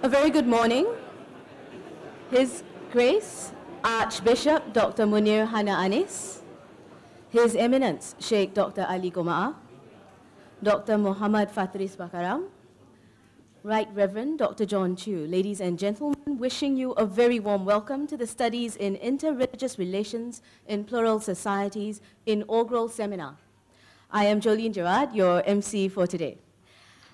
A very good morning. His Grace Archbishop Dr. Munir Hana Anis, His Eminence Sheikh Dr. Ali Goma'a, Dr. Muhammad Fatris Bakaram, Right Reverend Dr. John Chu, ladies and gentlemen, wishing you a very warm welcome to the Studies in Interreligious Relations in Plural Societies inaugural seminar. I am Jolene Gerard, your MC for today.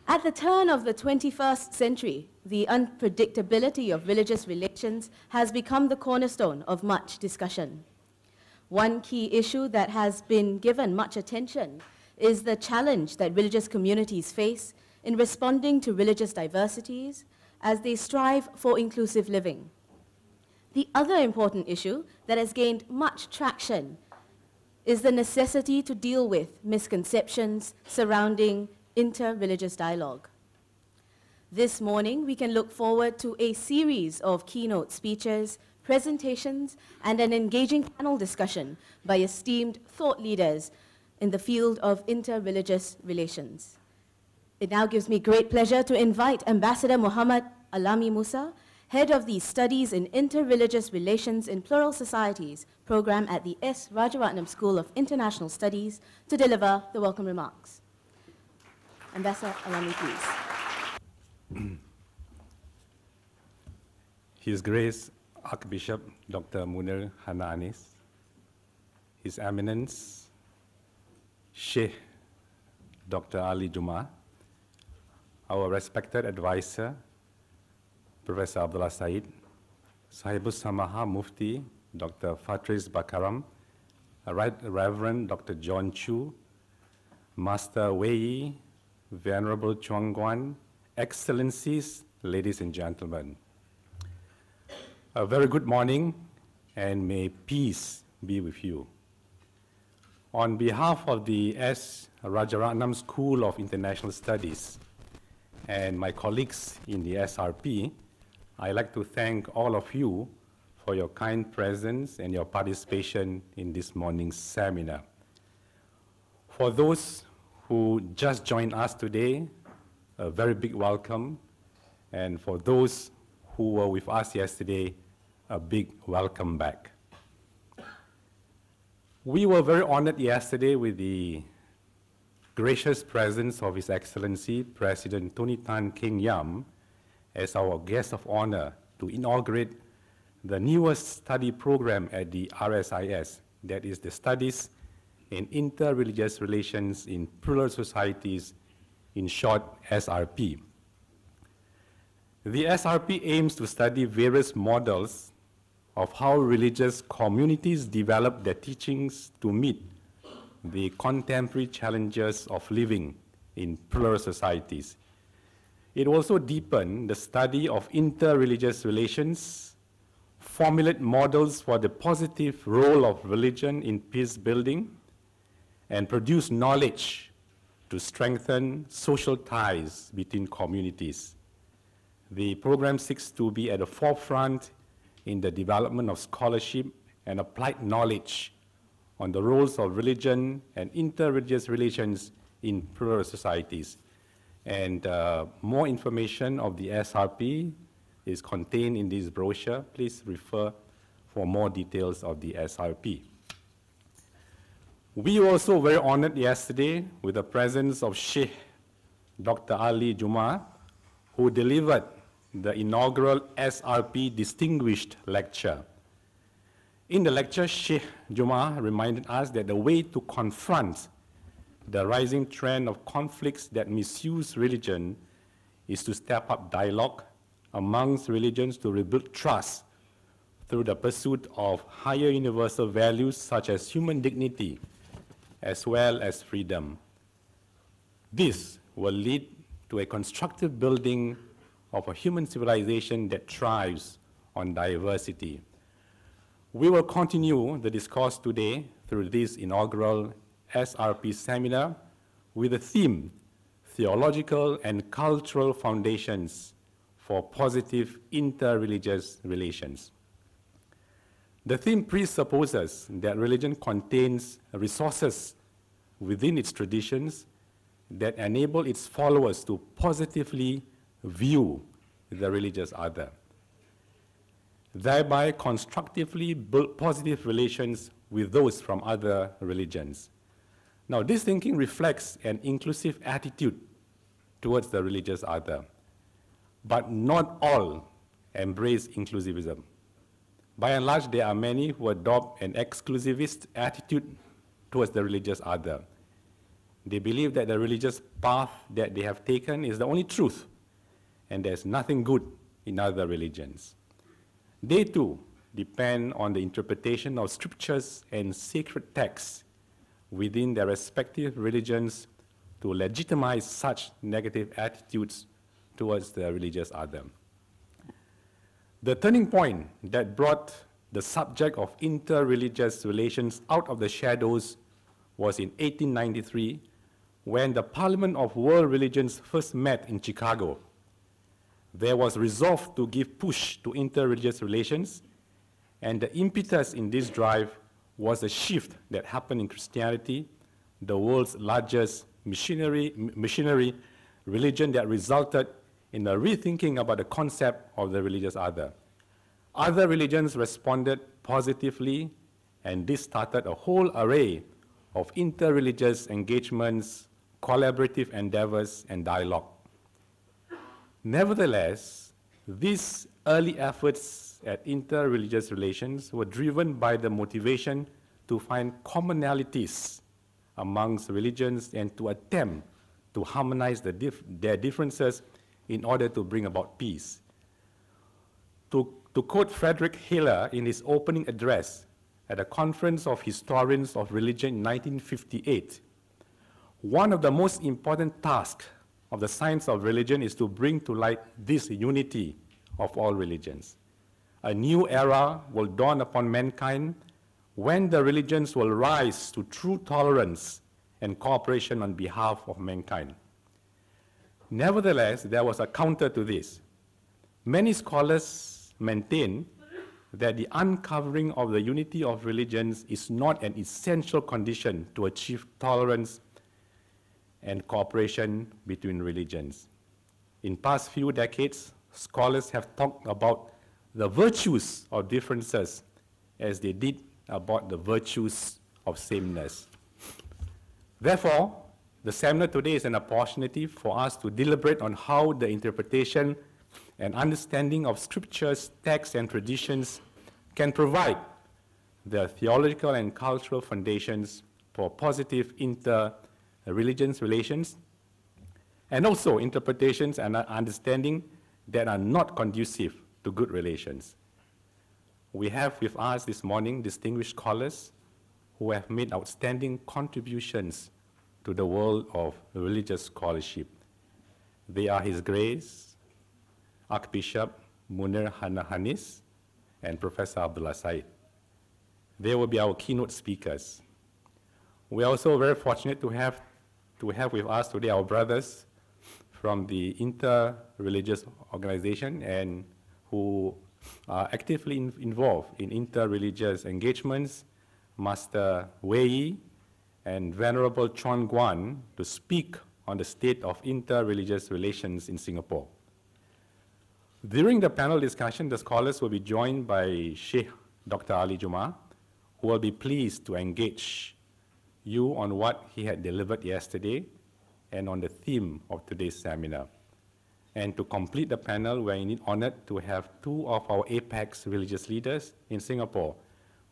At the turn of the 21st century, the unpredictability of religious relations has become the cornerstone of much discussion. One key issue that has been given much attention is the challenge that religious communities face in responding to religious diversities as they strive for inclusive living. The other important issue that has gained much traction is the necessity to deal with misconceptions surrounding interreligious dialogue. This morning, we can look forward to a series of keynote speeches, presentations, and an engaging panel discussion by esteemed thought leaders in the field of interreligious relations. It now gives me great pleasure to invite Ambassador Muhammad Alami Musa, Head of the Studies in Interreligious Relations in Plural Societies program at the S. Rajaratnam School of International Studies, to deliver the welcome remarks. Ambassador Alami, please. His Grace Archbishop Dr. Munir Hana Anis, His Eminence Sheikh Dr. Ali Juma, our respected advisor, Professor Abdullah Said, Sahibus Samaha Mufti, Dr. Fatris Bakaram, Right Reverend Dr. John Chu, Master Wei, Venerable Chuang Guan, Excellencies, ladies and gentlemen. A very good morning, and may peace be with you. On behalf of the S. Rajaratnam School of International Studies and my colleagues in the SRP, I'd like to thank all of you for your kind presence and your participation in this morning's seminar. For those who just joined us today, a very big welcome. And for those who were with us yesterday, a big welcome back. We were very honored yesterday with the gracious presence of His Excellency President Tony Tan Keng Yam as our guest of honor to inaugurate the newest study program at the RSIS, that is the Studies in Interreligious Relations in Plural Societies, in short, SRP. The SRP aims to study various models of how religious communities develop their teachings to meet the contemporary challenges of living in plural societies. It also deepens the study of interreligious relations, formulate models for the positive role of religion in peace building, and produce knowledge to strengthen social ties between communities. The program seeks to be at the forefront in the development of scholarship and applied knowledge on the roles of religion and interreligious relations in plural societies. And more information of the SRP is contained in this brochure. Please refer for more details of the SRP. We were also very honored yesterday with the presence of Sheikh Dr. Ali Juma, who delivered the inaugural SRP Distinguished Lecture. In the lecture, Sheikh Juma reminded us that the way to confront the rising trend of conflicts that misuse religion is to step up dialogue amongst religions to rebuild trust through the pursuit of higher universal values such as human dignity as well as freedom. This will lead to a constructive building of a human civilization that thrives on diversity. We will continue the discourse today through this inaugural SRP seminar with the theme, Theological and Cultural Foundations for Positive Interreligious Relations. The theme presupposes that religion contains resources within its traditions that enable its followers to positively view the religious other, thereby constructively build positive relations with those from other religions. Now, this thinking reflects an inclusive attitude towards the religious other, but not all embrace inclusivism. By and large, there are many who adopt an exclusivist attitude towards the religious other. They believe that the religious path that they have taken is the only truth, and there's nothing good in other religions. They too depend on the interpretation of scriptures and sacred texts within their respective religions to legitimize such negative attitudes towards the religious other. The turning point that brought the subject of inter-religious relations out of the shadows was in 1893, when the Parliament of World Religions first met in Chicago. There was resolve to give push to inter-religious relations, and the impetus in this drive was a shift that happened in Christianity, the world's largest missionary religion, that resulted in a rethinking about the concept of the religious other. Other religions responded positively, and this started a whole array of inter-religious engagements, collaborative endeavors, and dialogue. Nevertheless, these early efforts at inter-religious relations were driven by the motivation to find commonalities amongst religions and to attempt to harmonize their differences in order to bring about peace. To quote Frederick Hiller in his opening address at a conference of historians of religion in 1958, one of the most important tasks of the science of religion is to bring to light this unity of all religions. A new era will dawn upon mankind when the religions will rise to true tolerance and cooperation on behalf of mankind. Nevertheless, there was a counter to this. Many scholars maintain that the uncovering of the unity of religions is not an essential condition to achieve tolerance and cooperation between religions. In past few decades, scholars have talked about the virtues of differences as they did about the virtues of sameness. Therefore, the seminar today is an opportunity for us to deliberate on how the interpretation and understanding of scriptures, texts, and traditions can provide the theological and cultural foundations for positive inter-religious relations, and also interpretations and understanding that are not conducive to good relations. We have with us this morning distinguished scholars who have made outstanding contributions to the world of religious scholarship. They are His Grace Archbishop Munir Hana Anis and Professor Abdullah Said. They will be our keynote speakers. We are also very fortunate to have with us today our brothers from the inter-religious organization and who are actively involved in inter-religious engagements, Master Wei and Venerable Chuan Guan, to speak on the state of inter-religious relations in Singapore. During the panel discussion, the scholars will be joined by Sheikh Dr. Ali Juma, who will be pleased to engage you on what he had delivered yesterday and on the theme of today's seminar. And to complete the panel, we are indeed honored to have two of our apex religious leaders in Singapore,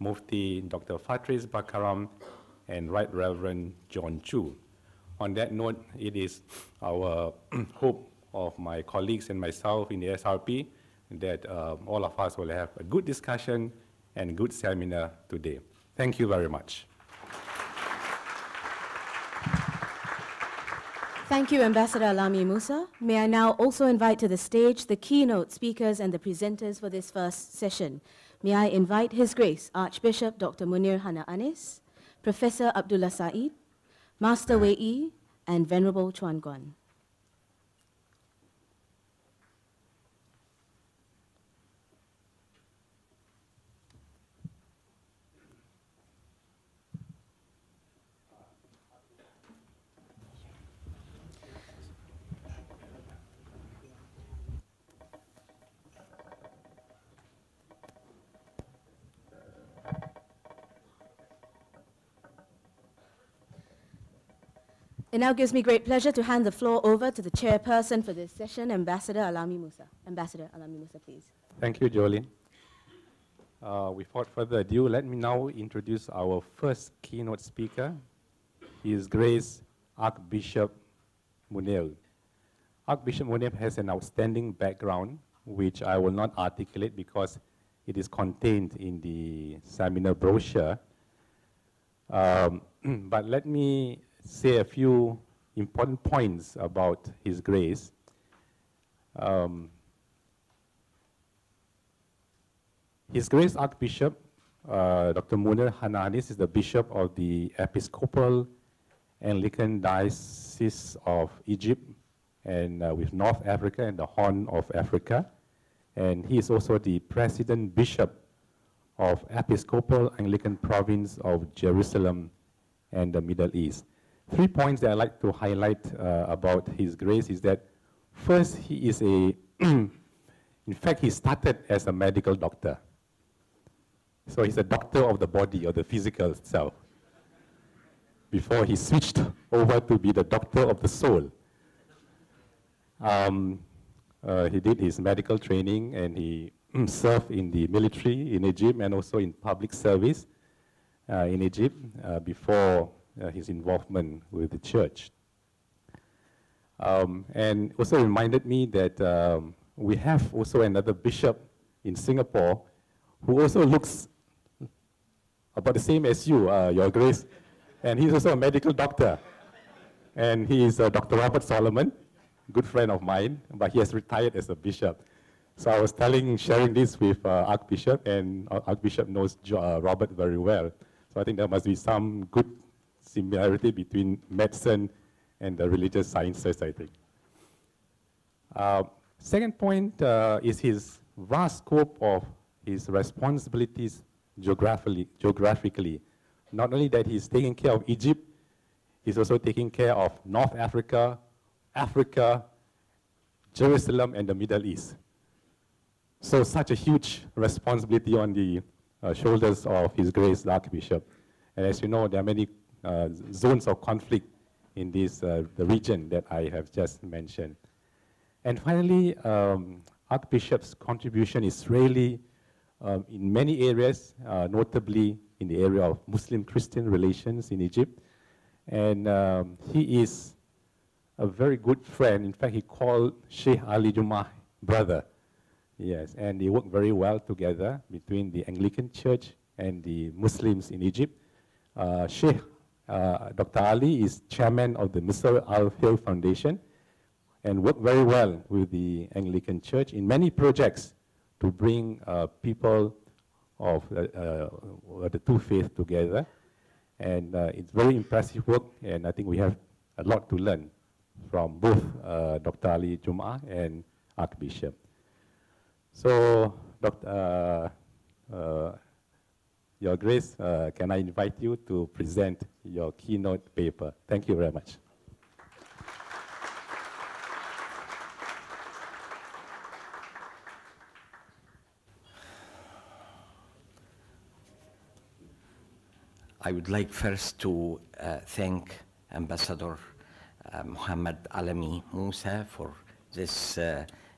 Mufti Dr. Fatris Bakaram and Right Reverend John Chu. On that note, it is our hope of my colleagues and myself in the SRP that all of us will have a good discussion and a good seminar today. Thank you very much. Thank you, Ambassador Alami Musa. May I now also invite to the stage the keynote speakers and the presenters for this first session. May I invite His Grace Archbishop Dr. Munir Hana Anis, Professor Abdullah Said, Master Wei, and Venerable Chuan Guan. It now gives me great pleasure to hand the floor over to the chairperson for this session, Ambassador Alami Musa. Ambassador Alami Musa, please. Thank you, Jolene. Without further ado, let me now introduce our first keynote speaker, His Grace Archbishop Munir. Archbishop Munir has an outstanding background, which I will not articulate because it is contained in the seminar brochure. But let me say a few important points about His Grace. His Grace Archbishop, Dr. Munir Hana Anis, is the Bishop of the Episcopal Anglican Diocese of Egypt and with North Africa and the Horn of Africa. And he is also the President Bishop of Episcopal Anglican Province of Jerusalem and the Middle East. 3 points that I'd like to highlight about His Grace is that first, he is a, in fact, he started as a medical doctor. So he's a doctor of the body, or the physical self, before he switched over to be the doctor of the soul. He did his medical training and he served in the military in Egypt and also in public service in Egypt before his involvement with the church. And also reminded me that we have also another bishop in Singapore who also looks about the same as you, Your Grace, and he's also a medical doctor. And he is Dr. Robert Solomon, good friend of mine, but he has retired as a bishop. So I was sharing this with Archbishop, and Archbishop knows Robert very well. So I think there must be some good similarity between medicine and the religious sciences, I think. Second point is his vast scope of his responsibilities geographically. Not only that he's taking care of Egypt, he's also taking care of North Africa, Africa, Jerusalem, and the Middle East. So such a huge responsibility on the shoulders of His Grace the Archbishop. And as you know, there are many zones of conflict in this the region that I have just mentioned. And finally, Archbishop's contribution is really in many areas, notably in the area of Muslim-Christian relations in Egypt. And he is a very good friend. In fact, he called Sheikh Ali Juma brother. Yes, and they work very well together between the Anglican Church and the Muslims in Egypt. Sheikh Dr. Ali is chairman of the Misr Al-Hil Foundation and worked very well with the Anglican Church in many projects to bring people of the two faiths together. And it's very impressive work, and I think we have a lot to learn from both Dr. Ali Juma and Archbishop. So, Your Grace, can I invite you to present your keynote paper? Thank you very much. I would like first to thank Ambassador Muhammad Alami Musa for this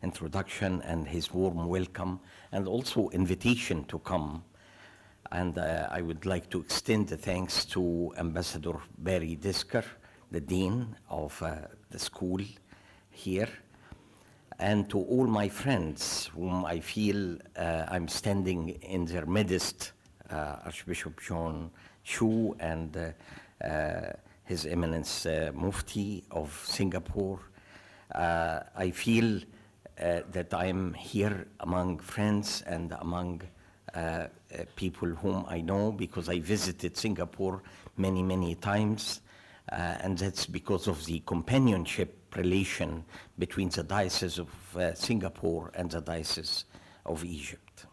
introduction and his warm welcome and also invitation to come. And I would like to extend the thanks to Ambassador Barry Disker, the Dean of the school here, and to all my friends whom I feel I'm standing in their midst, Archbishop John Chu and His Eminence Mufti of Singapore. I feel that I'm here among friends and among people whom I know because I visited Singapore many, many times, and that's because of the companionship relation between the Diocese of Singapore and the Diocese of Egypt.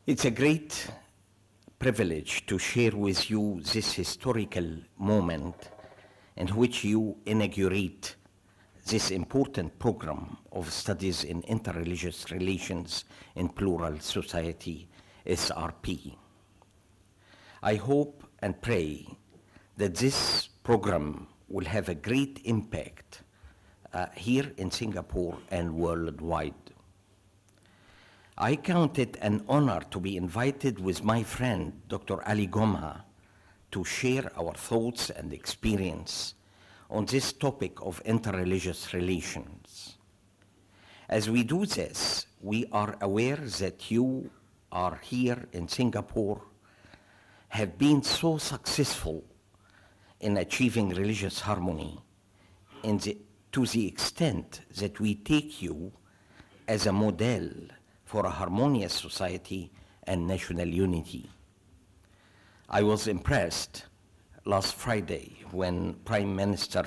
It's a great privilege to share with you this historical moment in which you inaugurate this important program of studies in interreligious relations in plural society, SRP. I hope and pray that this program will have a great impact here in Singapore and worldwide. I count it an honor to be invited with my friend, Dr. Ali Goma, to share our thoughts and experience on this topic of interreligious relations. As we do this, we are aware that you are here in Singapore, have been so successful in achieving religious harmony to the extent that we take you as a model for a harmonious society and national unity. I was impressed last Friday when Prime Minister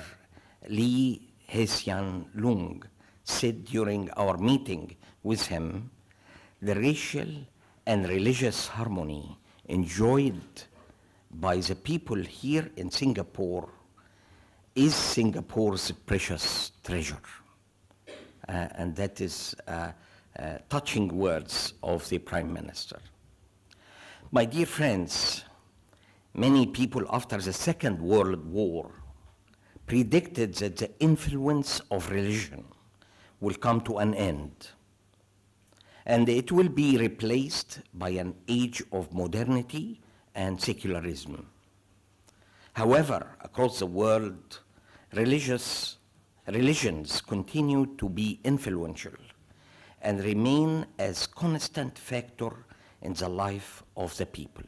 Lee Hsien Loong said during our meeting with him, the racial and religious harmony enjoyed by the people here in Singapore is Singapore's precious treasure. And that is touching words of the Prime Minister. My dear friends, many people after the Second World War predicted that the influence of religion will come to an end, and it will be replaced by an age of modernity and secularism. However, across the world, religions continue to be influential and remain as constant factor in the life of the people.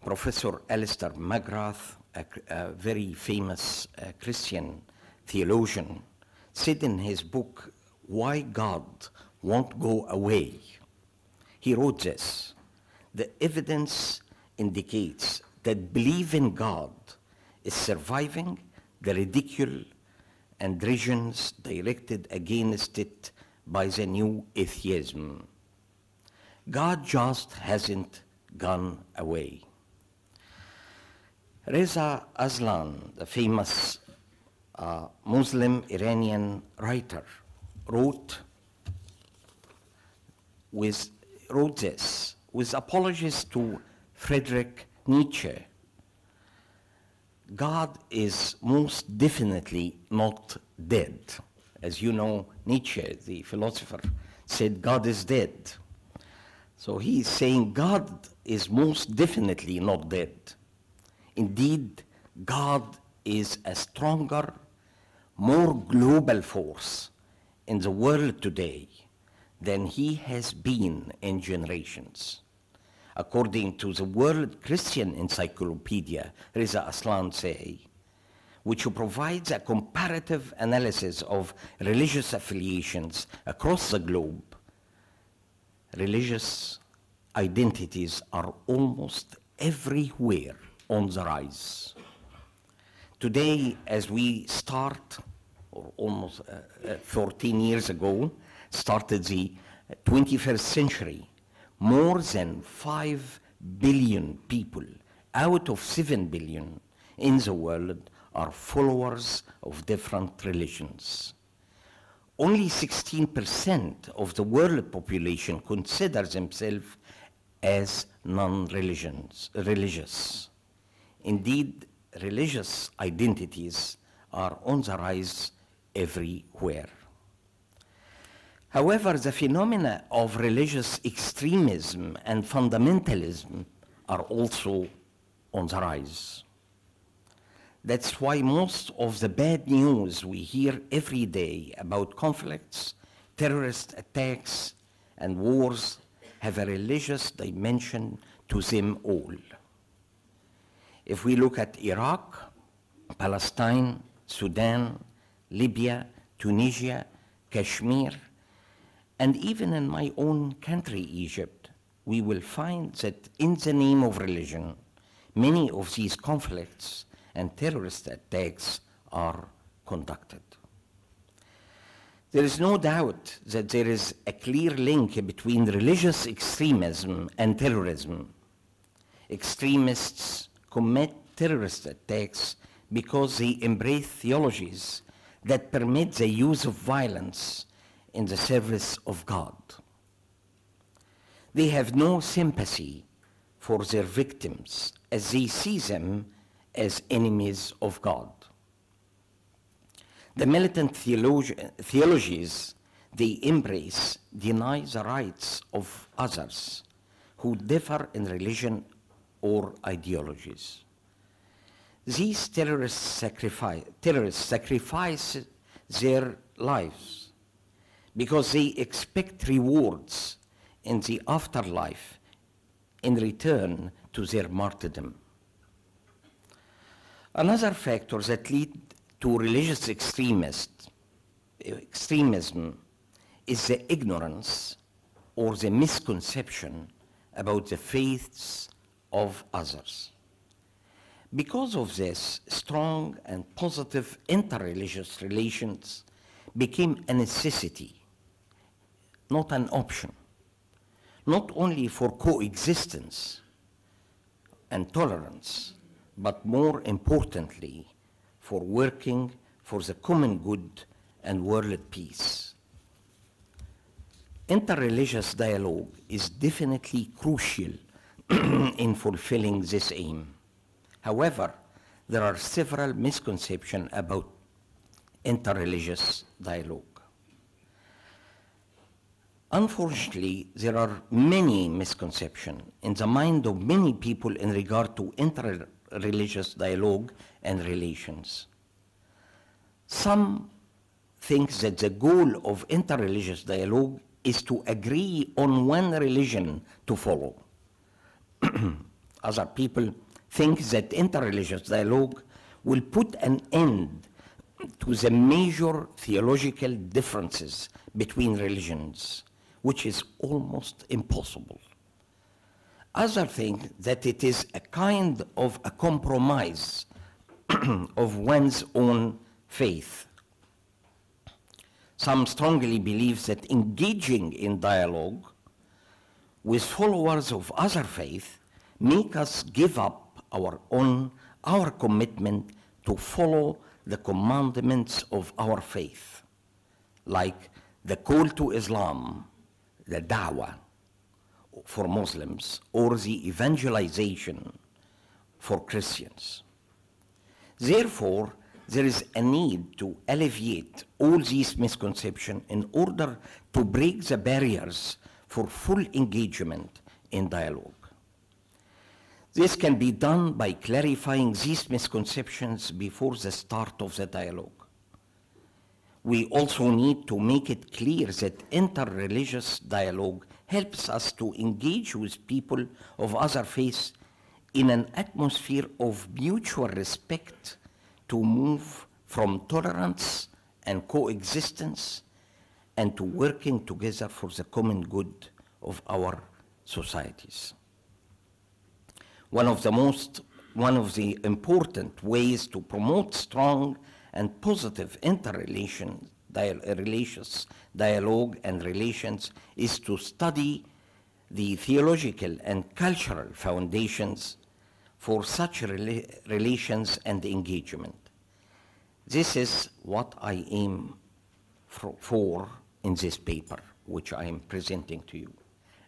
Professor Alistair McGrath, a very famous Christian theologian, said in his book, Why God Won't Go Away, he wrote this: the evidence indicates that belief in God is surviving the ridicule and derisions directed against it by the new atheism. God just hasn't gone away. Reza Aslan, the famous Muslim Iranian writer, wrote this with apologies to Friedrich Nietzsche. God is most definitely not dead. As you know, Nietzsche, the philosopher, said God is dead. So he is saying God is most definitely not dead. Indeed, God is a stronger, more global force in the world today than he has been in generations. According to the World Christian Encyclopedia, Reza Aslan say, which provides a comparative analysis of religious affiliations across the globe, religious identities are almost everywhere on the rise. Today, as we start, or almost 14 years ago, started the 21st century, more than 5 billion people out of 7 billion in the world are followers of different religions. Only 16% of the world population consider themselves as non-religious. Indeed, religious identities are on the rise everywhere. However, the phenomena of religious extremism and fundamentalism are also on the rise. That's why most of the bad news we hear every day about conflicts, terrorist attacks, and wars have a religious dimension to them all. If we look at Iraq, Palestine, Sudan, Libya, Tunisia, Kashmir, and even in my own country, Egypt, we will find that in the name of religion, many of these conflicts and terrorist attacks are conducted. There is no doubt that there is a clear link between religious extremism and terrorism. Extremists commit terrorist attacks because they embrace theologies that permit the use of violence in the service of God. They have no sympathy for their victims as they see them as enemies of God. The militant theologies they embrace deny the rights of others who differ in religion or ideologies. These terrorists sacrifice their lives because they expect rewards in the afterlife in return to their martyrdom. Another factor that leads to religious extremism is the ignorance or the misconception about the faiths of others. Because of this, strong and positive interreligious relations became a necessity, not an option, not only for coexistence and tolerance, but more importantly, for working for the common good and world peace. Interreligious dialogue is definitely crucial in fulfilling this aim. However, there are several misconceptions about interreligious dialogue. Unfortunately, there are many misconceptions in the mind of many people in regard to interreligious dialogue and relations. Some think that the goal of interreligious dialogue is to agree on one religion to follow. Other people think that interreligious dialogue will put an end to the major theological differences between religions, which is almost impossible. Others think that it is a kind of a compromise of one's own faith. Some strongly believe that engaging in dialogue with followers of other faiths make us give up our commitment to follow the commandments of our faith, like the call to Islam, the da'wah for Muslims, or the evangelization for Christians. Therefore, there is a need to alleviate all these misconceptions in order to break the barriers for full engagement in dialogue. This can be done by clarifying these misconceptions before the start of the dialogue. We also need to make it clear that interreligious dialogue helps us to engage with people of other faiths in an atmosphere of mutual respect to move from tolerance and coexistence and to working together for the common good of our societies. One of the important ways to promote strong and positive interreligious dialogue and relations is to study the theological and cultural foundations for such relations and engagement. This is what I aim for in this paper, which I am presenting to you.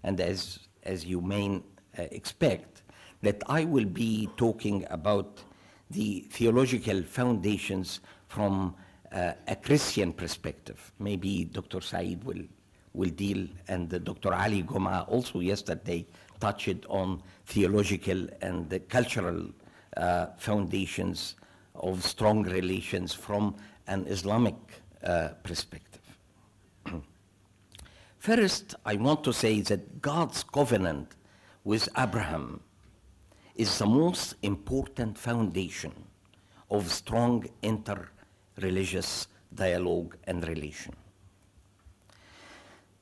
And as you may expect, that I will be talking about the theological foundations from a Christian perspective. Maybe Dr. Saeed will deal, and Dr. Ali Goma also yesterday touched on theological and the cultural foundations of strong relations from an Islamic perspective. First, I want to say that God's covenant with Abraham is the most important foundation of strong interreligious dialogue and relation.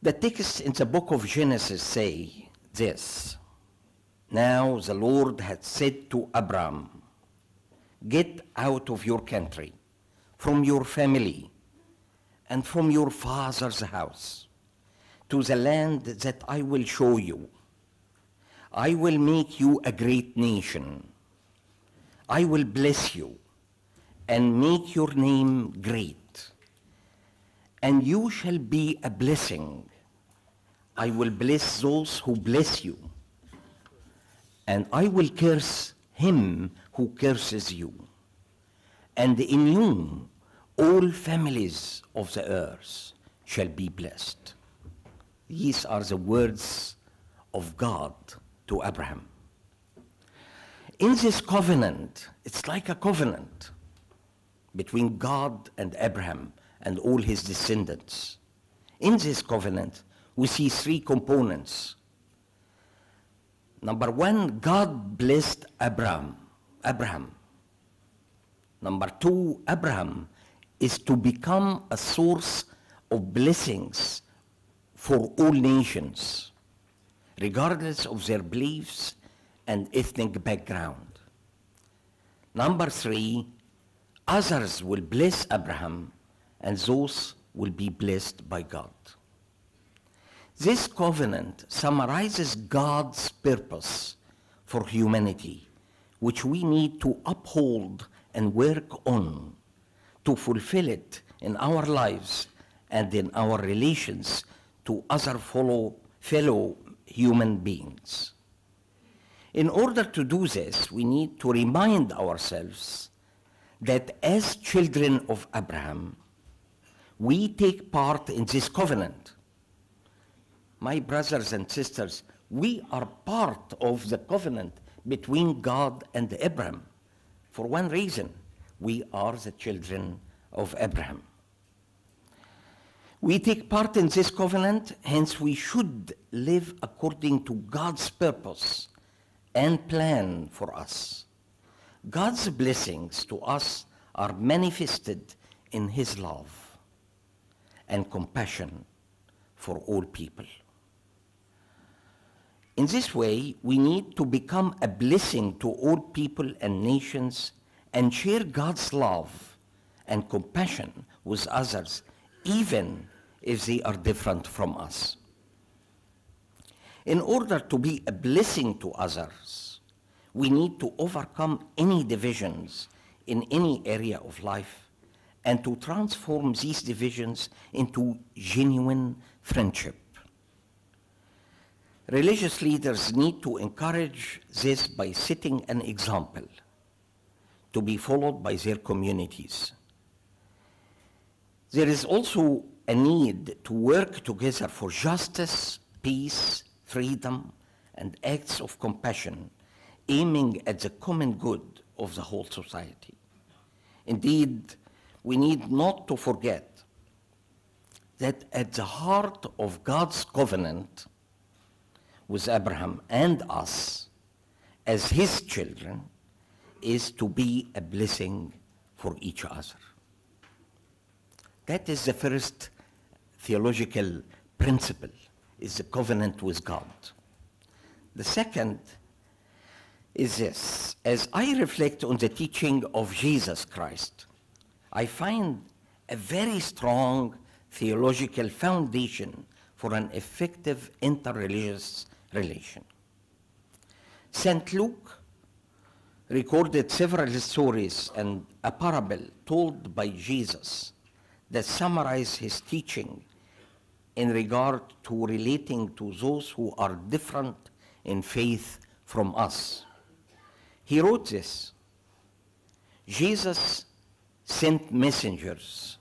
The texts in the book of Genesis say this: "Now the Lord had said to Abram, get out of your country, from your family, and from your father's house, to the land that I will show you. I will make you a great nation. I will bless you and make your name great. And you shall be a blessing. I will bless those who bless you. And I will curse him who curses you, and in you all families of the earth shall be blessed. These are the words of God to Abraham. In this covenant, it's like a covenant between God and Abraham and all his descendants. In this covenant, we see three components. Number one, God blessed Abraham. Number two, Abraham is to become a source of blessings for all nations, regardless of their beliefs and ethnic background. Number three, others will bless Abraham, and those will be blessed by God. This covenant summarizes God's purpose for humanity, which we need to uphold and work on to fulfill it in our lives and in our relations to other fellow human beings. In order to do this, we need to remind ourselves that as children of Abraham, we take part in this covenant. My brothers and sisters, we are part of the covenant between God and Abraham. For one reason, we are the children of Abraham. We take part in this covenant, hence we should live according to God's purpose and plan for us. God's blessings to us are manifested in his love and compassion for all people. In this way, we need to become a blessing to all people and nations and share God's love and compassion with others, even if they are different from us. In order to be a blessing to others, we need to overcome any divisions in any area of life and to transform these divisions into genuine friendship. Religious leaders need to encourage this by setting an example to be followed by their communities. There is also a need to work together for justice, peace, freedom, and acts of compassion, aiming at the common good of the whole society. Indeed, we need not to forget that at the heart of God's covenant with Abraham and us as his children is to be a blessing for each other. That is the first theological principle, is the covenant with God. The second is this: as I reflect on the teaching of Jesus Christ, I find a very strong theological foundation for an effective interreligious relation. St. Luke recorded several stories and a parable told by Jesus that summarize his teaching in regard to relating to those who are different in faith from us. He wrote this: Jesus sent messengers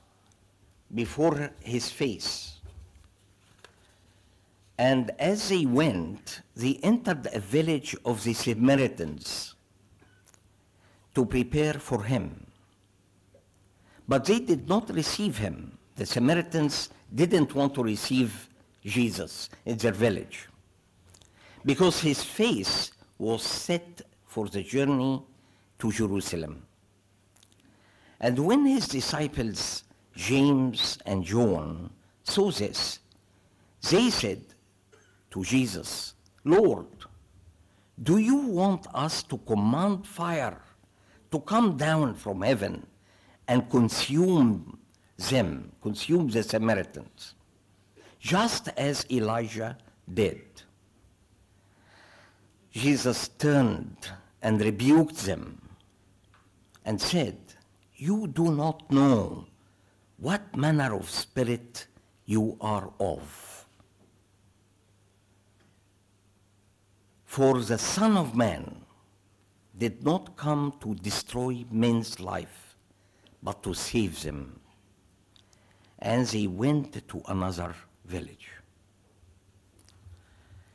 before his face, and as they went, they entered a village of the Samaritans to prepare for him. But they did not receive him. The Samaritans didn't want to receive Jesus in their village because his face was set for the journey to Jerusalem. And when his disciples, James and John, saw this, they said to Jesus, "Lord, do you want us to command fire to come down from heaven and consume the Samaritans, just as Elijah did?" Jesus turned and rebuked them and said, "You do not know what manner of spirit you are of. For the Son of Man did not come to destroy men's life, but to save them. And they went to another village.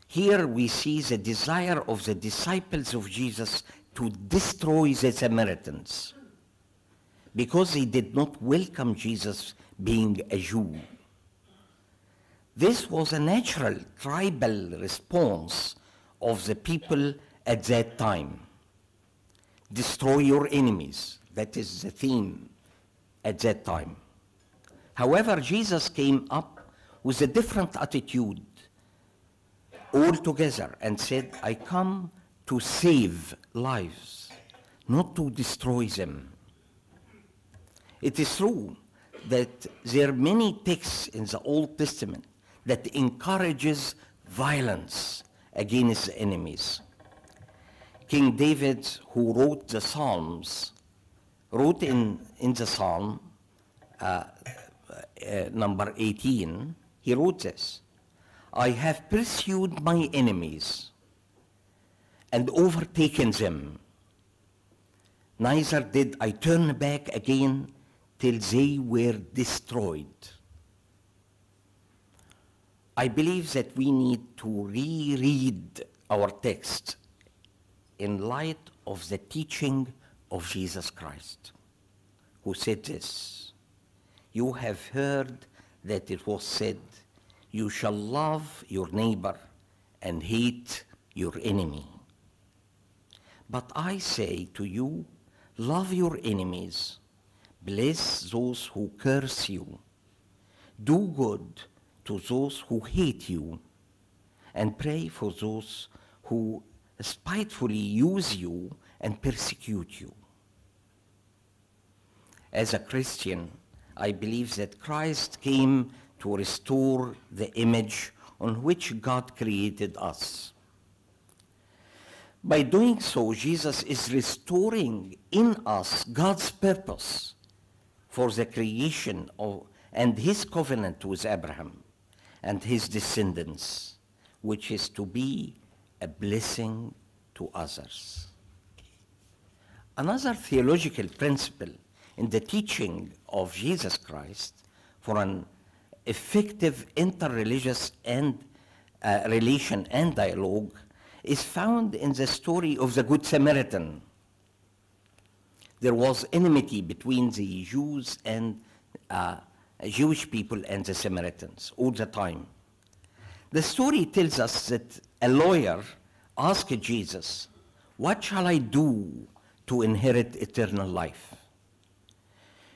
Here we see the desire of the disciples of Jesus to destroy the Samaritans because they did not welcome Jesus being a Jew. This was a natural tribal response of the people at that time. Destroy your enemies. That is the theme at that time. However, Jesus came up with a different attitude altogether and said, I come to save lives, not to destroy them. It is true that there are many texts in the Old Testament that encourages violence against the enemies. King David, who wrote the Psalms, wrote in the Psalm number 18, he wrote this, I have pursued my enemies and overtaken them. Neither did I turn back again till they were destroyed. I believe that we need to reread our text in light of the teaching of Jesus Christ, who said this, you have heard that it was said, you shall love your neighbor and hate your enemy. But I say to you, love your enemies, bless those who curse you, do good to those who hate you, and pray for those who spitefully use you and persecute you. As a Christian, I believe that Christ came to restore the image on which God created us. By doing so, Jesus is restoring in us God's purpose for the creation of, and his covenant with Abraham and his descendants, which is to be a blessing to others. Another theological principle in the teaching of Jesus Christ for an effective interreligious and relation and dialogue is found in the story of the Good Samaritan. There was enmity between the Jews and Jewish people and the Samaritans all the time. The story tells us that a lawyer asked Jesus, what shall I do to inherit eternal life?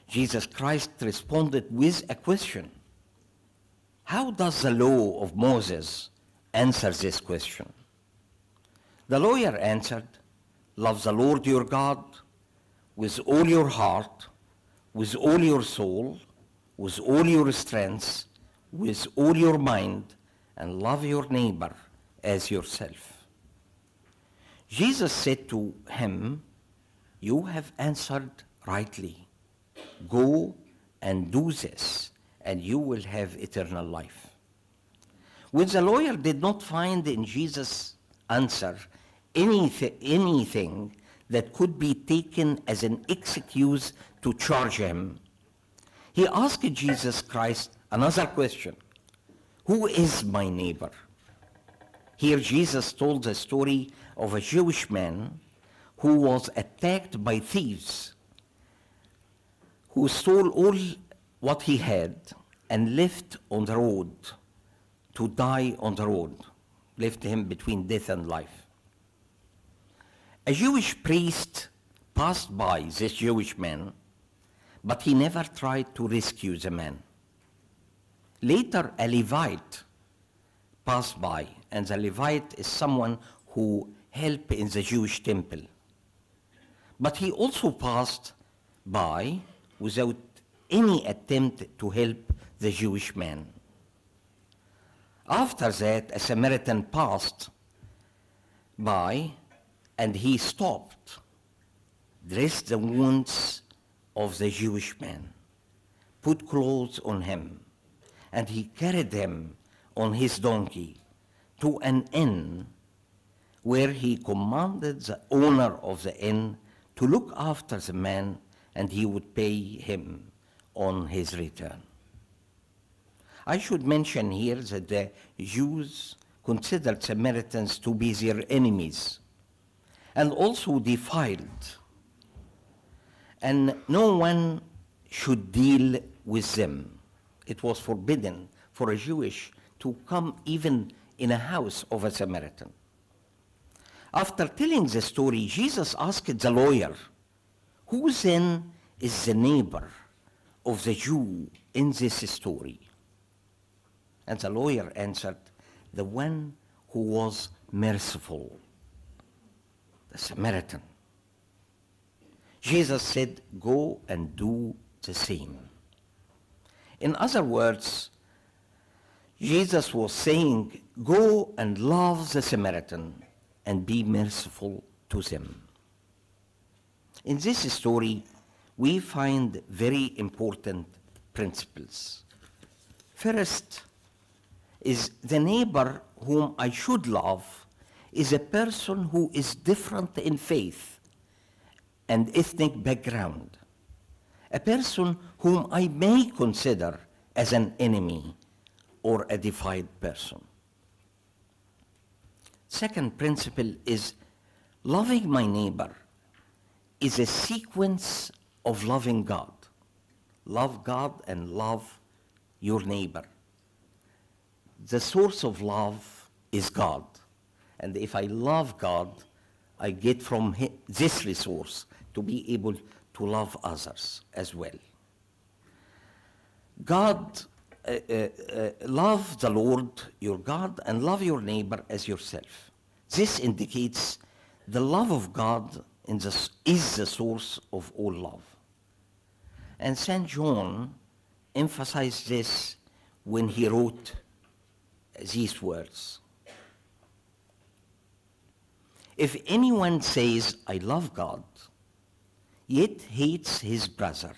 Jesus Christ responded with a question. How does the law of Moses answer this question? The lawyer answered, love the Lord your God with all your heart, with all your soul, with all your strength, with all your mind, and love your neighbor as yourself. Jesus said to him, you have answered rightly. Go and do this, and you will have eternal life. When the lawyer did not find in Jesus' answer anything that could be taken as an excuse to charge him, he asked Jesus Christ another question. Who is my neighbor? Here Jesus told the story of a Jewish man who was attacked by thieves who stole all what he had and left on the road to die on the road, left him between death and life. A Jewish priest passed by this Jewish man, but he never tried to rescue the man. Later, a Levite passed by, and the Levite is someone who helped in the Jewish temple. But he also passed by without any attempt to help the Jewish man. After that, a Samaritan passed by, and he stopped, dressed the wounds of the Jewish man, put clothes on him, and he carried him on his donkey to an inn where he commanded the owner of the inn to look after the man, and he would pay him on his return. I should mention here that the Jews considered Samaritans to be their enemies and also defiled, and no one should deal with them. It was forbidden for a Jewish to come even in a house of a Samaritan. After telling the story, Jesus asked the lawyer, "Who then is the neighbor of the Jew in this story?" And the lawyer answered, "The one who was merciful, the Samaritan." Jesus said, "Go and do the same." In other words, Jesus was saying, go and love the Samaritan and be merciful to them. In this story, we find very important principles. First is the neighbor whom I should love is a person who is different in faith and ethnic background, a person whom I may consider as an enemy or a defiled person. Second principle is loving my neighbor is a sequence of loving God. Love God and love your neighbor. The source of love is God. And if I love God, I get from this resource to be able to love others as well. Love the Lord your God and love your neighbor as yourself. This indicates the love of God is the source of all love. And St. John emphasized this when he wrote these words. If anyone says, "I love God," yet hates his brother,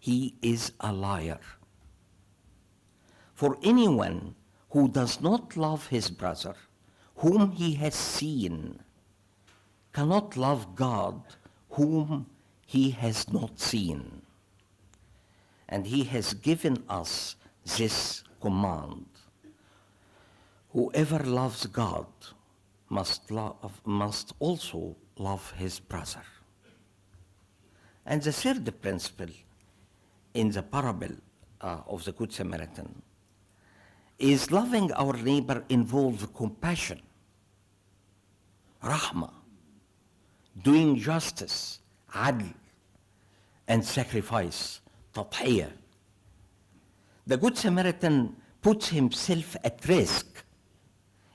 he is a liar. For anyone who does not love his brother, whom he has seen, cannot love God, whom he has not seen. And he has given us this command: whoever loves God must also love his brother. And the third principle in the parable of the Good Samaritan is loving our neighbor involves compassion, rahmah, doing justice, adl, and sacrifice, tadhiyah. The Good Samaritan puts himself at risk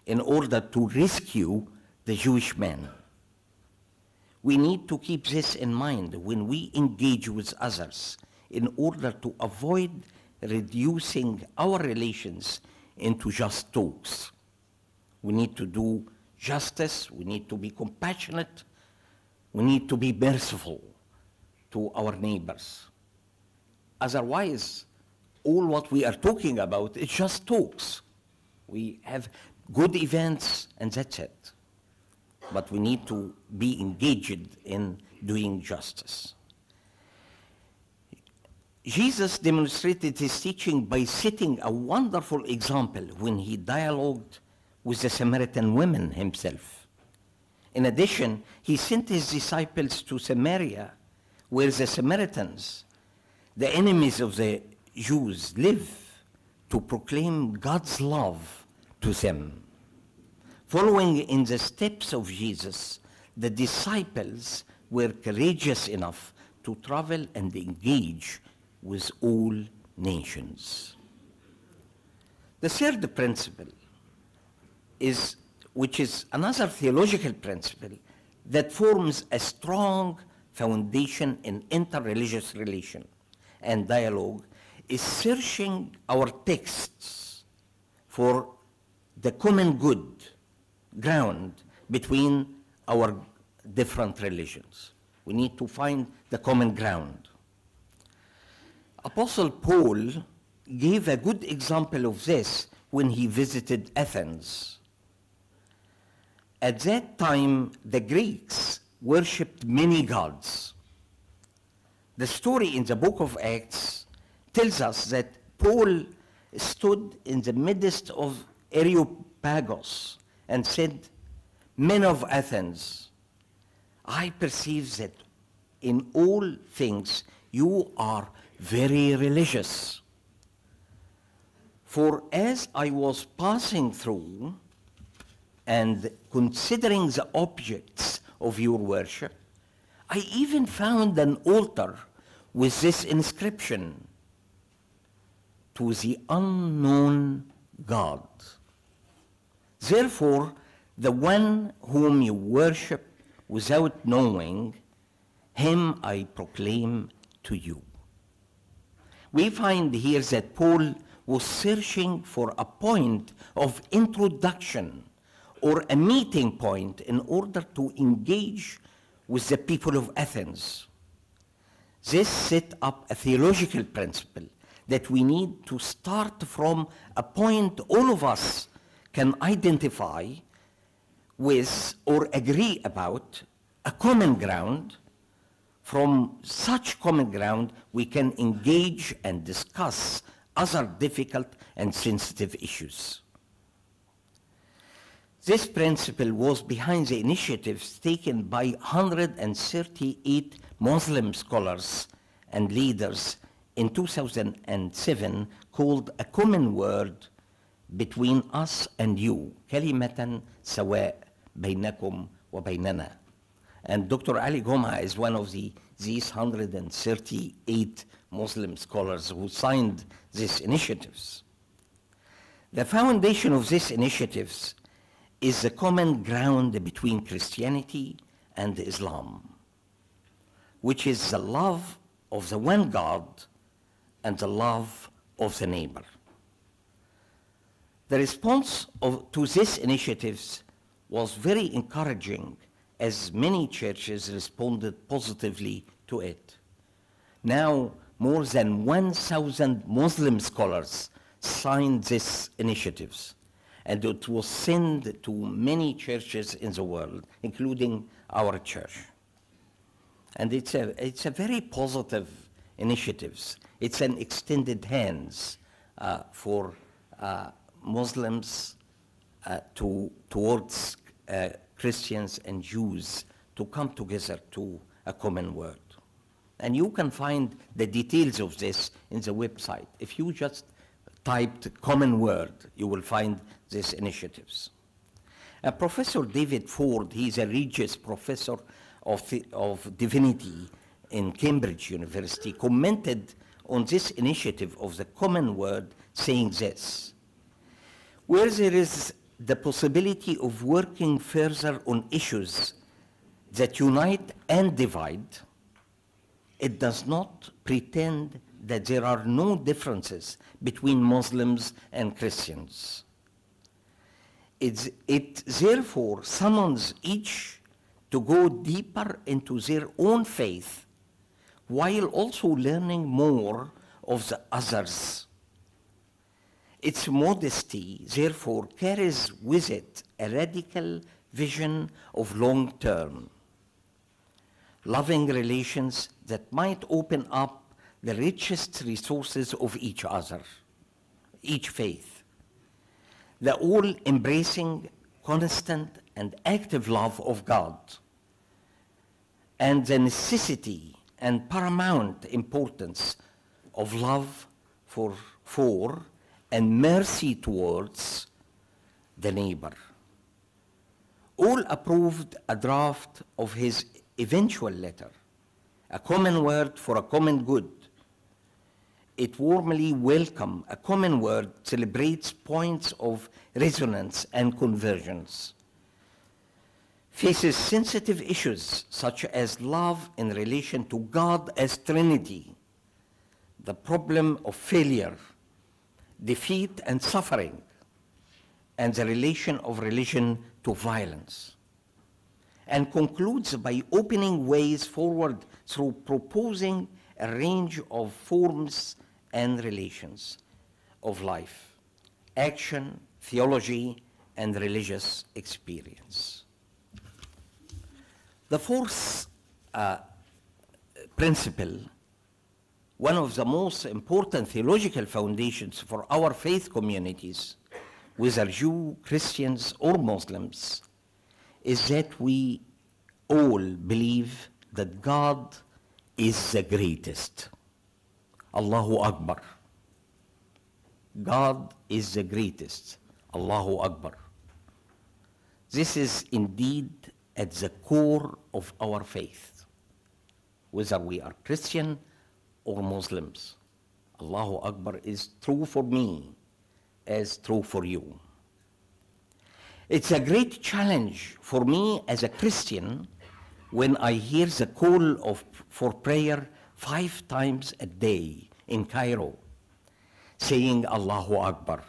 in order to rescue the Jewish man. We need to keep this in mind when we engage with others in order to avoid reducing our relations into just talks. We need to do justice, we need to be compassionate, we need to be merciful to our neighbors. Otherwise, all what we are talking about is just talks. We have good events and that's it. But we need to be engaged in doing justice. Jesus demonstrated his teaching by setting a wonderful example when he dialogued with the Samaritan woman himself. In addition, he sent his disciples to Samaria, where the Samaritans, the enemies of the Jews, live, to proclaim God's love to them. Following in the steps of Jesus, the disciples were courageous enough to travel and engage with all nations. The third principle is, which is another theological principle that forms a strong foundation in interreligious relation and dialogue, is searching our texts for the common good ground between our different religions. We need to find the common ground. Apostle Paul gave a good example of this when he visited Athens. At that time, the Greeks worshipped many gods. The story in the book of Acts tells us that Paul stood in the midst of Areopagus and said, "Men of Athens, I perceive that in all things you are very religious. For as I was passing through and considering the objects of your worship, I even found an altar with this inscription, 'To the unknown God.' Therefore, the one whom you worship without knowing, him I proclaim to you." We find here that Paul was searching for a point of introduction or a meeting point in order to engage with the people of Athens. This set up a theological principle that we need to start from a point all of us can identify with or agree about, a common ground. From such common ground, we can engage and discuss other difficult and sensitive issues. This principle was behind the initiatives taken by 138 Muslim scholars and leaders in 2007 called A Common Word Between Us and You, كلمة سواء بينكم وبيننا. And Dr. Ali Goma is one of these 138 Muslim scholars who signed these initiatives. The foundation of these initiatives is the common ground between Christianity and Islam, which is the love of the one God and the love of the neighbor. The response to these initiatives was very encouraging, as many churches responded positively to it. Now, more than 1,000 Muslim scholars signed these initiatives, and it was sent to many churches in the world, including our church. And it's a very positive initiative. It's an extended hands for Muslims towards Christians and Jews to come together to a common word. And you can find the details of this in the website. If you just typed common word, you will find these initiatives. Professor David Ford, he's a Regius Professor of Divinity in Cambridge University, commented on this initiative of the common word, saying this: "Where there is the possibility of working further on issues that unite and divide, it does not pretend that there are no differences between Muslims and Christians. It therefore summons each to go deeper into their own faith while also learning more of the others. Its modesty, therefore, carries with it a radical vision of long-term, loving relations that might open up the richest resources of each other, each faith. The all-embracing, constant, and active love of God, and the necessity and paramount importance of love for and mercy towards the neighbor." All approved a draft of his eventual letter, A Common Word for a Common Good. It warmly welcomes a common word, celebrates points of resonance and convergence, faces sensitive issues such as love in relation to God as Trinity, the problem of failure, defeat and suffering, and the relation of religion to violence, and concludes by opening ways forward through proposing a range of forms and relations of life, action, theology, and religious experience. The fourth principle, one of the most important theological foundations for our faith communities, whether Jew, Christians, or Muslims, is that we all believe that God is the greatest. Allahu Akbar. God is the greatest. Allahu Akbar. This is indeed at the core of our faith, whether we are Christian or Muslims. Allahu Akbar is true for me as true for you. It's a great challenge for me as a Christian when I hear the call for prayer 5 times a day in Cairo, saying Allahu Akbar.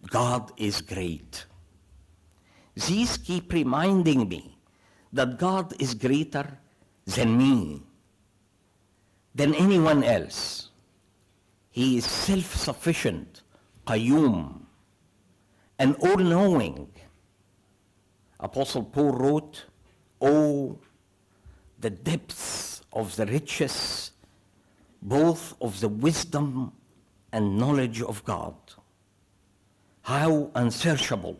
God is great. These keep reminding me that God is greater than me, than anyone else. He is self-sufficient, qayyum, and all-knowing. Apostle Paul wrote, "Oh, the depths of the riches, both of the wisdom and knowledge of God. How unsearchable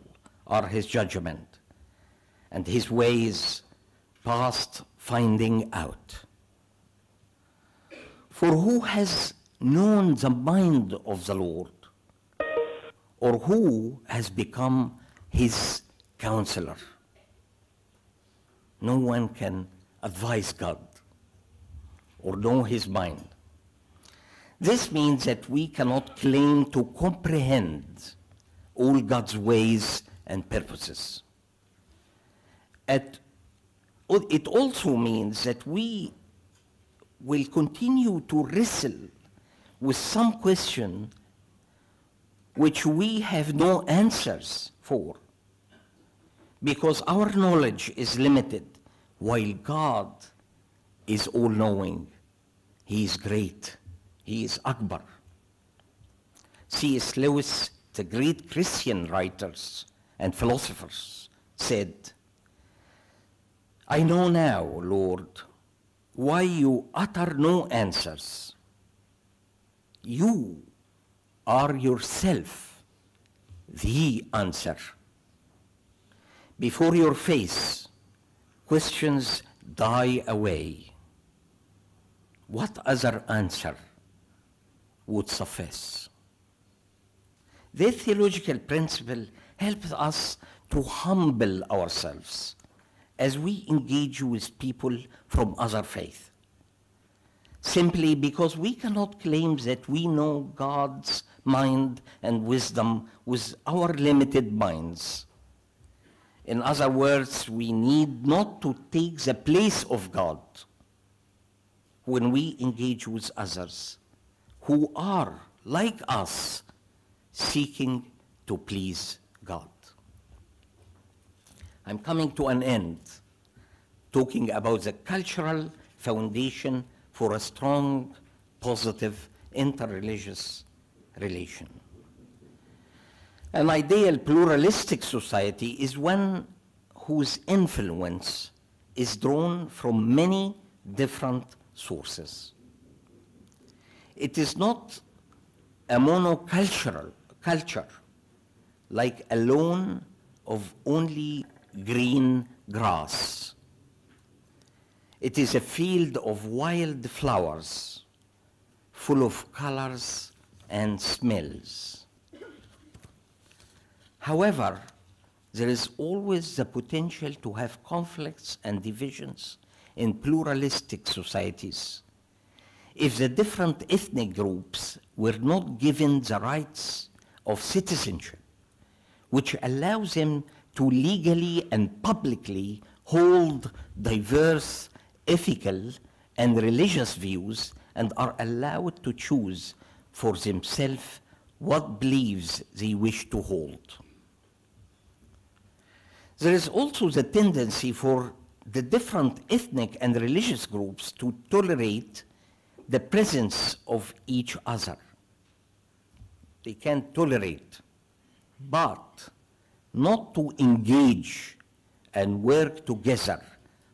are his judgment, and his ways past finding out. For who has known the mind of the Lord, or who has become his counselor?" No one can advise God or know his mind. This means that we cannot claim to comprehend all God's ways and purposes. It also means that we will continue to wrestle with some question which we have no answers for, because our knowledge is limited, while God is all-knowing. He is great. He is Akbar. C.S. Lewis, the great Christian writers and philosophers, said, "I know now, Lord, why you utter no answers. You are yourself the answer. Before your face, questions die away. What other answer would suffice?" This theological principle helps us to humble ourselves as we engage with people from other faiths, simply because we cannot claim that we know God's mind and wisdom with our limited minds. In other words, we need not to take the place of God when we engage with others who are, like us, seeking to please God. I'm coming to an end talking about the cultural foundation for a strong, positive, interreligious relation. An ideal pluralistic society is one whose influence is drawn from many different sources. It is not a monocultural culture, like a lawn of only green grass. It is a field of wild flowers, full of colors and smells. However, there is always the potential to have conflicts and divisions in pluralistic societies if the different ethnic groups were not given the rights of citizenship, which allows them to legally and publicly hold diverse ethical and religious views and are allowed to choose for themselves what beliefs they wish to hold. There is also the tendency for the different ethnic and religious groups to tolerate the presence of each other. They can tolerate, but not to engage and work together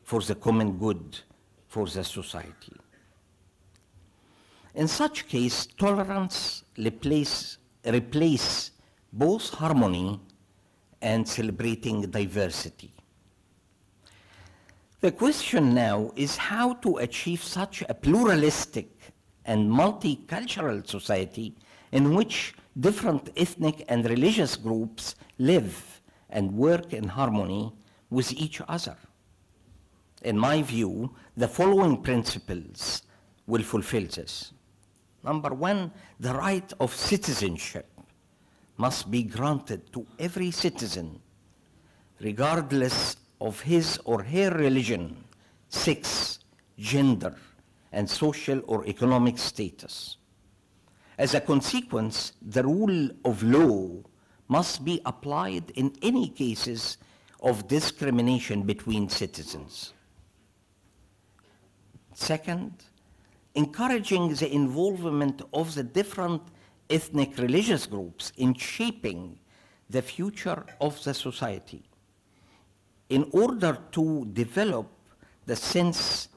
for the common good for the society. In such case, tolerance replace both harmony and celebrating diversity. The question now is how to achieve such a pluralistic and multicultural society in which different ethnic and religious groups live and work in harmony with each other. In my view, the following principles will fulfill this. Number one, the right of citizenship must be granted to every citizen, regardless of his or her religion, sex, gender, and social or economic status. As a consequence, the rule of law must be applied in any cases of discrimination between citizens. Second, encouraging the involvement of the different ethnic religious groups in shaping the future of the society in order to develop the sense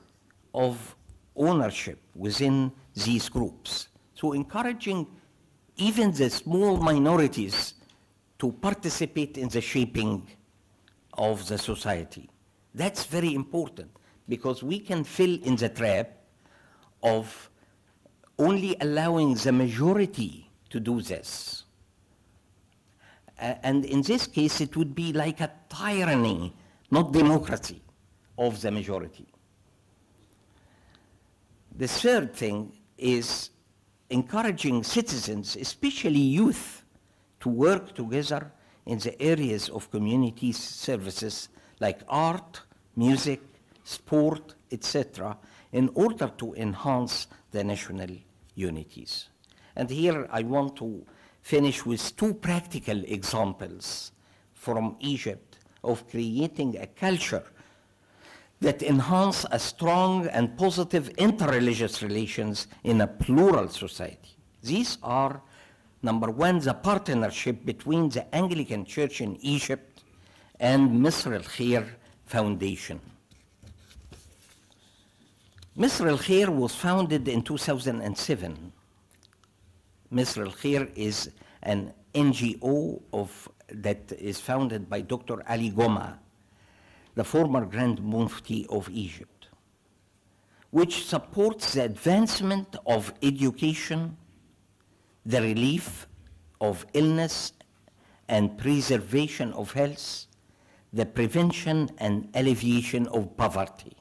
of ownership within these groups. So encouraging even the small minorities to participate in the shaping of the society. That's very important because we can fall in the trap of only allowing the majority to do this. And in this case, it would be like a tyranny, not democracy, of the majority. The third thing is encouraging citizens, especially youth, to work together in the areas of community services like art, music, sport, etc., in order to enhance the national unities. And here I want to finish with two practical examples from Egypt of creating a culture that enhance a strong and positive interreligious relations in a plural society. These are, number one, the partnership between the Anglican Church in Egypt and Misr al-Khair Foundation. Misr al-Khair was founded in 2007. Misr al-Khair is an NGO that is founded by Dr. Ali Goma, the former Grand Mufti of Egypt, which supports the advancement of education, the relief of illness and preservation of health, the prevention and alleviation of poverty,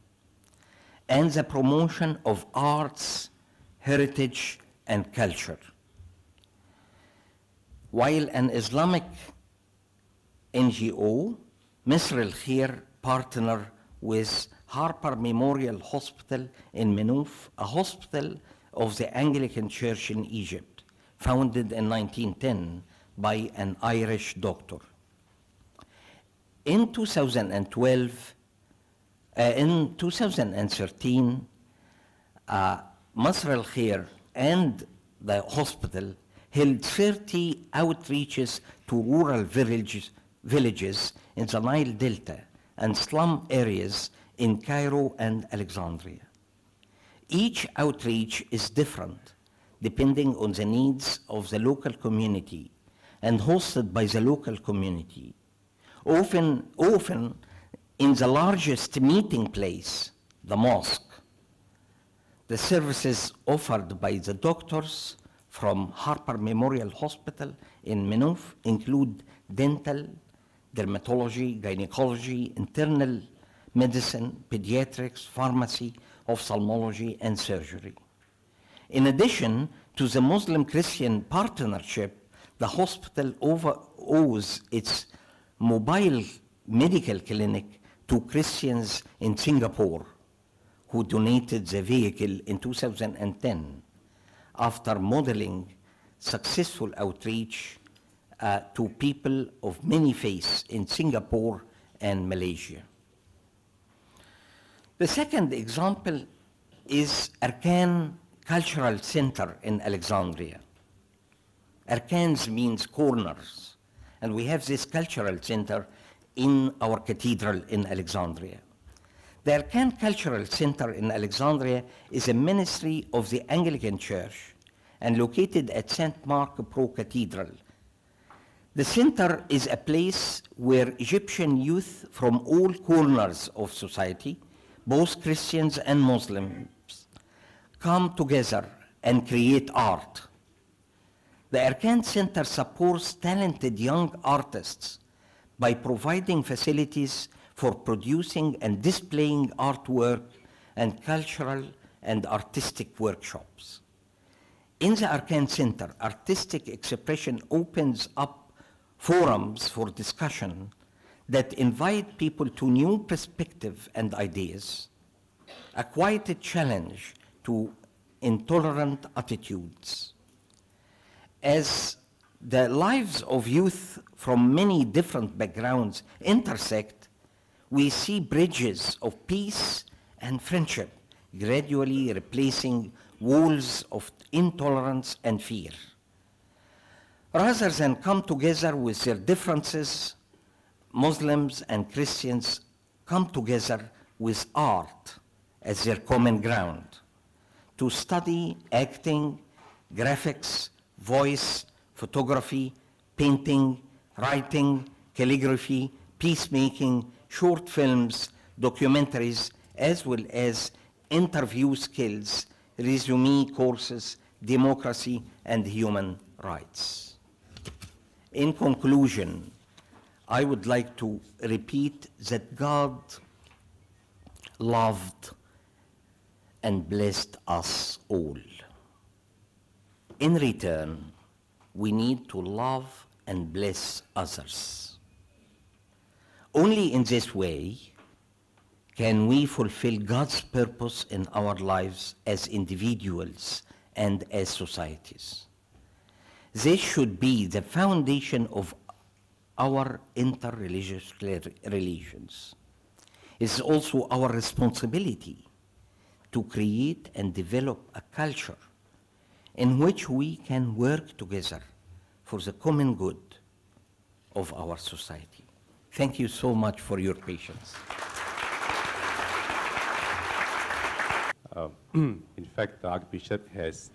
and the promotion of arts, heritage, and culture. While an Islamic NGO, Misr al-Khair partner with Harper Memorial Hospital in Menouf, a hospital of the Anglican Church in Egypt, founded in 1910 by an Irish doctor. In 2013, Misr al-Khair and the hospital held 30 outreaches to rural villages in the Nile Delta and slum areas in Cairo and Alexandria. Each outreach is different depending on the needs of the local community and hosted by the local community. Often in the largest meeting place, the mosque. The services offered by the doctors from Harper Memorial Hospital in Menouf include dental, dermatology, gynecology, internal medicine, pediatrics, pharmacy, ophthalmology, and surgery. In addition to the Muslim-Christian partnership, the hospital owes its mobile medical clinic to Christians in Singapore, who donated the vehicle in 2010 after modeling successful outreach to people of many faiths in Singapore and Malaysia. The second example is Arkan Cultural Center in Alexandria. Arkans means corners, and we have this cultural center in our cathedral in Alexandria. The Arkan Cultural Center in Alexandria is a ministry of the Anglican Church and located at St. Mark Pro Cathedral. The center is a place where Egyptian youth from all corners of society, both Christians and Muslims, come together and create art. The Arkan Center supports talented young artists by providing facilities for producing and displaying artwork and cultural and artistic workshops. In the Arkan Center, artistic expression opens up forums for discussion that invite people to new perspectives and ideas, a quiet challenge to intolerant attitudes. As the lives of youth from many different backgrounds intersect, we see bridges of peace and friendship gradually replacing walls of intolerance and fear. Rather than come together with their differences, Muslims and Christians come together with art as their common ground to study acting, graphics, voice, photography, painting, writing, calligraphy, peacemaking, short films, documentaries, as well as interview skills, resume courses, democracy, and human rights. In conclusion, I would like to repeat that God loved and blessed us all. In return, we need to love and bless others. Only in this way can we fulfill God's purpose in our lives as individuals and as societies. This should be the foundation of our interreligious relations. It's also our responsibility to create and develop a culture in which we can work together for the common good of our society. Thank you so much for your patience. In fact, the Archbishop has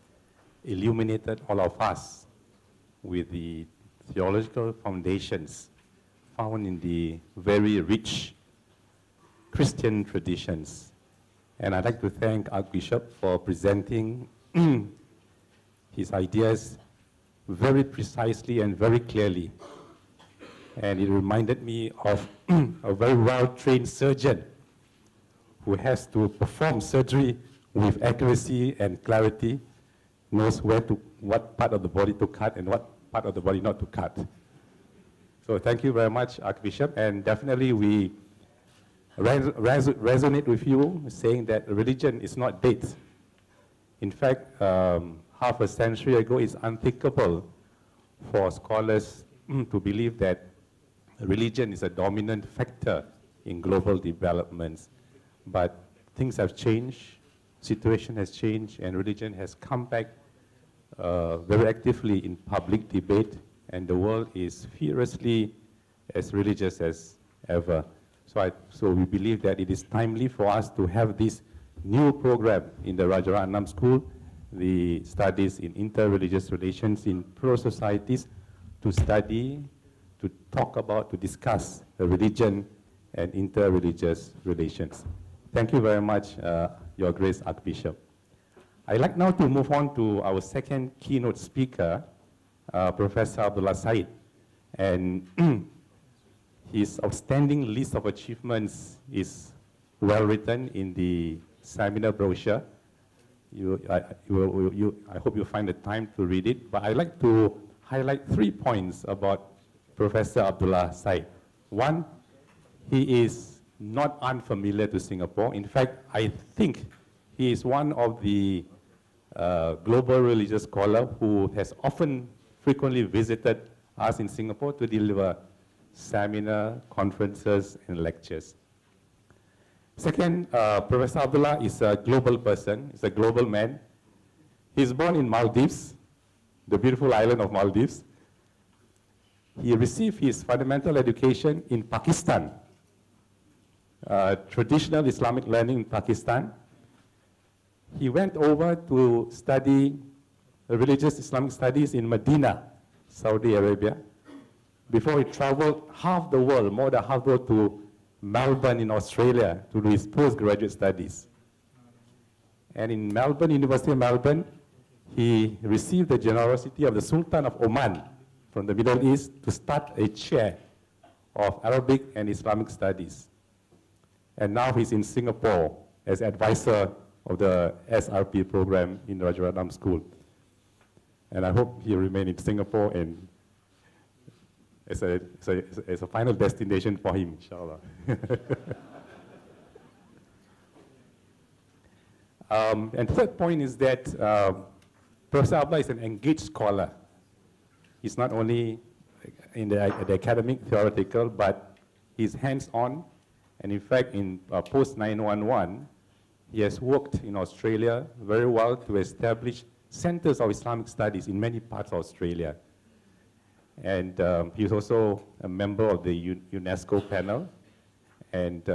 illuminated all of us with the theological foundations found in the very rich Christian traditions. And I'd like to thank Archbishop for presenting his ideas very precisely and very clearly. And it reminded me of a very well-trained surgeon who has to perform surgery with accuracy and clarity, knows what part of the body to cut and what part of the body not to cut. So thank you very much, Archbishop, and definitely we resonate with you saying that religion is not dead. In fact, half a century ago, it's unthinkable for scholars to believe that religion is a dominant factor in global developments. But things have changed, situation has changed, and religion has come back very actively in public debate, and the world is furiously as religious as ever. So we believe that it is timely for us to have this new program in the Rajaratnam School, the studies in interreligious relations in pro-societies, to study, to talk about, to discuss the religion and interreligious relations. Thank you very much, Your Grace Archbishop. I'd like now to move on to our second keynote speaker, Professor Abdullah Said. And his outstanding list of achievements is well written in the seminar brochure. I hope you find the time to read it, but I'd like to highlight 3 points about Professor Abdullah Said. One, he is not unfamiliar to Singapore. In fact, I think he is one of the global religious scholars who has frequently visited us in Singapore to deliver seminar, conferences, and lectures. Second, Professor Abdullah is a global person, he's a global man. He's born in Maldives, the beautiful island of Maldives. He received his fundamental education in Pakistan. traditional Islamic learning in Pakistan. He went over to study religious Islamic studies in Medina, Saudi Arabia, before he traveled half the world, more than half the world, to Melbourne in Australia to do his postgraduate studies. And in Melbourne, University of Melbourne, he received the generosity of the Sultan of Oman from the Middle East to start a chair of Arabic and Islamic studies. And now he's in Singapore as advisor of the SRP program in Rajaratnam School. And I hope he'll remain in Singapore and as a final destination for him, inshallah. And third point is that Professor Abdullah is an engaged scholar. He's not only in the academic, theoretical, but he's hands-on. And in fact, in post-911, he has worked in Australia very well to establish centers of Islamic studies in many parts of Australia. And he's also a member of the UNESCO panel. And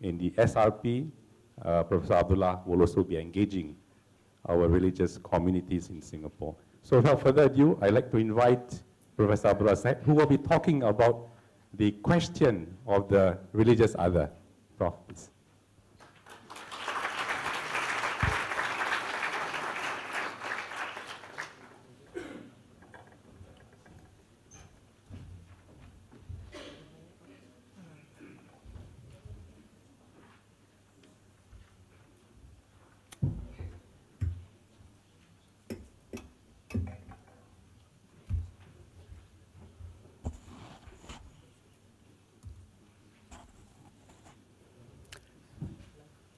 in the SRP, Professor Abdullah will also be engaging our religious communities in Singapore. So without further ado, I'd like to invite Professor Abdullah Said, who will be talking about the question of the religious other. Prof, please.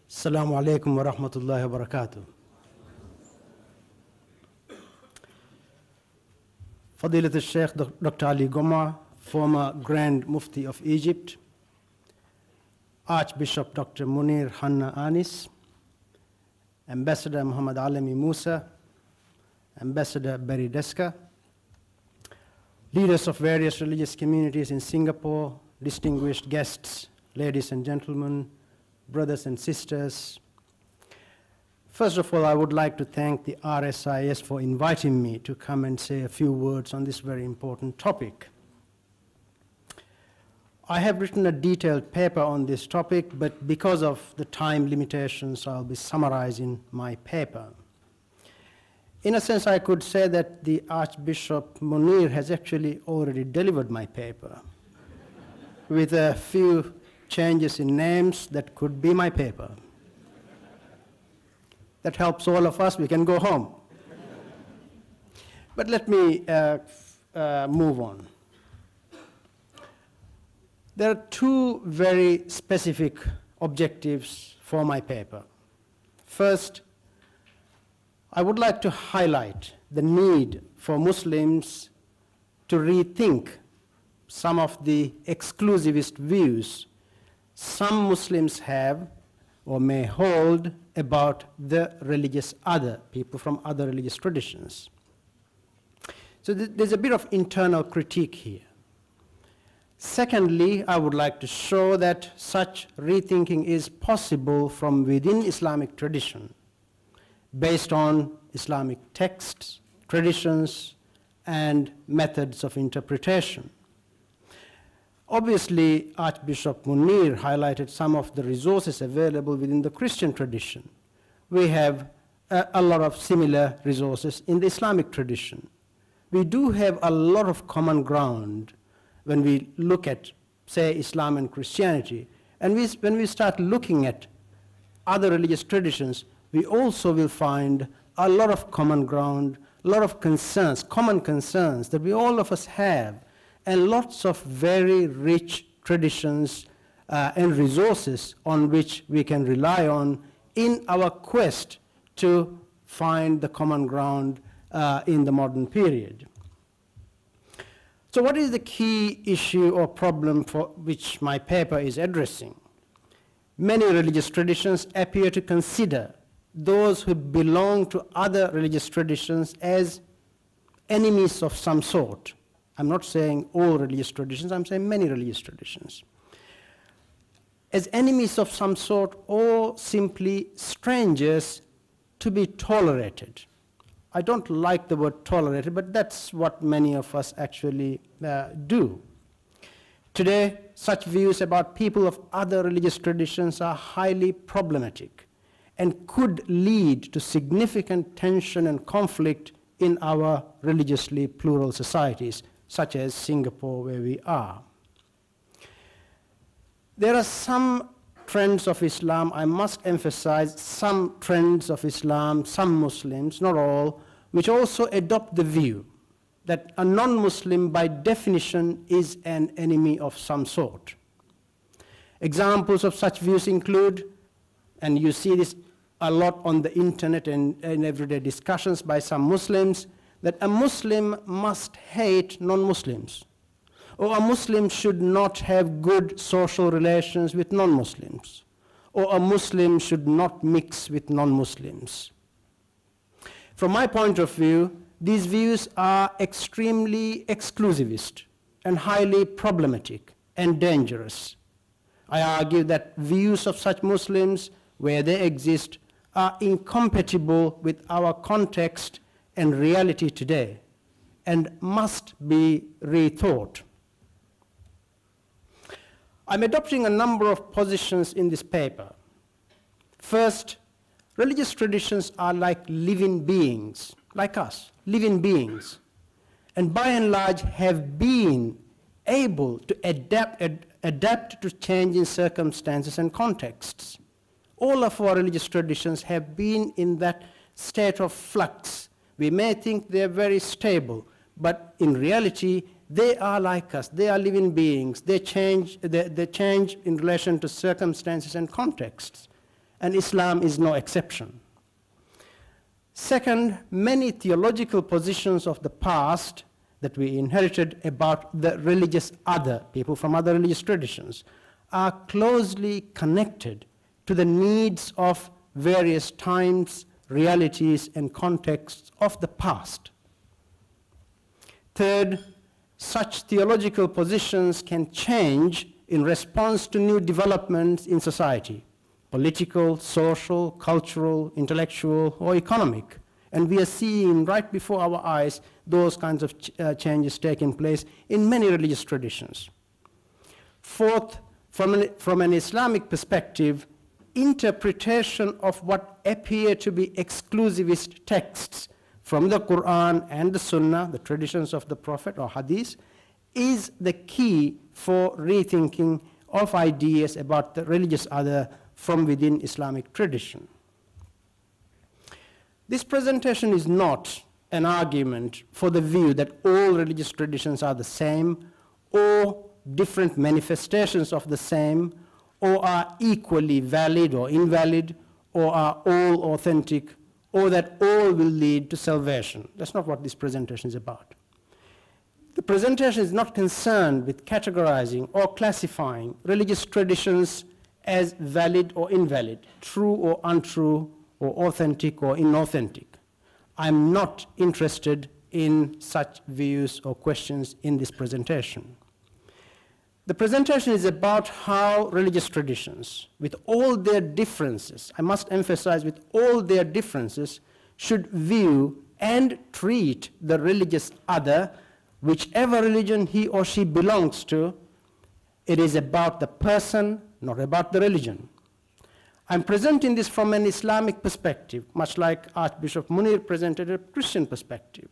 Assalamu alaikum wa rahmatullahi wa barakatuh. Fadilat al-Sheikh Dr. Ali Goma, former Grand Mufti of Egypt, Archbishop Dr. Munir Hanna Anis, Ambassador Muhammad Alami Musa, Ambassador Barry Deska, leaders of various religious communities in Singapore, distinguished guests, ladies and gentlemen, brothers and sisters. First of all, I would like to thank the RSIS for inviting me to come and say a few words on this very important topic. I have written a detailed paper on this topic, but because of the time limitations, I'll be summarizing my paper. In a sense, I could say that the Archbishop Munir has actually already delivered my paper with a few changes in names that could be my paper. That helps all of us, we can go home. But let me move on. There are two very specific objectives for my paper. First, I would like to highlight the need for Muslims to rethink some of the exclusivist views some Muslims have or may hold about the religious other, people from other religious traditions. So there's a bit of internal critique here. Secondly, I would like to show that such rethinking is possible from within Islamic tradition, based on Islamic texts, traditions, and methods of interpretation. Obviously, Archbishop Munir highlighted some of the resources available within the Christian tradition. We have a lot of similar resources in the Islamic tradition. We do have a lot of common ground when we look at, say, Islam and Christianity. And when we start looking at other religious traditions, we also will find a lot of common ground, a lot of concerns, common concerns that we all of us have, and lots of very rich traditions and resources on which we can rely on in our quest to find the common ground in the modern period. So what is the key issue or problem for which my paper is addressing? Many religious traditions appear to consider those who belong to other religious traditions as enemies of some sort. I'm not saying all religious traditions, I'm saying many religious traditions. as enemies of some sort or simply strangers to be tolerated. I don't like the word tolerated, but that's what many of us actually do. Today, such views about people of other religious traditions are highly problematic and could lead to significant tension and conflict in our religiously plural societies, such as Singapore, where we are. There are some trends of Islam, I must emphasize, some trends of Islam, some Muslims, not all, which also adopt the view that a non-Muslim by definition is an enemy of some sort. Examples of such views include, and you see this a lot on the internet and in everyday discussions by some Muslims, that a Muslim must hate non-Muslims, or a Muslim should not have good social relations with non-Muslims, or a Muslim should not mix with non-Muslims. From my point of view, these views are extremely exclusivist and highly problematic and dangerous. I argue that views of such Muslims, where they exist, are incompatible with our context and reality today and must be rethought. I'm adopting a number of positions in this paper. First, religious traditions are like living beings, like us, living beings, and by and large have been able to adapt to changing circumstances and contexts. All of our religious traditions have been in that state of flux. We may think they're very stable, but in reality, they are like us. They are living beings. They change in relation to circumstances and contexts, and Islam is no exception. Second, many theological positions of the past that we inherited about the religious other, people from other religious traditions, are closely connected to the needs of various times, realities, and contexts of the past. Third, such theological positions can change in response to new developments in society, political, social, cultural, intellectual, or economic. And we are seeing right before our eyes those kinds of changes taking place in many religious traditions. Fourth, from an Islamic perspective, interpretation of what appear to be exclusivist texts from the Quran and the Sunnah, the traditions of the Prophet or Hadith, is the key for rethinking of ideas about the religious other from within Islamic tradition. This presentation is not an argument for the view that all religious traditions are the same, or different manifestations of the same, or are equally valid or invalid, or are all authentic, or that all will lead to salvation. That's not what this presentation is about. The presentation is not concerned with categorizing or classifying religious traditions as valid or invalid, true or untrue, or authentic or inauthentic. I'm not interested in such views or questions in this presentation. The presentation is about how religious traditions, with all their differences, I must emphasize with all their differences, should view and treat the religious other, whichever religion he or she belongs to. It is about the person, not about the religion. I'm presenting this from an Islamic perspective, much like Archbishop Munir presented a Christian perspective,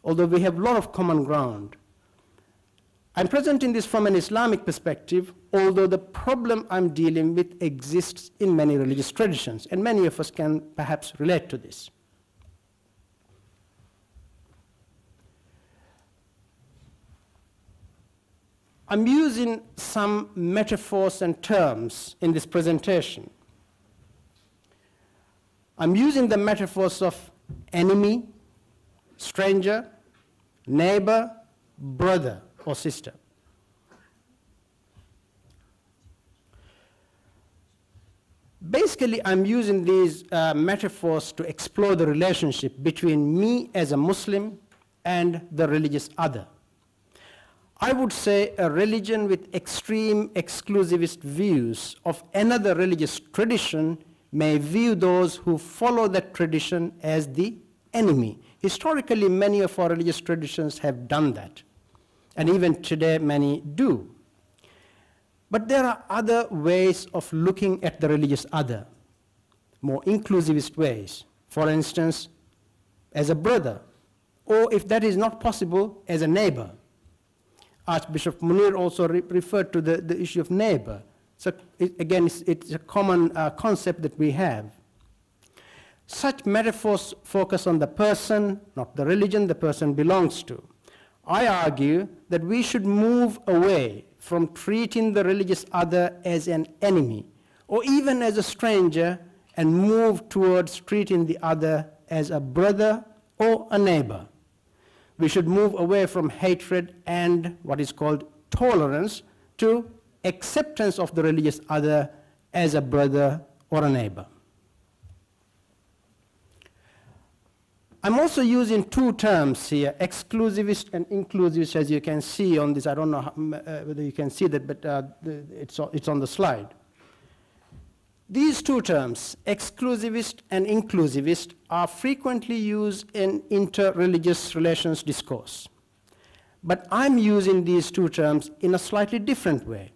although we have a lot of common ground. I'm presenting this from an Islamic perspective, although the problem I'm dealing with exists in many religious traditions, and many of us can perhaps relate to this. I'm using some metaphors and terms in this presentation. I'm using the metaphors of enemy, stranger, neighbor, brother, or sister. Basically, I'm using these metaphors to explore the relationship between me as a Muslim and the religious other. I would say a religion with extreme exclusivist views of another religious tradition may view those who follow that tradition as the enemy. Historically, many of our religious traditions have done that, and even today many do. But there are other ways of looking at the religious other, more inclusivist ways. For instance, as a brother, or if that is not possible, as a neighbor. Archbishop Munir also referred to the issue of neighbor. So again, it's a common concept that we have. Such metaphors focus on the person, not the religion the person belongs to. I argue that we should move away from treating the religious other as an enemy, or even as a stranger, and move towards treating the other as a brother or a neighbor. We should move away from hatred and what is called tolerance to acceptance of the religious other as a brother or a neighbor. I'm also using two terms here, exclusivist and inclusivist, as you can see on this. I don't know whether you can see that, but it's on the slide. These two terms, exclusivist and inclusivist, are frequently used in inter-religious relations discourse. But I'm using these two terms in a slightly different way.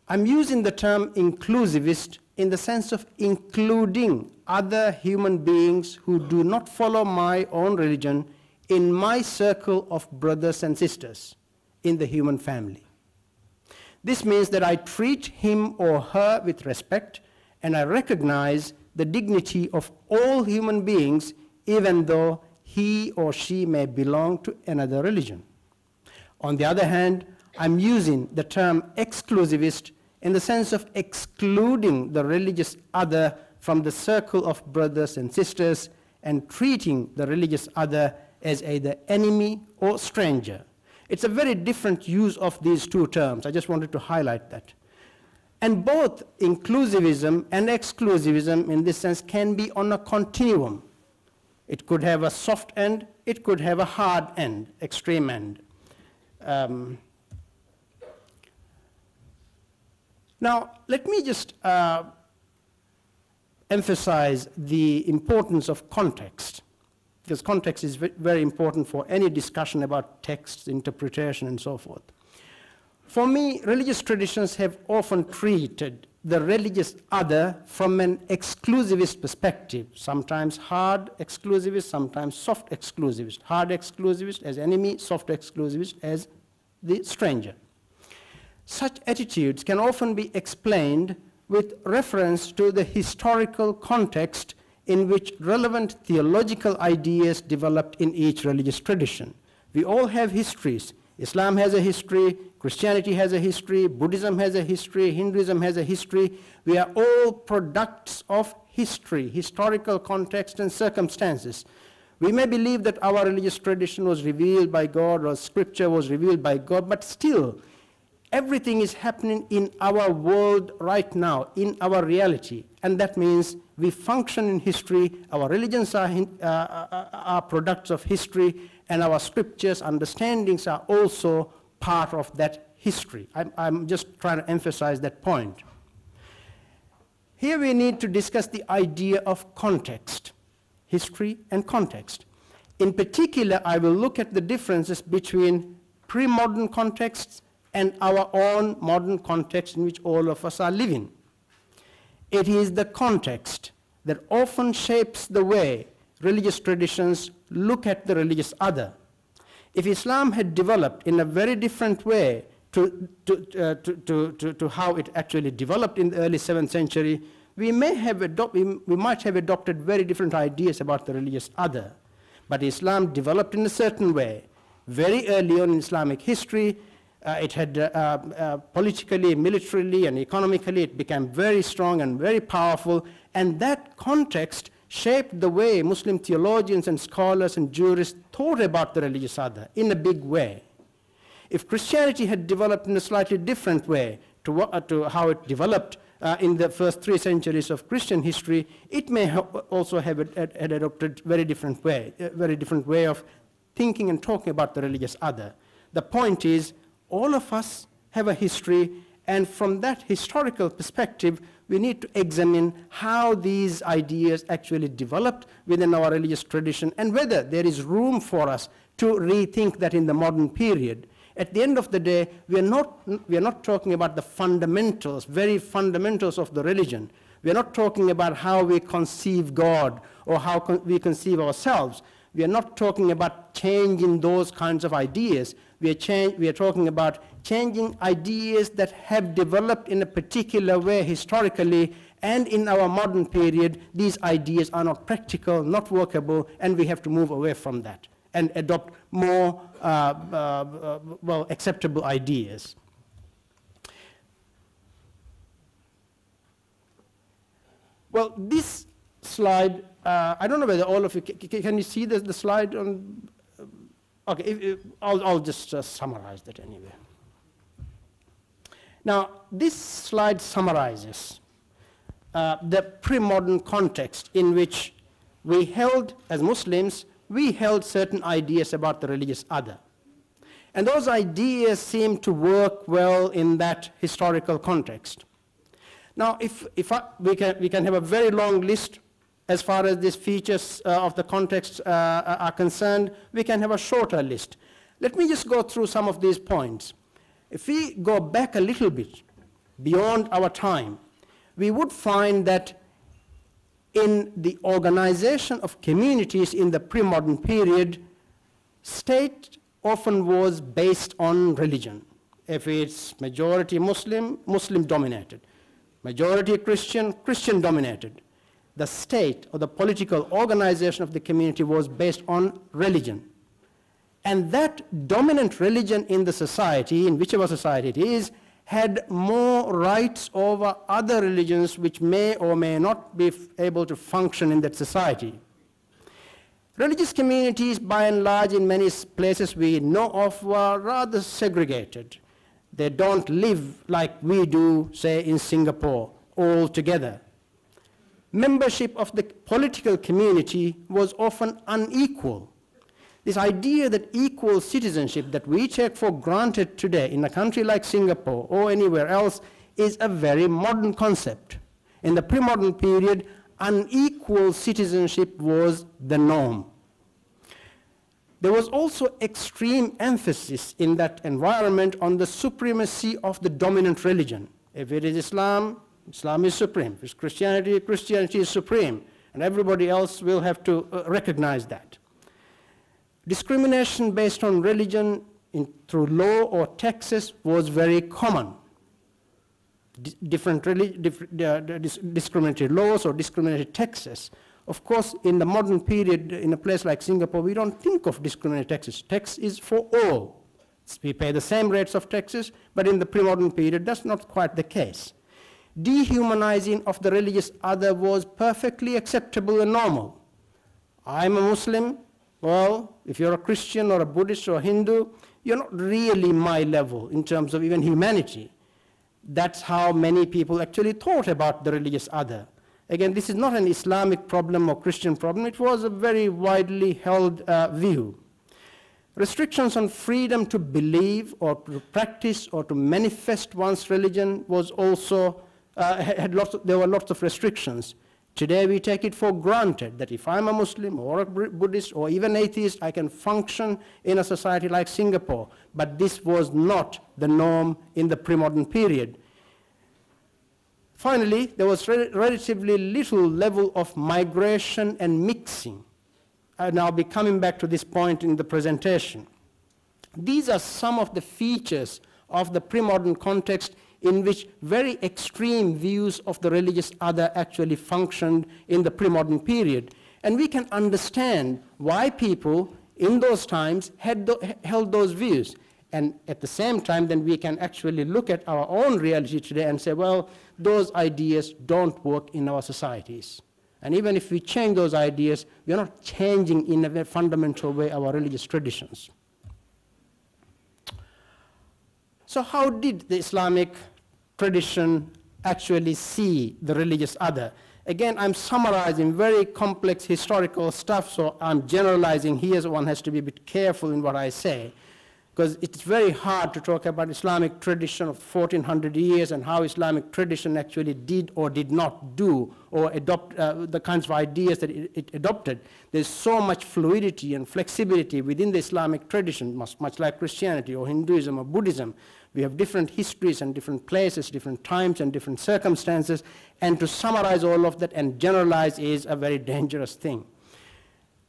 I'm using the term inclusivist in the sense of including other human beings who do not follow my own religion in my circle of brothers and sisters in the human family. This means that I treat him or her with respect, and I recognize the dignity of all human beings, even though he or she may belong to another religion. On the other hand, I'm using the term exclusivist in the sense of excluding the religious other from the circle of brothers and sisters and treating the religious other as either enemy or stranger. It's a very different use of these two terms. I just wanted to highlight that. And both inclusivism and exclusivism in this sense can be on a continuum. It could have a soft end, it could have a hard end, extreme end. Now, let me just emphasize the importance of context, because context is very important for any discussion about text, interpretation, and so forth. For me, religious traditions have often treated the religious other from an exclusivist perspective, sometimes hard exclusivist, sometimes soft exclusivist. Hard exclusivist as enemy, soft exclusivist as the stranger. Such attitudes can often be explained with reference to the historical context in which relevant theological ideas developed in each religious tradition. We all have histories. Islam has a history, Christianity has a history, Buddhism has a history, Hinduism has a history. We are all products of history, historical context and circumstances. We may believe that our religious tradition was revealed by God or scripture was revealed by God, but still, everything is happening in our world right now, in our reality. And that means we function in history, our religions are products of history, and our scriptures, understandings are also part of that history. I'm just trying to emphasize that point. Here we need to discuss the idea of context, history and context. In particular, I will look at the differences between pre-modern contexts and our own modern context in which all of us are living. It is the context that often shapes the way religious traditions look at the religious other. If Islam had developed in a very different way to how it actually developed in the early 7th century, we might have adopted very different ideas about the religious other. But Islam developed in a certain way. Very early on in Islamic history, it had politically, militarily, and economically, it became very strong and very powerful, and that context shaped the way Muslim theologians and scholars and jurists thought about the religious other in a big way. If Christianity had developed in a slightly different way to how it developed in the first 3 centuries of Christian history, it may also have adopted very different way of thinking and talking about the religious other. The point is, all of us have a history, and from that historical perspective, we need to examine how these ideas actually developed within our religious tradition and whether there is room for us to rethink that in the modern period. At the end of the day, we are not talking about the fundamentals, very fundamentals of the religion. We are not talking about how we conceive God or how we conceive ourselves. We are not talking about changing those kinds of ideas. We are talking about changing ideas that have developed in a particular way historically, and in our modern period, these ideas are not practical, not workable, and we have to move away from that and adopt more well, acceptable ideas. Well, this slide, I don't know whether all of you, can you see the slide on? Okay, I'll just summarize that anyway. Now, this slide summarizes the pre-modern context in which we held, as Muslims, we held certain ideas about the religious other. And those ideas seem to work well in that historical context. Now, we can have a very long list as far as these features of the context are concerned. We can have a shorter list. Let me just go through some of these points. If we go back a little bit beyond our time, we would find that in the organization of communities in the pre-modern period, state often was based on religion. If it's majority Muslim, Muslim dominated. Majority Christian, Christian dominated. The state or the political organization of the community was based on religion. And that dominant religion in the society, in whichever society it is, had more rights over other religions which may or may not be able to function in that society. Religious communities, by and large, in many places we know of, were rather segregated. They don't live like we do, say, in Singapore, all together. Membership of the political community was often unequal. This idea that equal citizenship that we take for granted today in a country like Singapore or anywhere else is a very modern concept. In the pre-modern period, unequal citizenship was the norm. There was also extreme emphasis in that environment on the supremacy of the dominant religion. If it is Islam, Islam is supreme. If it's Christianity, Christianity is supreme. And everybody else will have to recognize that. Discrimination based on religion through law or taxes was very common. Discriminatory laws or discriminatory taxes. Of course, in the modern period, in a place like Singapore, we don't think of discriminatory taxes. Tax is for all. We pay the same rates of taxes, but in the pre-modern period, that's not quite the case. Dehumanizing of the religious other was perfectly acceptable and normal. I'm a Muslim. Well, if you're a Christian or a Buddhist or a Hindu, you're not really my level in terms of even humanity. That's how many people actually thought about the religious other. Again, this is not an Islamic problem or Christian problem. It was a very widely held view. Restrictions on freedom to believe or to practice or to manifest one's religion was also, there were lots of restrictions. Today we take it for granted that if I'm a Muslim or a Buddhist or even atheist, I can function in a society like Singapore. But this was not the norm in the pre-modern period. Finally, there was relatively little level of migration and mixing. I'll now be coming back to this point in the presentation. These are some of the features of the pre-modern context in which very extreme views of the religious other actually functioned in the pre-modern period. And we can understand why people in those times held those views. And at the same time, then we can actually look at our own reality today and say, well, those ideas don't work in our societies. And even if we change those ideas, we're not changing in a very fundamental way our religious traditions. So how did the Islamic tradition actually see the religious other? Again, I'm summarizing very complex historical stuff, so I'm generalizing here, so one has to be a bit careful in what I say. because it's very hard to talk about Islamic tradition of 1400 years and how Islamic tradition actually did or did not do or adopt the kinds of ideas that it adopted. There's so much fluidity and flexibility within the Islamic tradition, much like Christianity or Hinduism or Buddhism. We have different histories and different places, different times and different circumstances, and to summarize all of that and generalize is a very dangerous thing.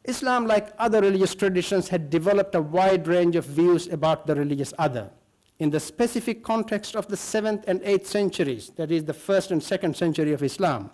Islam, like other religious traditions, had developed a wide range of views about the religious other. In the specific context of the 7th and 8th centuries, that is the 1st and 2nd century of Islam,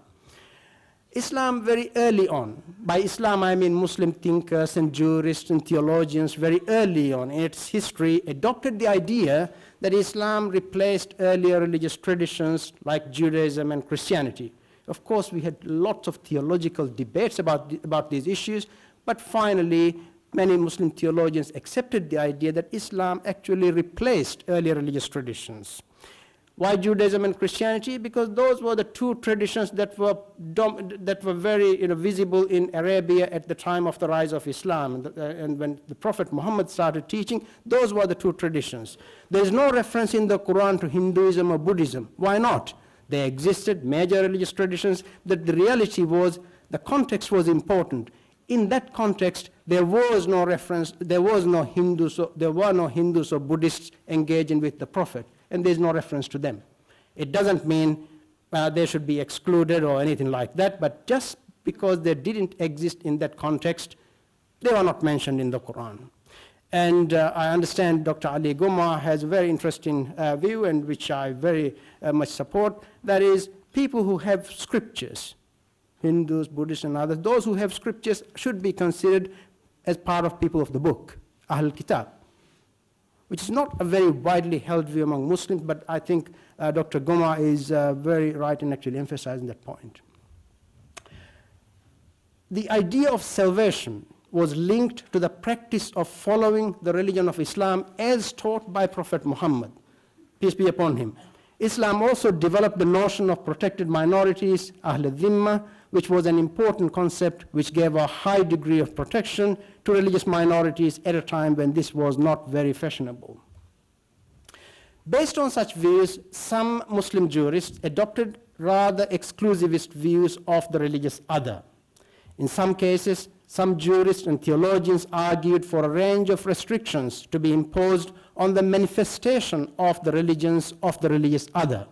Islam very early on, by Islam I mean Muslim thinkers and jurists and theologians very early on in its history adopted the idea that Islam replaced earlier religious traditions like Judaism and Christianity. Of course, we had lots of theological debates about these issues, but finally, many Muslim theologians accepted the idea that Islam actually replaced earlier religious traditions. Why Judaism and Christianity? Because those were the two traditions that were very visible in Arabia at the time of the rise of Islam. And when the Prophet Muhammad started teaching, those were the two traditions. There is no reference in the Quran to Hinduism or Buddhism. Why not? They existed, major religious traditions, that the reality was, the context was important. In that context, there was no reference, there were no Hindus or Buddhists engaging with the Prophet, and there's no reference to them. It doesn't mean they should be excluded or anything like that, but just because they didn't exist in that context, they were not mentioned in the Quran. And I understand Dr. Ali Goma has a very interesting view, and which I very much support, that is, people who have scriptures, Hindus, Buddhists, and others, those who have scriptures should be considered as part of people of the book, Ahl Kitab, which is not a very widely held view among Muslims, but I think Dr. Goma is very right in actually emphasizing that point. The idea of salvation was linked to the practice of following the religion of Islam as taught by Prophet Muhammad, peace be upon him. Islam also developed the notion of protected minorities, Ahl Dhimma, which was an important concept which gave a high degree of protection to religious minorities at a time when this was not very fashionable. Based on such views, some Muslim jurists adopted rather exclusivist views of the religious other. In some cases, some jurists and theologians argued for a range of restrictions to be imposed on the manifestation of the religions of the religious other,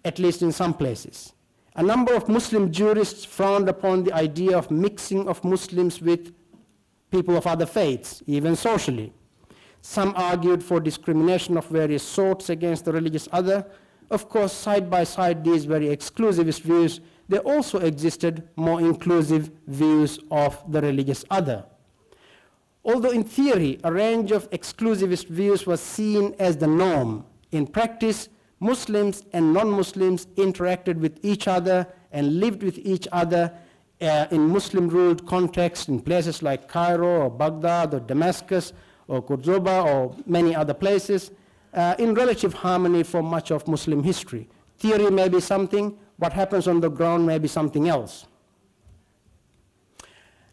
at least in some places. A number of Muslim jurists frowned upon the idea of mixing of Muslims with people of other faiths, even socially. Some argued for discrimination of various sorts against the religious other. Of course, side by side these very exclusivist views, there also existed more inclusive views of the religious other. Although in theory, a range of exclusivist views was seen as the norm, in practice, Muslims and non-Muslims interacted with each other and lived with each other in Muslim-ruled contexts in places like Cairo or Baghdad or Damascus or Cordoba or many other places in relative harmony for much of Muslim history. Theory may be something, what happens on the ground may be something else.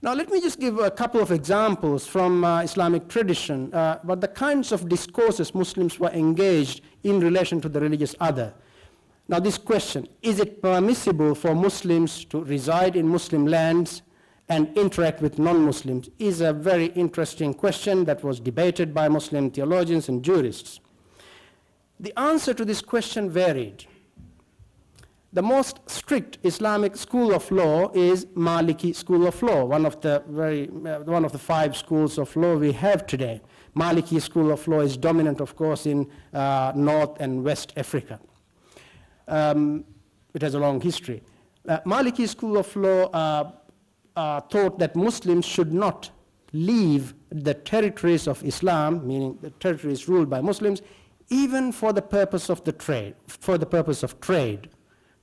Now let me just give a couple of examples from Islamic tradition, but the kinds of discourses Muslims were engaged in relation to the religious other. Now this question, is it permissible for Muslims to reside in Muslim lands and interact with non-Muslims, is a very interesting question that was debated by Muslim theologians and jurists. The answer to this question varied. The most strict Islamic school of law is Maliki school of law, one of the 5 schools of law we have today. Maliki school of law is dominant, of course, in North and West Africa. It has a long history. Maliki school of law thought that Muslims should not leave the territories of Islam, meaning the territories ruled by Muslims, even for the purpose of the trade,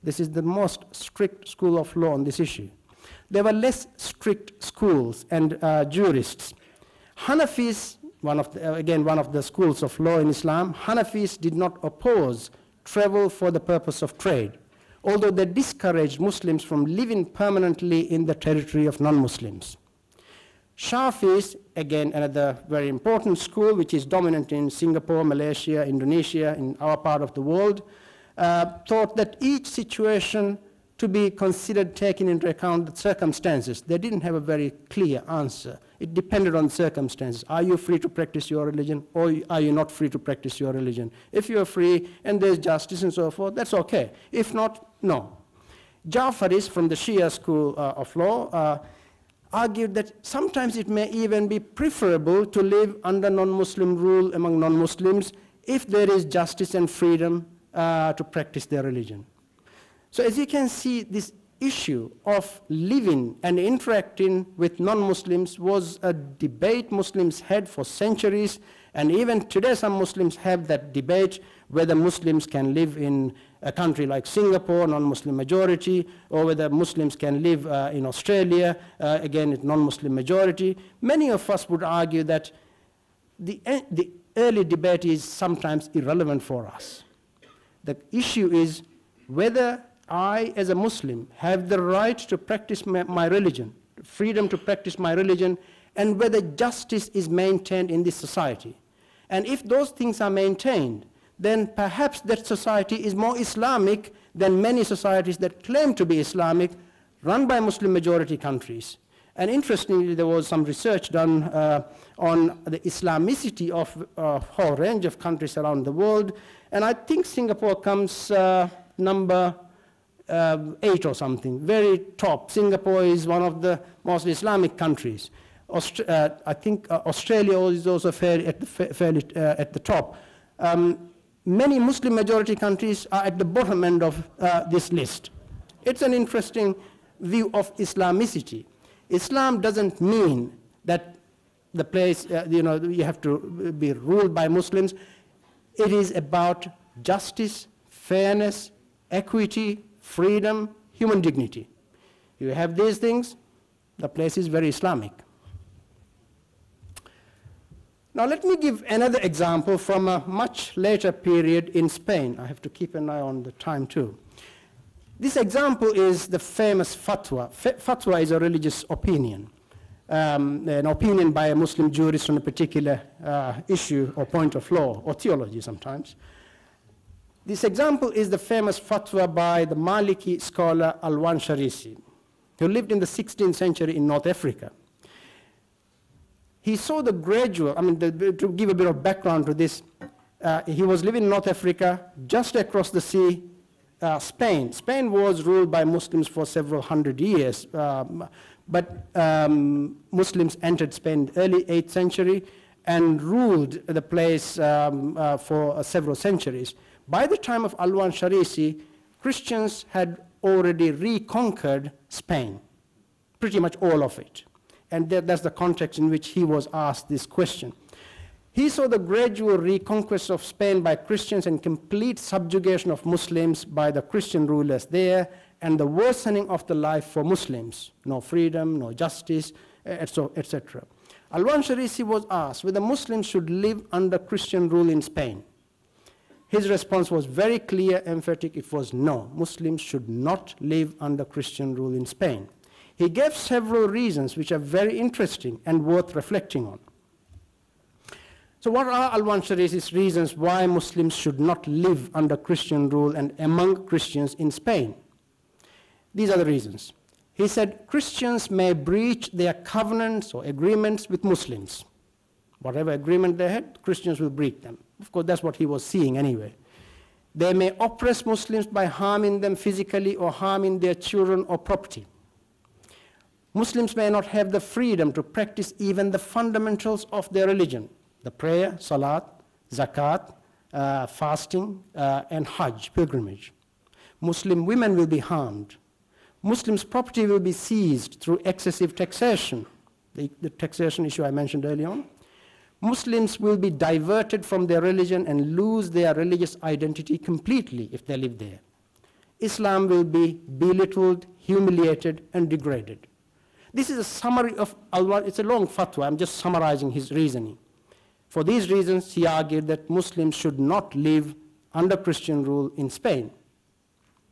This is the most strict school of law on this issue. There were less strict schools and jurists. Hanafis, one of the schools of law in Islam, Hanafis did not oppose travel for the purpose of trade, although they discouraged Muslims from living permanently in the territory of non-Muslims. Shafis, again, another very important school which is dominant in Singapore, Malaysia, Indonesia, in our part of the world, thought that each situation to be considered taking into account the circumstances. They didn't have a very clear answer. It depended on circumstances. Are you free to practice your religion, or are you not free to practice your religion? If you're free and there's justice and so forth, that's okay. If not, no. Jafaris from the Shia school of law argued that sometimes it may even be preferable to live under non-Muslim rule among non-Muslims if there is justice and freedom to practice their religion. So as you can see, this issue of living and interacting with non-Muslims was a debate Muslims had for centuries, and even today some Muslims have that debate whether Muslims can live in a country like Singapore, non-Muslim majority, or whether Muslims can live in Australia, again, it's non-Muslim majority. Many of us would argue that the early debate is sometimes irrelevant for us. The issue is whether I, as a Muslim, have the right to practice my religion, freedom to practice my religion, and whether justice is maintained in this society. And if those things are maintained, then perhaps that society is more Islamic than many societies that claim to be Islamic, run by Muslim majority countries. And interestingly, there was some research done on the Islamicity of a whole range of countries around the world, and I think Singapore comes number 8 or something, very top. Singapore is one of the most Islamic countries. I think Australia is also fairly at the top. Many Muslim majority countries are at the bottom end of this list. It's an interesting view of Islamicity. Islam doesn't mean that the place, you have to be ruled by Muslims. It is about justice, fairness, equity, freedom, human dignity. You have these things, the place is very Islamic. Now let me give another example from a much later period in Spain. I have to keep an eye on the time too. This example is the famous fatwa. Fatwa is a religious opinion, an opinion by a Muslim jurist on a particular issue or point of law, or theology sometimes. This example is the famous fatwa by the Maliki scholar Al-Wansharisi, who lived in the 16th century in North Africa. He saw the gradual, to give a bit of background to this, he was living in North Africa, just across the sea, Spain. Spain was ruled by Muslims for several hundred years, but Muslims entered Spain early 8th century and ruled the place for several centuries. By the time of Al-Wansharisi, Christians had already reconquered Spain, pretty much all of it. And that's the context in which he was asked this question. He saw the gradual reconquest of Spain by Christians and complete subjugation of Muslims by the Christian rulers there, and the worsening of the life for Muslims. No freedom, no justice, etc. Al-Wansharisi was asked whether Muslims should live under Christian rule in Spain. His response was very clear, emphatic. It was no, Muslims should not live under Christian rule in Spain. He gave several reasons which are very interesting and worth reflecting on. So what are Al-Wansharisi's reasons why Muslims should not live under Christian rule and among Christians in Spain? These are the reasons. He said Christians may breach their covenants or agreements with Muslims. Whatever agreement they had, Christians will break them. Of course, that's what he was seeing anyway. They may oppress Muslims by harming them physically or harming their children or property. Muslims may not have the freedom to practice even the fundamentals of their religion, the prayer, salat, zakat, fasting, and hajj, pilgrimage. Muslim women will be harmed. Muslims' property will be seized through excessive taxation, the taxation issue I mentioned earlier on. Muslims will be diverted from their religion and lose their religious identity completely if they live there. Islam will be belittled, humiliated, and degraded. This is a summary of it's a long fatwa, I'm just summarizing his reasoning. For these reasons, he argued that Muslims should not live under Christian rule in Spain.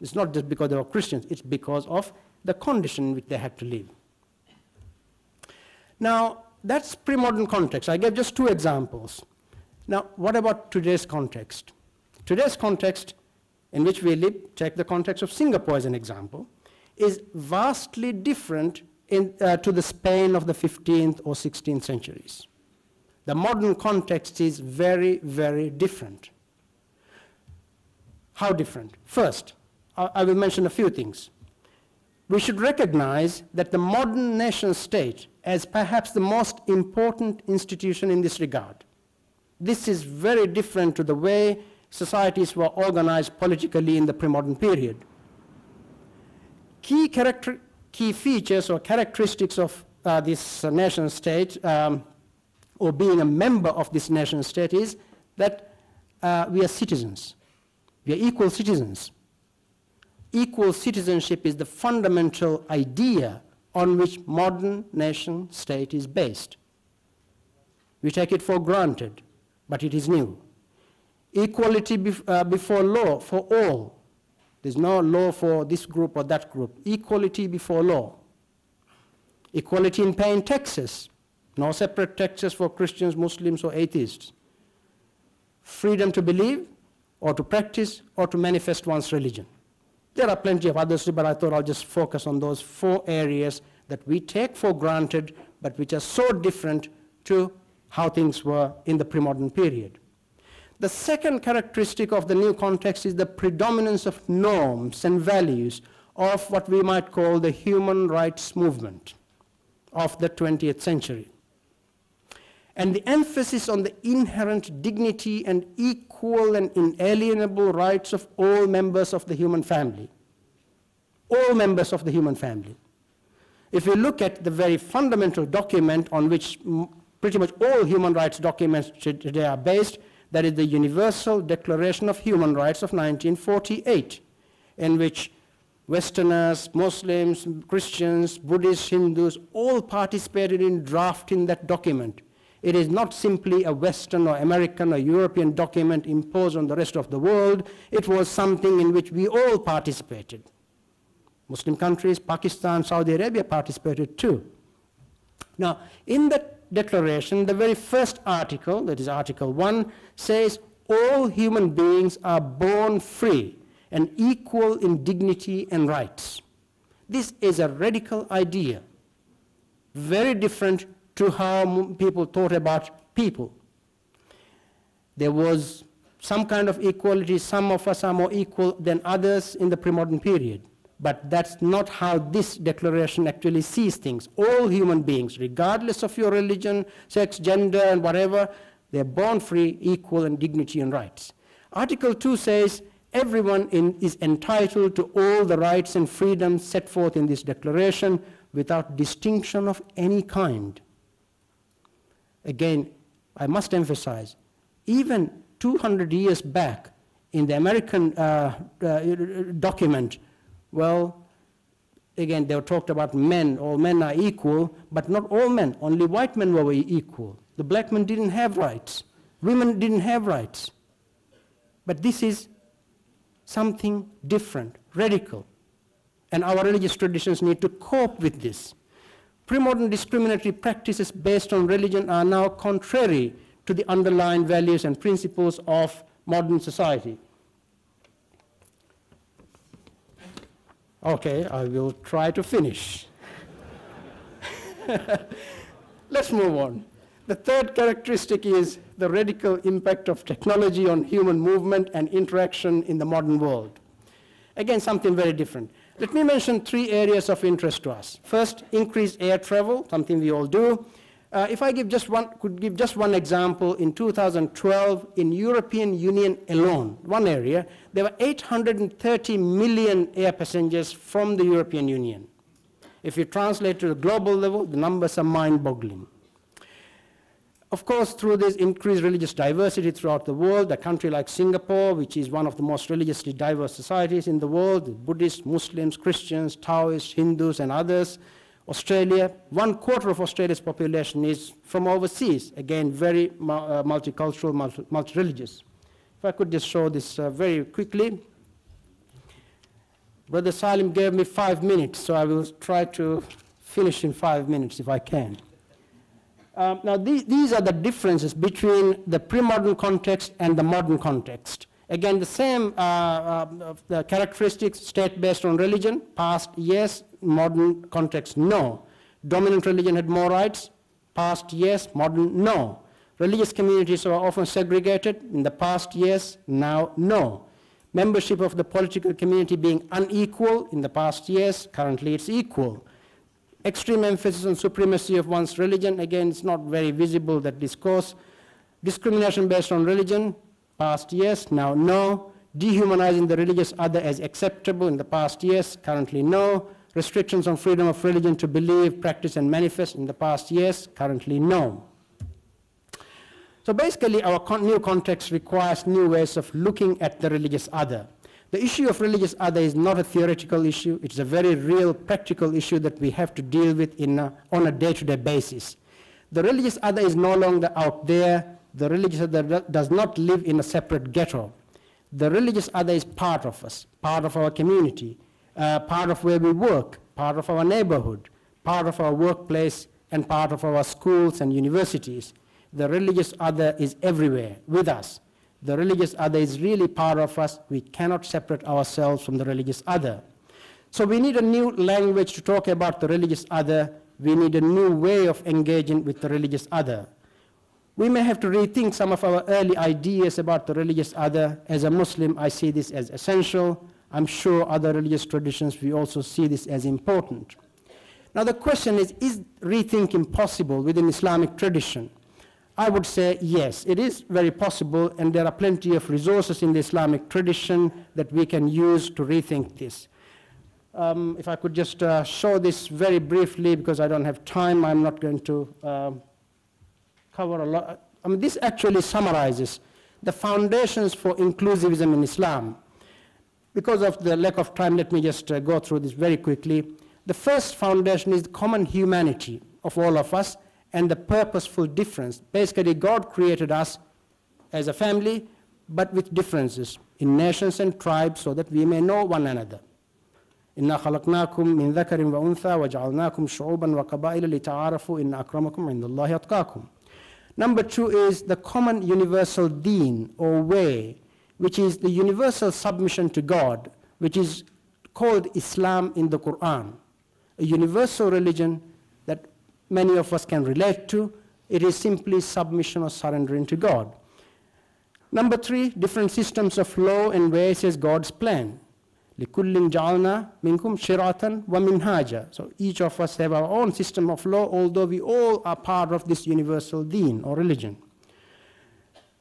It's not just because they were Christians, it's because of the condition in which they had to live. Now, that's pre-modern context. I gave just 2 examples. Now, what about today's context? Today's context in which we live, take the context of Singapore as an example, is vastly different to the Spain of the 15th or 16th centuries. The modern context is very, very different. How different? First, I will mention a few things. We should recognize that the modern nation state as perhaps the most important institution in this regard. This is very different to the way societies were organized politically in the pre-modern period. Key features or characteristics of this nation state, or being a member of this nation state, is that we are citizens. We are equal citizens. Equal citizenship is the fundamental idea on which modern nation state is based. We take it for granted, but it is new. Equality before law for all. There's no law for this group or that group. Equality before law. Equality in paying taxes. No separate taxes for Christians, Muslims, or atheists. Freedom to believe, or to practice, or to manifest one's religion. There are plenty of others, but I thought I'll just focus on those 4 areas that we take for granted, but which are so different to how things were in the pre-modern period. The second characteristic of the new context is the predominance of norms and values of what we might call the human rights movement of the 20th century. And the emphasis on the inherent dignity and equal and inalienable rights of all members of the human family. All members of the human family. If you look at the very fundamental document on which pretty much all human rights documents today are based, that is the Universal Declaration of Human Rights of 1948, in which Westerners, Muslims, Christians, Buddhists, Hindus, all participated in drafting that document. It is not simply a Western or American or European document imposed on the rest of the world. It was something in which we all participated. Muslim countries, Pakistan, Saudi Arabia participated too. Now, in that declaration, the very first article, that is Article 1, says all human beings are born free and equal in dignity and rights. This is a radical idea, very different to how people thought about people. There was some kind of equality. Some of us are more equal than others in the pre-modern period. But that's not how this declaration actually sees things. All human beings, regardless of your religion, sex, gender, and whatever, they're born free, equal in dignity and rights. Article 2 says everyone is entitled to all the rights and freedoms set forth in this declaration without distinction of any kind. Again, I must emphasize, even 200 years back in the American document, well, again, they were talked about men, all men are equal, but not all men, only white men were equal. The black men didn't have rights. Women didn't have rights. But this is something different, radical. And our religious traditions need to cope with this. Pre-modern discriminatory practices based on religion are now contrary to the underlying values and principles of modern society. Okay, I will try to finish. Let's move on. The third characteristic is the radical impact of technology on human movement and interaction in the modern world. Again, something very different. Let me mention 3 areas of interest to us. First, increased air travel, something we all do. If I could give just one example, in 2012, in European Union alone, one area, there were 830 million air passengers from the European Union. If you translate to the global level, the numbers are mind-boggling. Of course, through this increased religious diversity throughout the world, a country like Singapore, which is one of the most religiously diverse societies in the world, Buddhists, Muslims, Christians, Taoists, Hindus, and others, Australia, 1/4 of Australia's population is from overseas, again, very multicultural, multi-religious. If I could just show this very quickly. Brother Salim gave me 5 minutes, so I will try to finish in 5 minutes if I can. Now, these are the differences between the pre-modern context and the modern context. Again, the same the characteristics, state based on religion, past yes, modern context no. Dominant religion had more rights, past yes, modern no. Religious communities are often segregated, in the past yes, now no. Membership of the political community being unequal, in the past yes, currently it's equal. Extreme emphasis on supremacy of one's religion, again it's not very visible, that discourse. Discrimination based on religion, past yes, now no. Dehumanizing the religious other as acceptable, in the past yes, currently no. Restrictions on freedom of religion to believe, practice and manifest, in the past yes, currently no. So basically our new context requires new ways of looking at the religious other. The issue of religious other is not a theoretical issue, it's a very real practical issue that we have to deal with on a day-to-day basis. The religious other is no longer out there, the religious other does not live in a separate ghetto. The religious other is part of us, part of our community, part of where we work, part of our neighborhood, part of our workplace, and part of our schools and universities. The religious other is everywhere with us. The religious other is really part of us. We cannot separate ourselves from the religious other. So we need a new language to talk about the religious other. We need a new way of engaging with the religious other. We may have to rethink some of our early ideas about the religious other. As a Muslim, I see this as essential. I'm sure other religious traditions, we also see this as important. Now the question is rethinking possible within Islamic tradition? I would say yes, it is very possible, and there are plenty of resources in the Islamic tradition that we can use to rethink this. If I could just show this very briefly, because I don't have time, I'm not going to cover a lot. I mean, this actually summarizes the foundations for inclusivism in Islam. Because of the lack of time, let me just go through this very quickly. The first foundation is the common humanity of all of us, and the purposeful difference. Basically, God created us as a family, but with differences in nations and tribes so that we may know one another. إِنَّا خَلَقْنَاكُم مِّن ذَكَرٍ وَأُنثَى وَجَعَلْنَاكُمْ شُعُوبًا وَقَبَائِلَ لِتَعَارَفُوا إِنَّ أَكْرَمَكُمْ عِندَ اللَّهِ أَتْقَاكُمْ. Number two is the common universal deen or way, which is the universal submission to God, which is called Islam in the Quran. A universal religion that many of us can relate to. It is simply submission or surrendering to God. Number three, different systems of law and ways as God's plan. لِكُلٍّ جَعَلْنَا مِنْكُمْ شِرَاةً وَمِنْهَاجًا. So each of us have our own system of law, although we all are part of this universal deen or religion.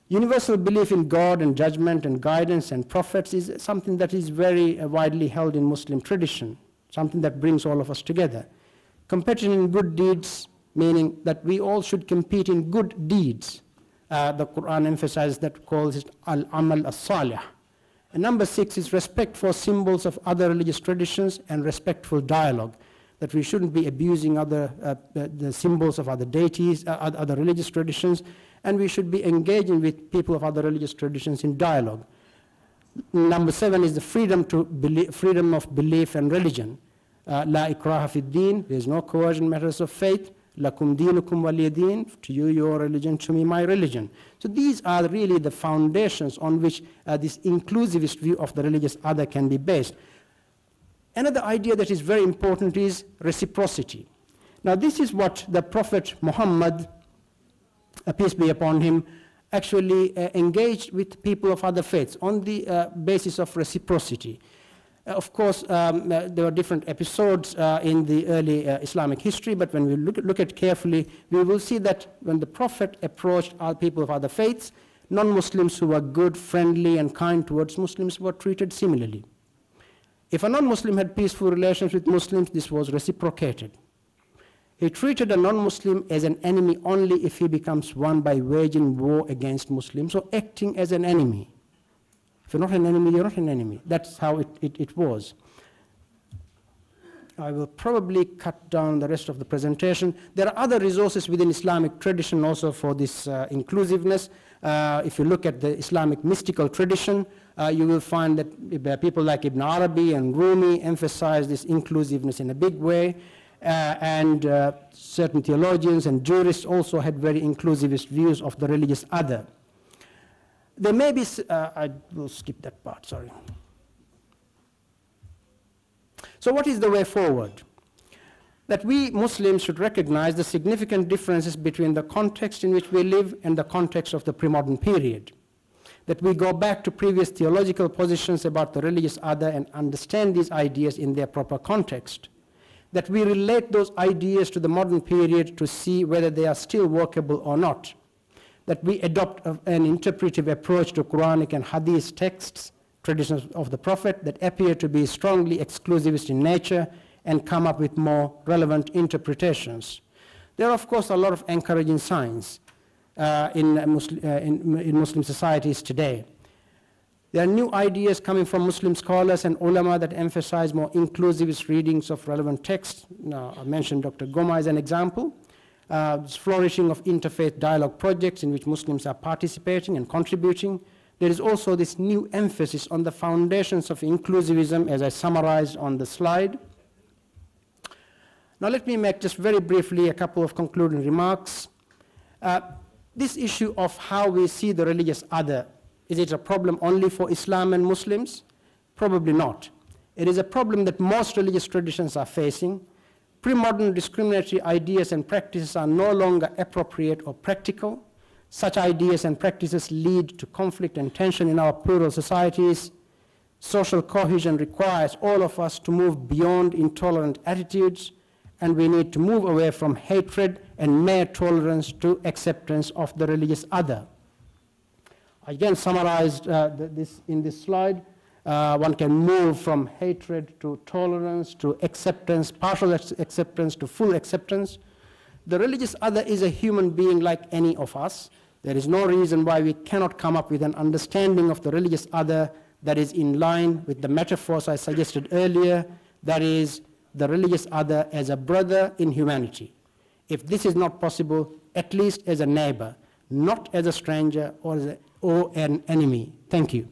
Universal belief in God and judgment and guidance and prophets is something that is very widely held in Muslim tradition, something that brings all of us together. Competition in good deeds, meaning that we all should compete in good deeds. The Quran emphasizes that, calls it al-amal as-salih. And number six is respect for symbols of other religious traditions and respectful dialogue, that we shouldn't be abusing the symbols of other deities, other religious traditions, and we should be engaging with people of other religious traditions in dialogue. Number seven is the freedom of belief and religion. La ikraha fi din, there is no coercion matters of faith. Lakum dinukum waliya din, to you your religion, to me my religion. So these are really the foundations on which this inclusivist view of the religious other can be based. Another idea that is very important is reciprocity. Now this is what the Prophet Muhammad, peace be upon him, actually engaged with people of other faiths on the basis of reciprocity. Of course, there were different episodes in the early Islamic history, but when we look at carefully, we will see that when the Prophet approached people of other faiths, non-Muslims who were good, friendly, and kind towards Muslims were treated similarly. If a non-Muslim had peaceful relations with Muslims, this was reciprocated. He treated a non-Muslim as an enemy only if he becomes one by waging war against Muslims or acting as an enemy. If you're not an enemy, you're not an enemy. That's how it was. I will probably cut down the rest of the presentation. There are other resources within Islamic tradition also for this inclusiveness. If you look at the Islamic mystical tradition, you will find that people like Ibn Arabi and Rumi emphasize this inclusiveness in a big way. and certain theologians and jurists also had very inclusivist views of the religious other. There may be, I will skip that part, sorry. So what is the way forward? That we Muslims should recognize the significant differences between the context in which we live and the context of the pre-modern period. That we go back to previous theological positions about the religious other and understand these ideas in their proper context. That we relate those ideas to the modern period to see whether they are still workable or not. That we adopt an interpretive approach to Quranic and Hadith texts, traditions of the Prophet, that appear to be strongly exclusivist in nature and come up with more relevant interpretations. There are, of course, a lot of encouraging signs in Muslim societies today. There are new ideas coming from Muslim scholars and ulama that emphasize more inclusivist readings of relevant texts. Now, I mentioned Dr. Goma as an example. Flourishing of interfaith dialogue projects in which Muslims are participating and contributing. There is also this new emphasis on the foundations of inclusivism, as I summarized on the slide. Now let me make just very briefly a couple of concluding remarks. This issue of how we see the religious other, is it a problem only for Islam and Muslims? Probably not. It is a problem that most religious traditions are facing. Pre-modern discriminatory ideas and practices are no longer appropriate or practical. Such ideas and practices lead to conflict and tension in our plural societies. Social cohesion requires all of us to move beyond intolerant attitudes, and we need to move away from hatred and mere tolerance to acceptance of the religious other. I again summarized this in this slide. One can move from hatred to tolerance to acceptance, partial acceptance to full acceptance. The religious other is a human being like any of us. There is no reason why we cannot come up with an understanding of the religious other that is in line with the metaphors I suggested earlier, that is, the religious other as a brother in humanity. If this is not possible, at least as a neighbor, not as a stranger or an enemy. Thank you.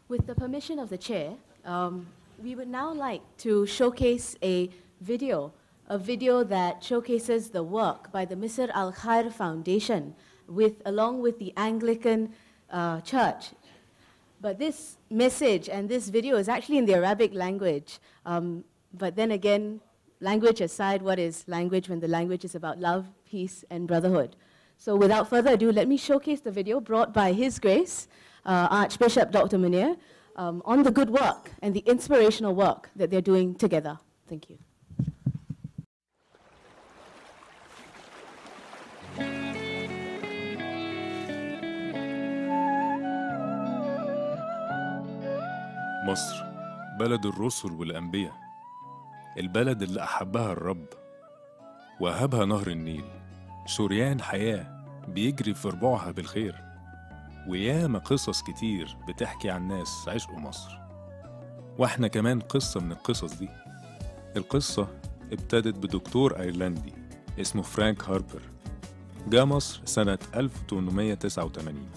With the permission of the chair, we would now like to showcase a video that showcases the work by the Misr Al Khair Foundation along with the Anglican Church. But this message and this video is actually in the Arabic language. But then again, language aside, what is language when the language is about love, peace, and brotherhood? So without further ado, let me showcase the video brought by His Grace, Archbishop Dr. Munir, on the good work and the inspirational work that they're doing together. Thank you. مصر بلد الرسل والأنبياء، البلد اللي أحبها الرب وهبها نهر النيل، شريان حياة بيجري في ربوعها بالخير، وياما قصص كتير بتحكي عن ناس عشقوا مصر. واحنا كمان قصة من القصص دي. القصة ابتدت بدكتور أيرلندي اسمه فرانك هاربر، جاء مصر سنة 1889.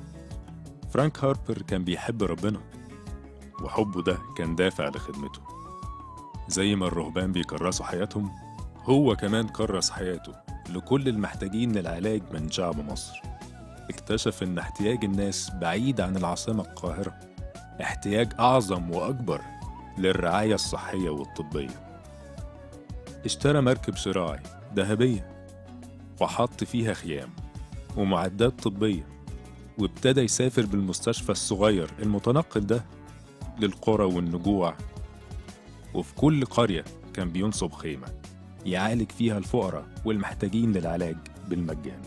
فرانك هاربر كان بيحب ربنا، وحبه ده كان دافع لخدمته. زي ما الرهبان بيكرسوا حياتهم، هو كمان كرس حياته لكل المحتاجين للعلاج من شعب مصر. اكتشف ان احتياج الناس بعيد عن العاصمة القاهرة، احتياج أعظم وأكبر للرعاية الصحية والطبية. اشترى مركب شراعي ذهبية وحط فيها خيام ومعدات طبية، وابتدى يسافر بالمستشفى الصغير المتنقل ده للقرى والنجوع، وفي كل قرية كان بينصب خيمة يعالج فيها الفقراء والمحتاجين للعلاج بالمجان.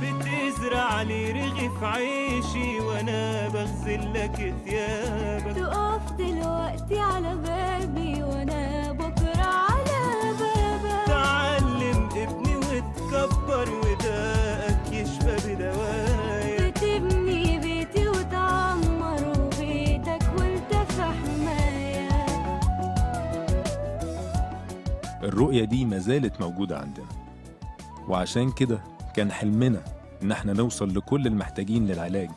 بتزرع لي رغيف عيشي وانا بغسل لك ثيابك، تقف دلوقتي على بابي وانا بكره على بابك، تعلم ابني وتكبر وداءك يشفى بدوايا، بتبني بيتي وتعمر وبيتك وانت في حماية. الرؤية دي ما زالت موجودة عندنا، وعشان كده كان حلمنا إن احنا نوصل لكل المحتاجين للعلاج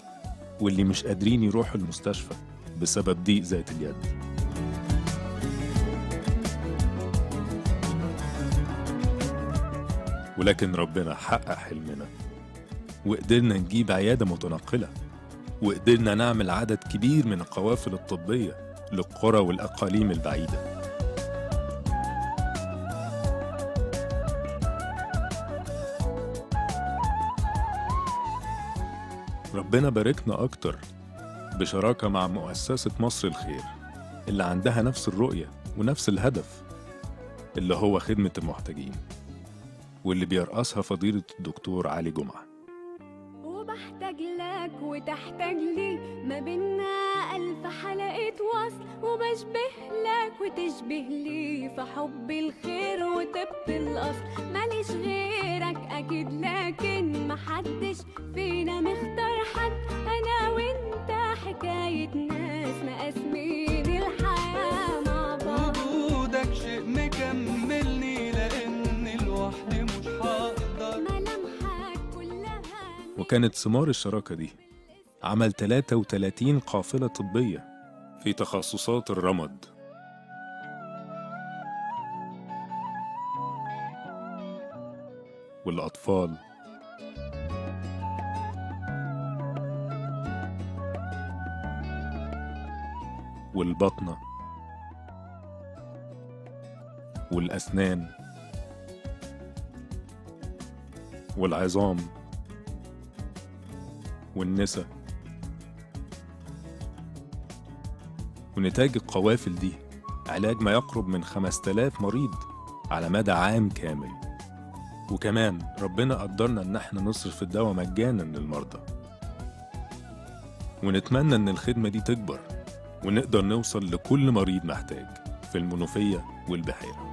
واللي مش قادرين يروحوا المستشفى بسبب ضيق ذات اليد. ولكن ربنا حقق حلمنا وقدرنا نجيب عيادة متنقلة، وقدرنا نعمل عدد كبير من القوافل الطبية للقرى والأقاليم البعيدة. ربنا باركنا أكتر بشراكة مع مؤسسة مصر الخير اللي عندها نفس الرؤية ونفس الهدف اللي هو خدمة المحتاجين، واللي بيرأسها فضيلة الدكتور علي جمعة. وبحتاج لك وتحتاج لي، ما بينا ألف حلقة وصل، وبشبه لك وتشبه لي في حب الخير وطب الأصل. ماليش غيرك أكيد لكن محدش فينا مختار حد، أنا وإنت حكاية ناس مقاسمين الحياة مع بعض. وجودك شيء مكملني لأني لوحدي مش هقدر. ملامحك كلها وكانت ثمار الشراكة دي عمل 33 قافلة طبية في تخصصات الرمد والأطفال والبطنة والأسنان والعظام والنساء. ونتاج القوافل دي علاج ما يقرب من 5000 مريض على مدى عام كامل. وكمان ربنا قدرنا ان احنا نصرف الدواء مجانا للمرضى، ونتمنى ان الخدمة دي تكبر ونقدر نوصل لكل مريض محتاج في المنوفية والبحيرة.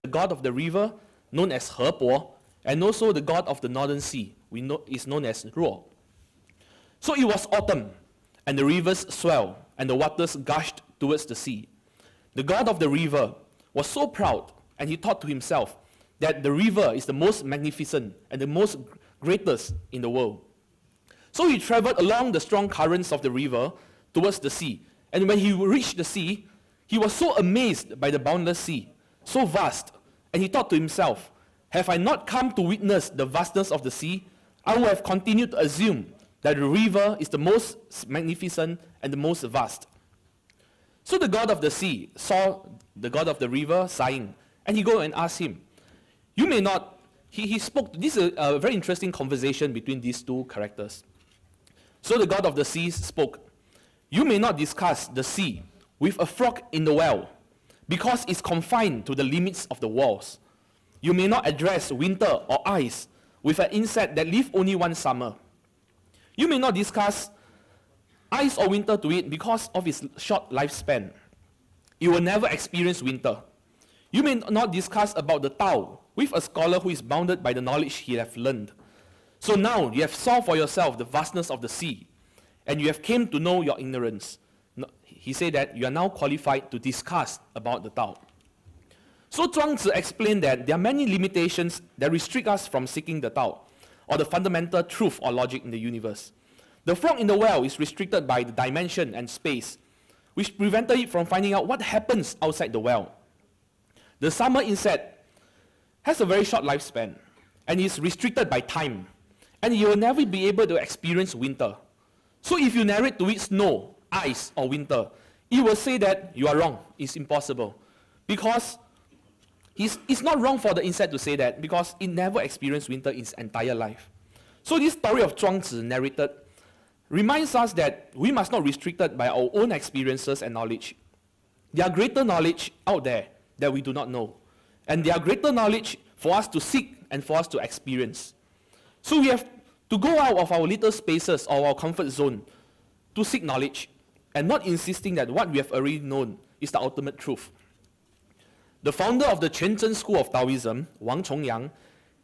The god of the river, known as Hepo, and also the god of the northern sea, is known as Ruo. So it was autumn, and the rivers swelled, and the waters gushed towards the sea. The god of the river was so proud, and he thought to himself that the river is the most magnificent and the most greatest in the world. So he traveled along the strong currents of the river towards the sea. And when he reached the sea, he was so amazed by the boundless sea, so vast, and he thought to himself, have I not come to witness the vastness of the sea, I would have continued to assume that the river is the most magnificent and the most vast. So the god of the sea saw the god of the river sighing, and he go and asked him, you may not, he spoke, this is a very interesting conversation between these two characters. So the god of the seas spoke, you may not discuss the sea with a frog in the well, because it's confined to the limits of the walls. You may not address winter or ice with an insect that lives only one summer. You may not discuss ice or winter to it because of its short lifespan. You will never experience winter. You may not discuss about the Tao with a scholar who is bounded by the knowledge he have learned. So now you have solved for yourself the vastness of the sea, and you have came to know your ignorance. He said that you are now qualified to discuss about the Tao. So Zhuangzi explained that there are many limitations that restrict us from seeking the Tao, or the fundamental truth or logic in the universe. The frog in the well is restricted by the dimension and space, which prevented it from finding out what happens outside the well. The summer insect has a very short lifespan, and is restricted by time, and you will never be able to experience winter. So if you narrate to it snow, ice, or winter, it will say that you are wrong, it's impossible. Because it's not wrong for the insect to say that, because it never experienced winter in its entire life. So this story of Zhuangzi narrated reminds us that we must not be restricted by our own experiences and knowledge. There are greater knowledge out there that we do not know. And there are greater knowledge for us to seek and for us to experience. So we have to go out of our little spaces or our comfort zone to seek knowledge, and not insisting that what we have already known is the ultimate truth. The founder of the Quanzhen school of Taoism, Wang Chongyang,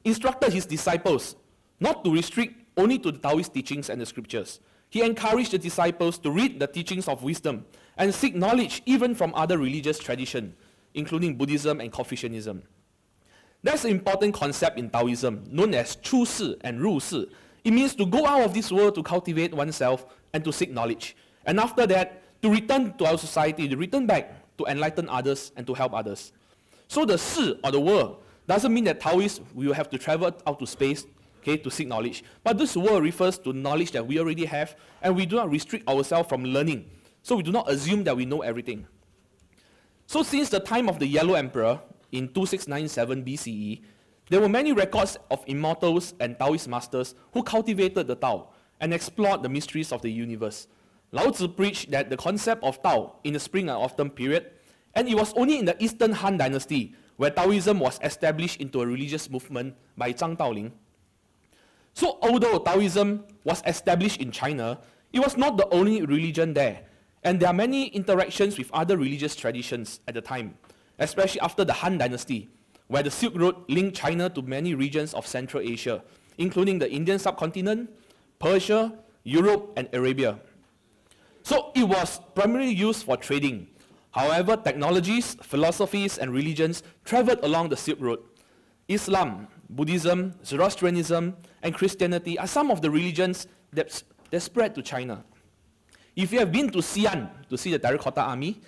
instructed his disciples not to restrict only to the Taoist teachings and the scriptures. he encouraged the disciples to read the teachings of wisdom and seek knowledge even from other religious traditions, including Buddhism and Confucianism. That's an important concept in Taoism, known as 出世 and 入世. It means to go out of this world to cultivate oneself and to seek knowledge. And after that, to return to our society, to return back to enlighten others and to help others. So the 世 or the world doesn't mean that Taoists will have to travel out to space, okay, to seek knowledge. But this world refers to knowledge that we already have, and we do not restrict ourselves from learning. So we do not assume that we know everything. So since the time of the Yellow Emperor in 2697 BCE, there were many records of immortals and Taoist masters who cultivated the Tao and explored the mysteries of the universe. Lao Tzu preached that the concept of Tao in the spring and autumn period, and it was only in the Eastern Han Dynasty where Taoism was established into a religious movement by Zhang Daoling. So although Taoism was established in China, it was not the only religion there, and there are many interactions with other religious traditions at the time, especially after the Han Dynasty, where the Silk Road linked China to many regions of Central Asia, including the Indian subcontinent, Persia, Europe, and Arabia. So it was primarily used for trading. However, technologies, philosophies, and religions traveled along the Silk Road. Islam, Buddhism, Zoroastrianism, and Christianity are some of the religions that spread to China. If you have been to Xi'an to see the Terracotta Army,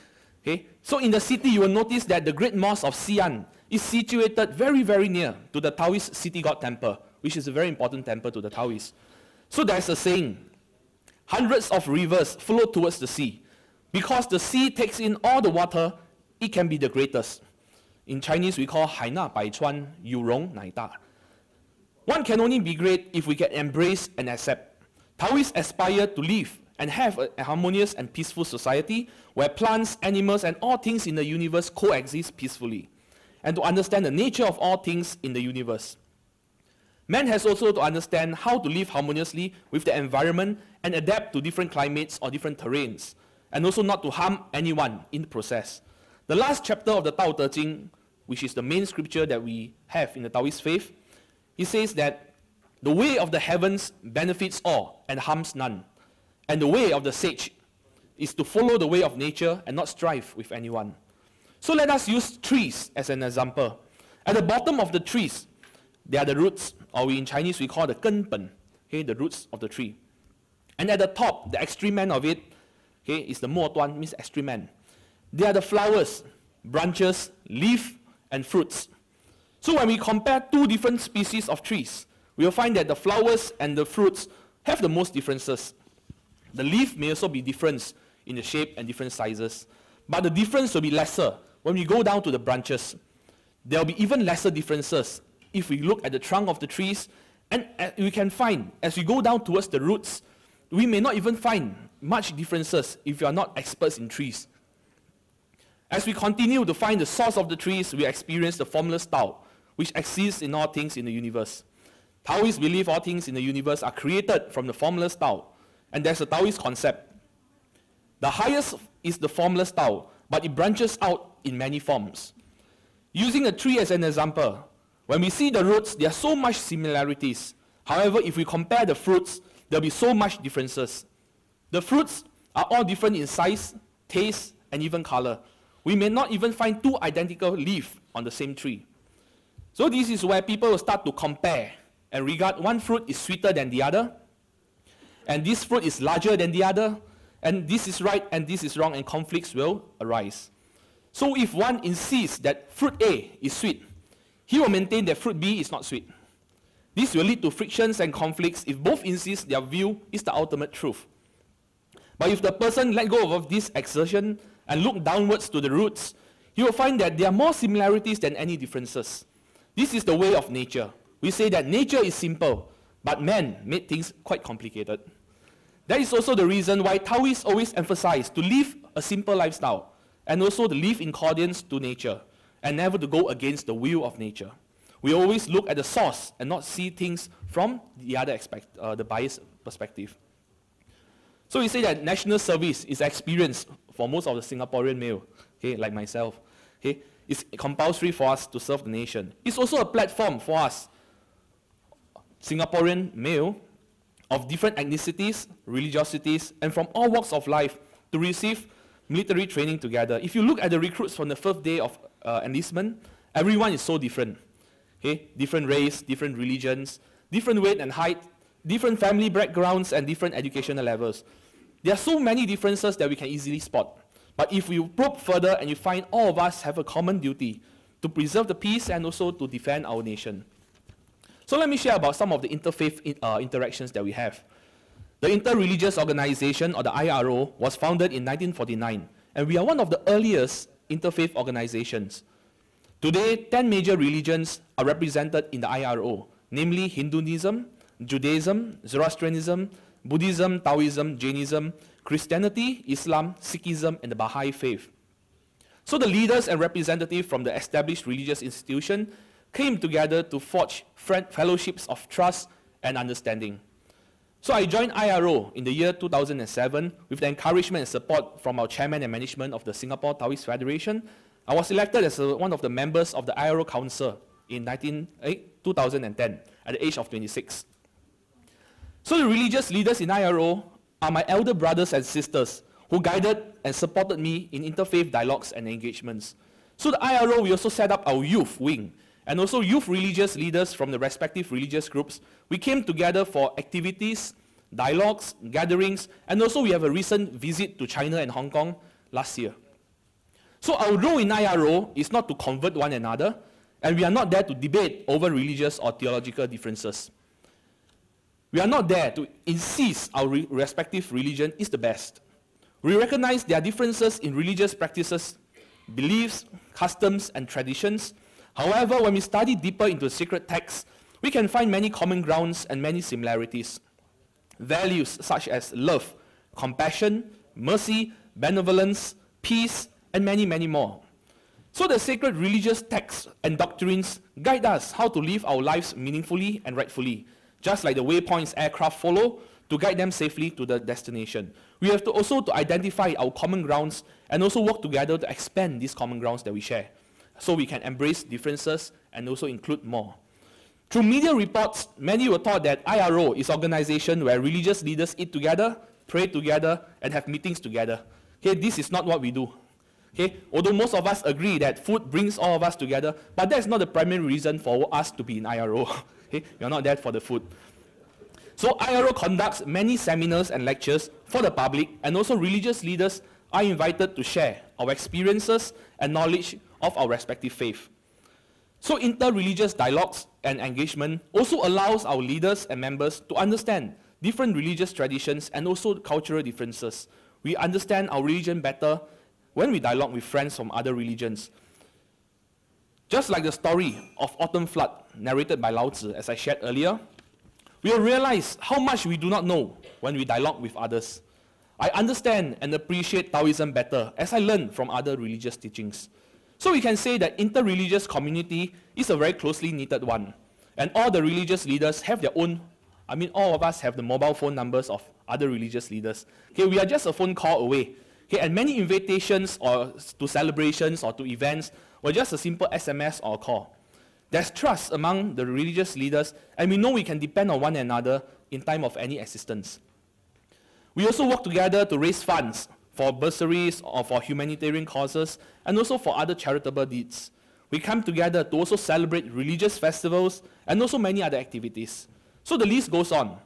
okay, so in the city you will notice that the Great Mosque of Xi'an is situated very, very near to the Taoist city god temple, which is a very important temple to the Taoists. So there's a saying, hundreds of rivers flow towards the sea. Because the sea takes in all the water, it can be the greatest. In Chinese, we call 海纳百川，有容乃大. One can only be great if we can embrace and accept. Taoists aspire to live and have a harmonious and peaceful society where plants, animals, and all things in the universe coexist peacefully, and to understand the nature of all things in the universe. Man has also to understand how to live harmoniously with the environment and adapt to different climates or different terrains, and also not to harm anyone in the process. The last chapter of the Tao Te Ching, which is the main scripture that we have in the Taoist faith, he says that the way of the heavens benefits all and harms none, and the way of the sage is to follow the way of nature and not strive with anyone. So let us use trees as an example. At the bottom of the trees, they are the roots, or in Chinese we call the 根本, okay, the roots of the tree. And at the top, the extreme end of it, okay, is the 末端, means extreme end. They are the flowers, branches, leaf, and fruits. So when we compare two different species of trees, we will find that the flowers and the fruits have the most differences. The leaf may also be different in the shape and different sizes, but the difference will be lesser when we go down to the branches. There will be even lesser differences if we look at the trunk of the trees, and we can find, as we go down towards the roots, we may not even find much differences if you are not experts in trees. As we continue to find the source of the trees, we experience the formless Tao, which exists in all things in the universe. Taoists believe all things in the universe are created from the formless Tao, and there's a Taoist concept. The highest is the formless Tao, but it branches out in many forms. Using a tree as an example, when we see the roots, there are so much similarities. However, if we compare the fruits, there will be so much differences. The fruits are all different in size, taste, and even color. We may not even find two identical leaves on the same tree. So this is where people will start to compare and regard one fruit is sweeter than the other, and this fruit is larger than the other, and this is right and this is wrong, and conflicts will arise. So if one insists that fruit A is sweet, he will maintain that fruit B is not sweet. This will lead to frictions and conflicts if both insist their view is the ultimate truth. But if the person let go of this exertion and look downwards to the roots, he will find that there are more similarities than any differences. This is the way of nature. We say that nature is simple, but man made things quite complicated. That is also the reason why Taoists always emphasize to live a simple lifestyle, and also to live in accordance to nature, and never to go against the will of nature. We always look at the source and not see things from the other the biased perspective. So we say that national service is experienced for most of the Singaporean male, okay, like myself. Okay, it's compulsory for us to serve the nation. It's also a platform for us, Singaporean male, of different ethnicities, religiosities, and from all walks of life to receive military training together. If you look at the recruits from the first day of enlistment, everyone is so different. Okay? Different race, different religions, different weight and height, different family backgrounds, and different educational levels. There are so many differences that we can easily spot. But if you probe further and you find all of us have a common duty to preserve the peace and also to defend our nation. So let me share about some of the interfaith interactions that we have. The Inter-Religious Organization, or the IRO, was founded in 1949, and we are one of the earliest interfaith organizations. Today, 10 major religions are represented in the IRO, namely Hinduism, Judaism, Zoroastrianism, Buddhism, Taoism, Jainism, Christianity, Islam, Sikhism, and the Baha'i faith. So the leaders and representatives from the established religious institution came together to forge fellowships of trust and understanding. So I joined IRO in the year 2007 with the encouragement and support from our chairman and management of the Singapore Taoist Federation. I was elected as one of the members of the IRO Council in 2010 at the age of 26. So the religious leaders in IRO are my elder brothers and sisters who guided and supported me in interfaith dialogues and engagements. So the IRO, we also set up our youth wing, and also youth religious leaders from the respective religious groups. We came together for activities, dialogues, gatherings, and also we have a recent visit to China and Hong Kong last year. So our role in IRO is not to convert one another, and we are not there to debate over religious or theological differences. We are not there to insist our respective religion is the best. We recognize there are differences in religious practices, beliefs, customs, and traditions. However, when we study deeper into the sacred texts, we can find many common grounds and many similarities. Values such as love, compassion, mercy, benevolence, peace, and many, many more. So the sacred religious texts and doctrines guide us how to live our lives meaningfully and rightfully, just like the waypoints aircraft follow to guide them safely to the destination. We have to also identify our common grounds and also work together to expand these common grounds that we share, so we can embrace differences and also include more. Through media reports, many were taught that IRO is an organization where religious leaders eat together, pray together, and have meetings together. Okay, this is not what we do. Okay, although most of us agree that food brings all of us together, but that's not the primary reason for us to be in IRO. Okay, we are not there for the food. So IRO conducts many seminars and lectures for the public, and also religious leaders are invited to share our experiences and knowledge of our respective faith. So inter-religious dialogues and engagement also allows our leaders and members to understand different religious traditions and also cultural differences. We understand our religion better when we dialogue with friends from other religions. Just like the story of autumn flood narrated by Lao Tzu, as I shared earlier, we will realize how much we do not know when we dialogue with others. I understand and appreciate Taoism better as I learn from other religious teachings. So we can say that inter-religious community is a very closely knitted one. And all the religious leaders have their own, all of us have the mobile phone numbers of other religious leaders. Okay, we are just a phone call away. Okay, and many invitations or to celebrations or to events were just a simple SMS or call. There's trust among the religious leaders, and we know we can depend on one another in time of any assistance. We also work together to raise funds for bursaries or for humanitarian causes, and also for other charitable deeds. We come together to also celebrate religious festivals and also many other activities. So the list goes on.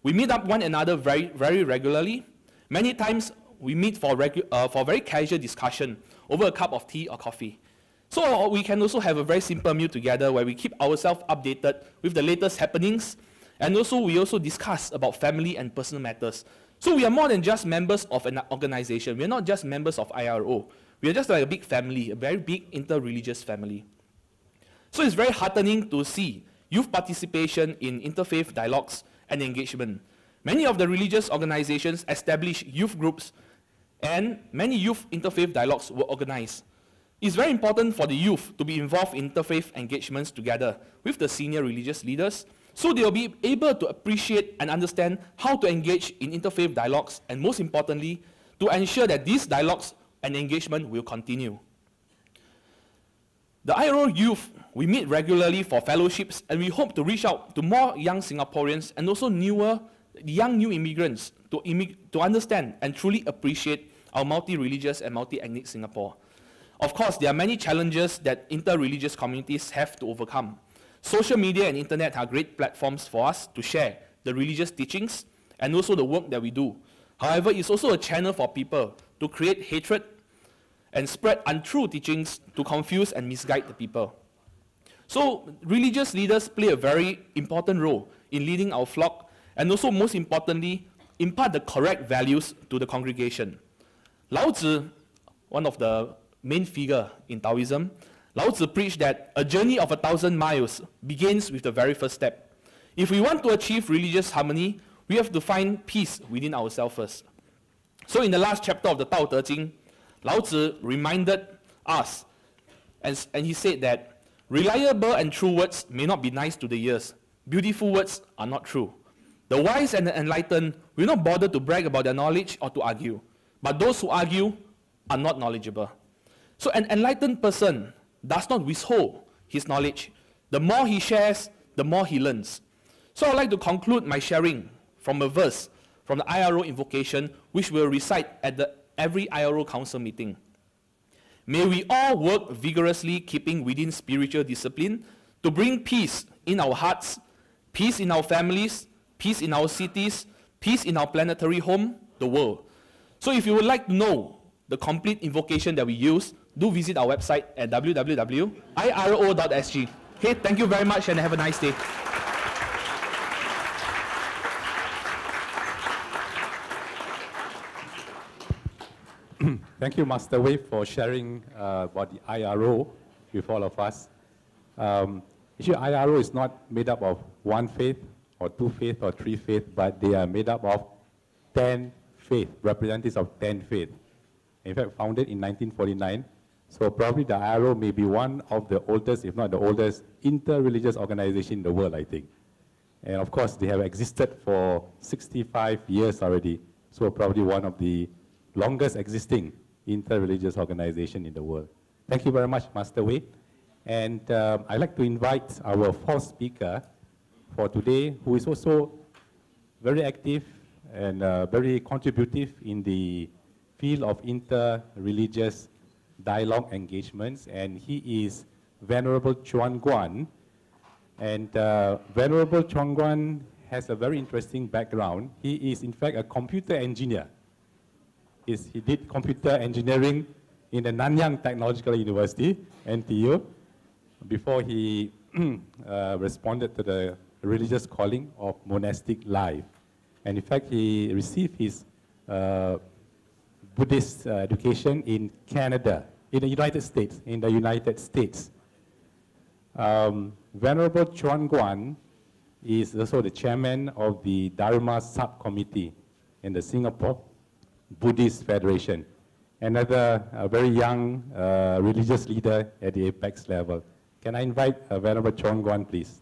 We meet up one another very, very regularly. Many times we meet for very casual discussion over a cup of tea or coffee. So we can also have a very simple meal together where we keep ourselves updated with the latest happenings, and also we also discuss about family and personal matters. So we are more than just members of an organization. We are not just members of IRO. We are just like a big family, a very big inter-religious family. So it's very heartening to see youth participation in interfaith dialogues and engagement. Many of the religious organizations establish youth groups, and many youth interfaith dialogues were organized. It's very important for the youth to be involved in interfaith engagements together with the senior religious leaders, so they will be able to appreciate and understand how to engage in interfaith dialogues, and most importantly, to ensure that these dialogues and engagement will continue. The IRO youth, we meet regularly for fellowships, and we hope to reach out to more young Singaporeans and also newer young new immigrants to understand and truly appreciate our multi-religious and multi-ethnic Singapore. Of course, there are many challenges that inter-religious communities have to overcome. Social media and internet are great platforms for us to share the religious teachings and also the work that we do. However, it's also a channel for people to create hatred and spread untrue teachings to confuse and misguide the people. So religious leaders play a very important role in leading our flock and also, most importantly, impart the correct values to the congregation. Lao Tzu, one of the main figure in Taoism, Lao Tzu preached that a journey of 1,000 miles begins with the very first step. If we want to achieve religious harmony, we have to find peace within ourselves first. So in the last chapter of the Tao Te Ching, Lao Tzu reminded us, and he said that reliable and true words may not be nice to the ears. Beautiful words are not true. The wise and the enlightened will not bother to brag about their knowledge or to argue. But those who argue are not knowledgeable. So an enlightened person does not withhold his knowledge. The more he shares, the more he learns. So I'd like to conclude my sharing from a verse from the IRO invocation, which we'll recite at every IRO council meeting. May we all work vigorously, keeping within spiritual discipline, to bring peace in our hearts, peace in our families, peace in our cities, peace in our planetary home, the world. So if you would like to know the complete invocation that we use, do visit our website at www.iro.sg. Okay, thank you very much and have a nice day. Thank you, Master Wei, for sharing about the IRO with all of us. Actually, IRO is not made up of one faith, or two faith, or three faith, but they are made up of 10 faith, representatives of 10 faith. In fact, founded in 1949. So probably the IRO may be one of the oldest, if not the oldest, inter-religious organization in the world, I think. And of course, they have existed for 65 years already. So probably one of the longest existing inter-religious organization in the world. Thank you very much, Master Wei. And I'd like to invite our fourth speaker for today, who is also very active and very contributive in the field of inter-religious dialogue engagements, and he is Venerable Chuan Guan. And Venerable Chuan Guan has a very interesting background. He is, in fact, a computer engineer. He did computer engineering in the Nanyang Technological University, NTU, before he responded to the religious calling of monastic life. And in fact, he received his Buddhist education in Canada, in the United States, Venerable Chuan Guan is also the chairman of the Dharma subcommittee in the Singapore Buddhist Federation, another very young religious leader at the apex level. Can I invite Venerable Chuan Guan, please?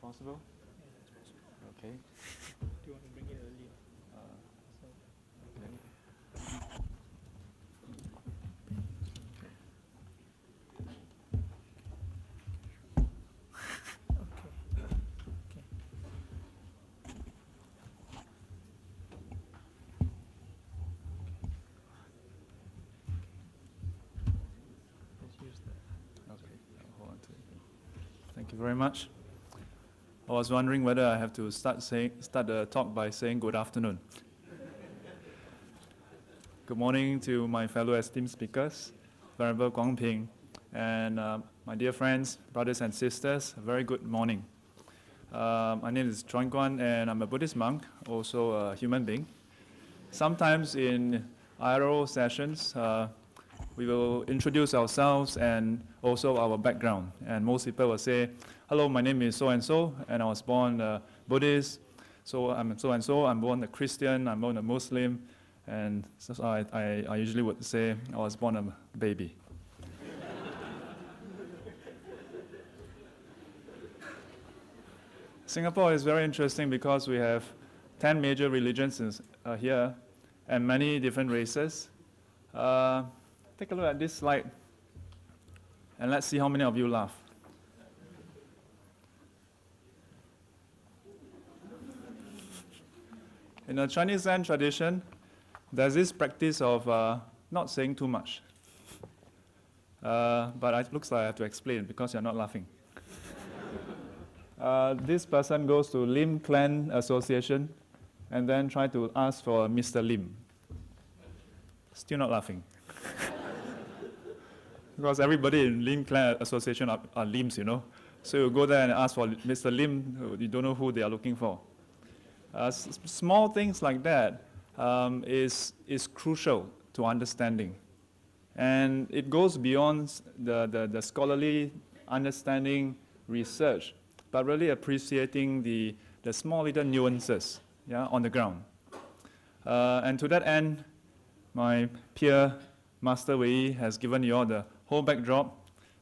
Possible? Okay. Do you want to bring it earlier? Let's use that. Okay, I'll hold on to it. Thank you very much. I was wondering whether I have to start the talk by saying good afternoon. Good morning to my fellow esteemed speakers, Venerable Guang Ping, and my dear friends, brothers and sisters, a very good morning. My name is Chuan Guan, and I'm a Buddhist monk, also a human being. Sometimes in IRO sessions, we will introduce ourselves and also our background. And most people will say, hello, my name is so-and-so, and I was born Buddhist, so I'm so-and-so, I'm born a Christian, I'm born a Muslim, and so I usually would say I was born a baby. Singapore is very interesting because we have 10 major religions here and many different races. Take a look at this slide and let's see how many of you laugh. In the Chinese Zen tradition, there's this practice of not saying too much. But it looks like I have to explain because you're not laughing. This person goes to Lim Clan Association and then try to ask for Mr. Lim. Still not laughing. Because everybody in Lim Clan Association are Lims, you know. So you go there and ask for Mr. Lim, you don't know who they are looking for. Small things like that is crucial to understanding. And it goes beyond the scholarly understanding research, but really appreciating the small little nuances, yeah, on the ground. And to that end, my peer, Master Wei, has given you all the whole backdrop.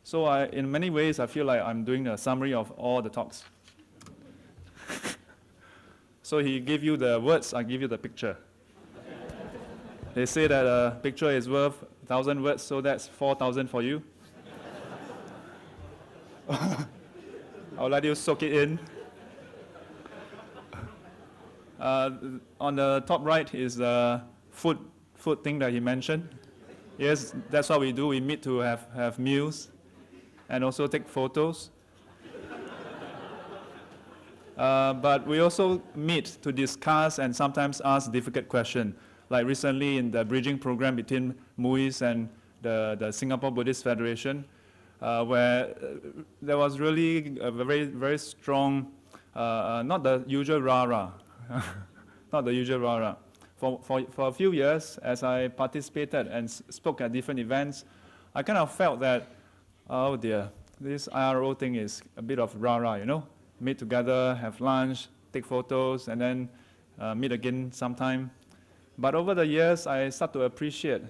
So in many ways, I feel like I'm doing a summary of all the talks. So he gave you the words, I give you the picture. They say that a picture is worth 1,000 words, so that's 4,000 for you. I'll let you soak it in. On the top right is the food thing that he mentioned. Yes, that's what we do. We meet to have meals and also take photos. But we also meet to discuss and sometimes ask difficult questions. Like recently in the bridging program between MUIS and the Singapore Buddhist Federation, where there was really a very, very strong, not the usual rah-rah, not the usual rah-rah. For a few years, as I participated and spoke at different events, I kind of felt that, oh dear, this IRO thing is a bit of rah-rah, you know? Meet together, have lunch, take photos, and then meet again sometime. But over the years, I start to appreciate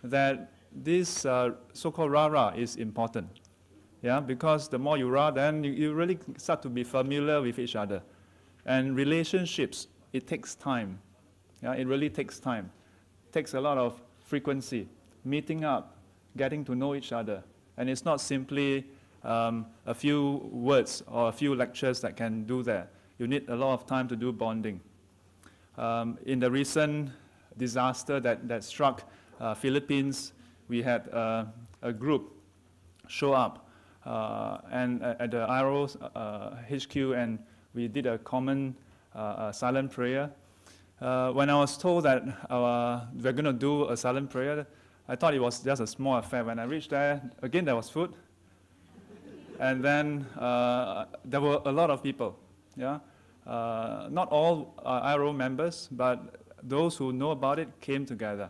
that this so-called rah-rah is important. Yeah, because the more you rah, then you really start to be familiar with each other. And relationships, it takes time. Yeah, it really takes time. It takes a lot of frequency, meeting up, getting to know each other. And it's not simply a few words or a few lectures that can do that. You need a lot of time to do bonding. In the recent disaster that struck Philippines, we had a group show up and at the IRO's HQ, and we did a common silent prayer. When I was told that we're going to do a silent prayer, I thought it was just a small affair. When I reached there, again, there was food. And then there were a lot of people. Yeah? Not all IRO members, but those who know about it came together.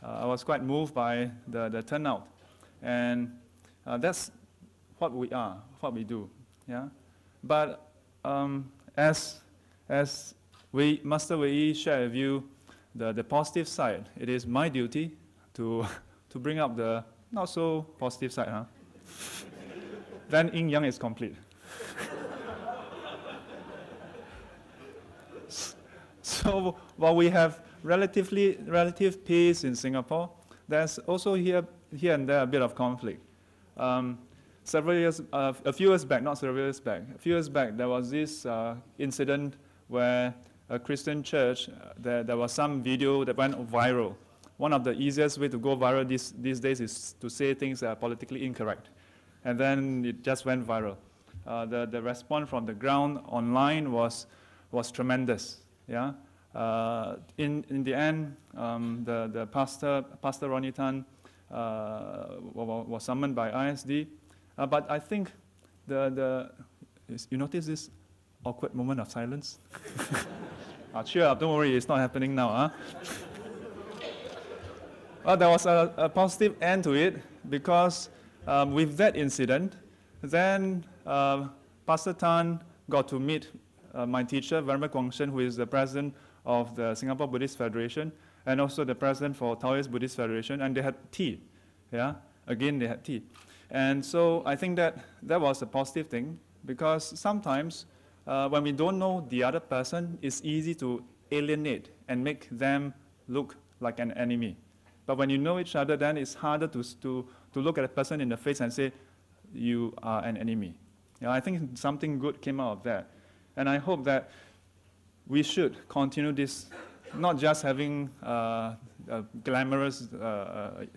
I was quite moved by the turnout. And that's what we are, what we do. Yeah? But as Master Wei shared with you the positive side, it is my duty to bring up the not so positive side. Huh? Then yin yang is complete. So while we have relative peace in Singapore, there's also here and there a bit of conflict. A few years back, not several years back, a few years back, there was this incident where a Christian church, there was some video that went viral. One of the easiest way to go viral these days is to say things that are politically incorrect. And then it just went viral. The response from the ground online was tremendous. Yeah. In the end, the Pastor Ronnie Tan was summoned by ISD. But I think you notice this awkward moment of silence? Cheer up, don't worry, it's not happening now. Huh? Well, there was a positive end to it because with that incident, then Pastor Tan got to meet my teacher, Venerable Guangshen, who is the president of the Singapore Buddhist Federation, and also the president for Taoist Buddhist Federation, and they had tea. Yeah, again they had tea. And so I think that was a positive thing, because sometimes when we don't know the other person, it's easy to alienate and make them look like an enemy. But when you know each other, then it's harder to look at a person in the face and say, you are an enemy. Yeah, I think something good came out of that. And I hope that we should continue this, not just having a glamorous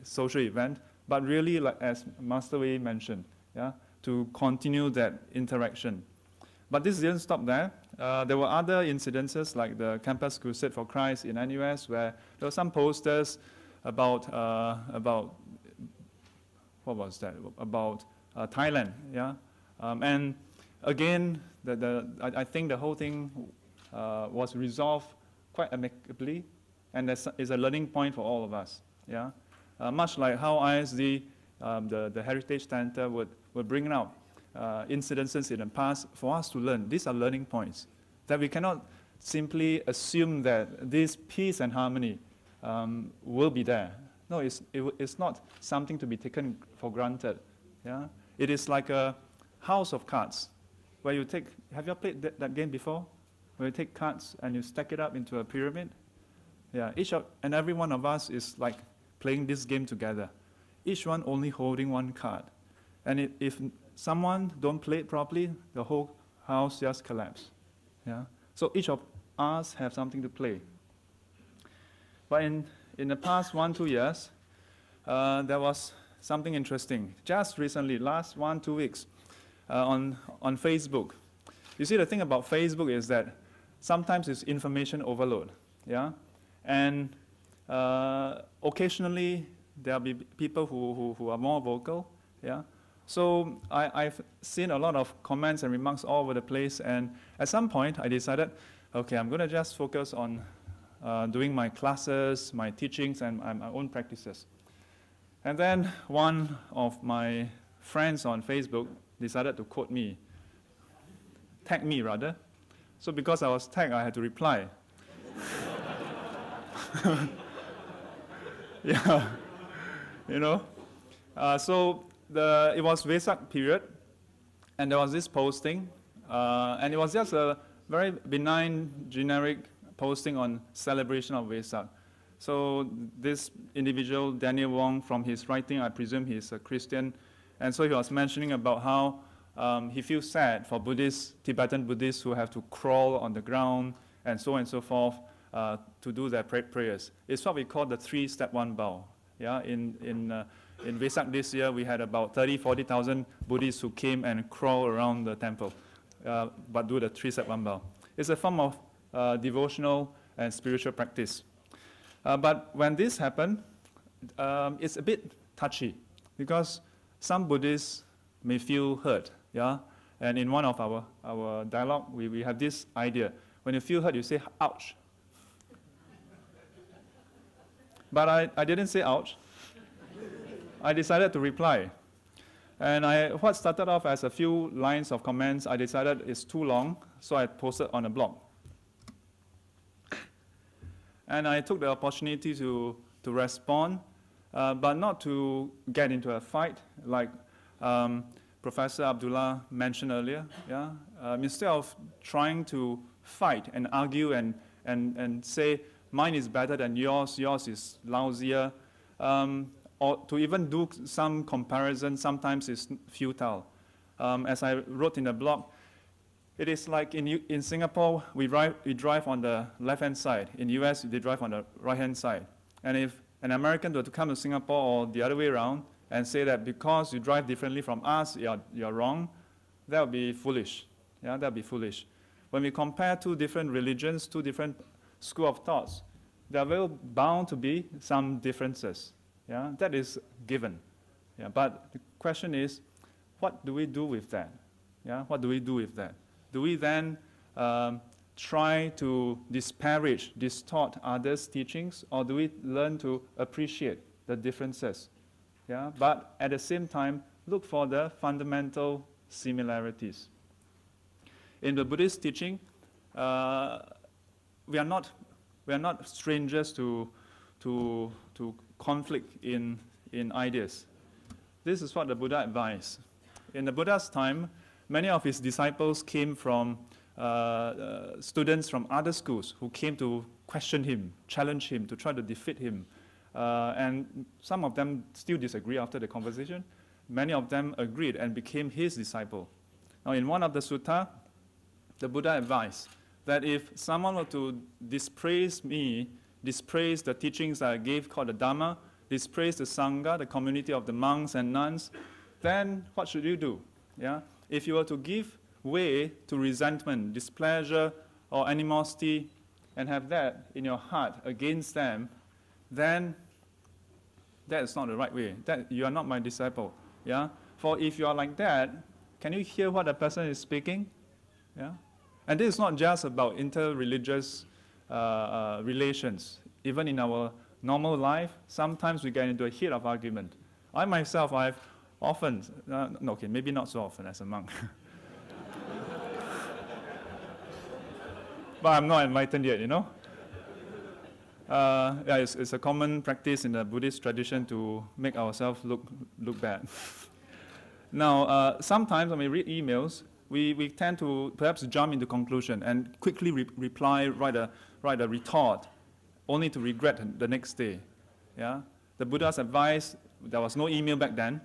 social event, but really, like as Master Wei mentioned, yeah, to continue that interaction. But this didn't stop there. There were other incidences like the Campus Crusade for Christ in NUS, where there were some posters about what was that? About Thailand, yeah. And again, I think the whole thing was resolved quite amicably, and that is a learning point for all of us, yeah. Much like how ISD, the Heritage Center would bring out incidences in the past for us to learn. These are learning points, that we cannot simply assume that this peace and harmony will be there. No, it's not something to be taken for granted. Yeah? It is like a house of cards, where you take, have you played that game before? Where you take cards and you stack it up into a pyramid? Yeah, and every one of us is like playing this game together. Each one only holding one card. And if someone don't play it properly, the whole house just collapses. Yeah? So each of us have something to play. But in the past 1-2 years, there was something interesting. Just recently, last 1-2 weeks, on Facebook. You see, the thing about Facebook is that sometimes it's information overload. Yeah? And occasionally, there'll be people who are more vocal. Yeah? So I've seen a lot of comments and remarks all over the place, and at some point I decided, okay, I'm going to just focus on doing my classes, my teachings, and my own practices. And then one of my friends on Facebook decided to quote me, tag me rather. So because I was tagged, I had to reply. Yeah, you know. So it was Vesak period, and there was this posting, and it was just a very benign, generic posting on celebration of Vesak. So this individual, Daniel Wong, from his writing, I presume he's a Christian, and so he was mentioning about how he feels sad for Buddhists, Tibetan Buddhists who have to crawl on the ground and so forth to do their prayers. It's what we call the 3-step 1 bow. Yeah, in Vesak this year, we had about 40,000 Buddhists who came and crawled around the temple, but do the 3-step 1 bow. It's a form of devotional and spiritual practice. But when this happened, it's a bit touchy, because some Buddhists may feel hurt. Yeah? And in one of our dialogue, we have this idea. When you feel hurt, you say, ouch. But I didn't say ouch. I decided to reply. And what started off as a few lines of comments, I decided it's too long, so I posted on a blog. And I took the opportunity to respond, but not to get into a fight, like Professor Abdullah mentioned earlier. Yeah? Instead of trying to fight and argue and say, mine is better than yours is lousier, or to even do some comparison, sometimes is futile. As I wrote in the blog, it is like in Singapore, we drive on the left-hand side. In the US, they drive on the right-hand side. And if an American were to come to Singapore or the other way around and say that because you drive differently from us, you're wrong, that would be foolish. Yeah, that would be foolish. When we compare two different religions, two different schools of thoughts, there will bound to be some differences. Yeah, that is given. Yeah, but the question is, what do we do with that? Yeah, what do we do with that? Do we then try to disparage, distort others' teachings, or do we learn to appreciate the differences, yeah? But at the same time, look for the fundamental similarities. In the Buddhist teaching, we are not strangers to conflict in ideas. This is what the Buddha advised. In the Buddha's time, many of his disciples came from students from other schools who came to question him, challenge him, to try to defeat him. And some of them still disagree after the conversation. Many of them agreed and became his disciple. Now, in one of the sutta, the Buddha advised that if someone were to dispraise me, dispraise the teachings that I gave called the Dhamma, dispraise the Sangha, the community of the monks and nuns, then what should you do? Yeah? If you were to give way to resentment, displeasure, or animosity, and have that in your heart against them, then that is not the right way. That you are not my disciple. Yeah? For if you are like that, can you hear what the person is speaking? Yeah? And this is not just about interreligious relations. Even in our normal life, sometimes we get into a heat of argument. I myself, I've often, okay, maybe not so often as a monk. But I'm not enlightened yet, you know? Yeah, it's a common practice in the Buddhist tradition to make ourselves look bad. Now, sometimes when we read emails, we tend to perhaps jump into conclusion and quickly reply, write a retort, only to regret the next day. Yeah? The Buddha's advice, there was no email back then,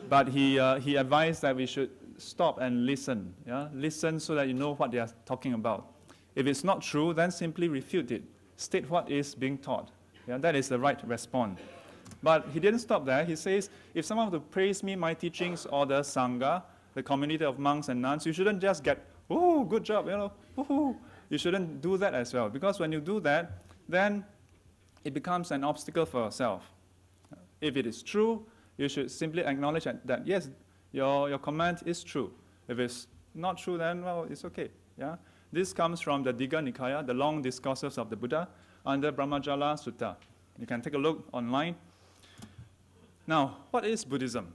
but he advised that we should stop and listen. Yeah? Listen so that you know what they are talking about. If it's not true, then simply refute it. State what is being taught. Yeah? That is the right response. But he didn't stop there. He says, if someone were to praise me, my teachings, or the Sangha, the community of monks and nuns, you shouldn't just get, oh, good job, you know, woohoo. You shouldn't do that as well, because when you do that, then it becomes an obstacle for yourself. If it is true, you should simply acknowledge that yes, your comment is true. If it's not true, then, well, it's okay. Yeah? This comes from the Digha Nikaya, the long discourses of the Buddha, under Brahmajala Sutta. You can take a look online. Now, what is Buddhism?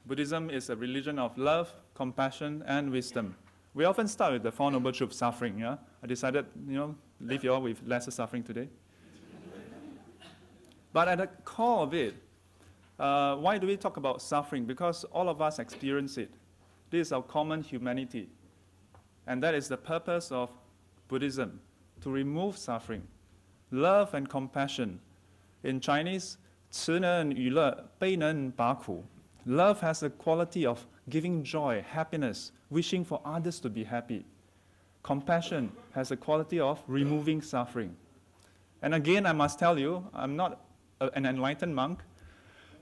Buddhism is a religion of love, compassion, and wisdom. We often start with the Four Noble Truths, suffering. Yeah? I decided, leave you all with lesser suffering today. But at the core of it, why do we talk about suffering? Because all of us experience it. This is our common humanity. And that is the purpose of Buddhism, to remove suffering. Love and compassion. In Chinese, 慈能娱乐，悲能拔苦. Love has the quality of giving joy, happiness, wishing for others to be happy. Compassion has the quality of removing suffering. And again, I must tell you, I'm not an enlightened monk.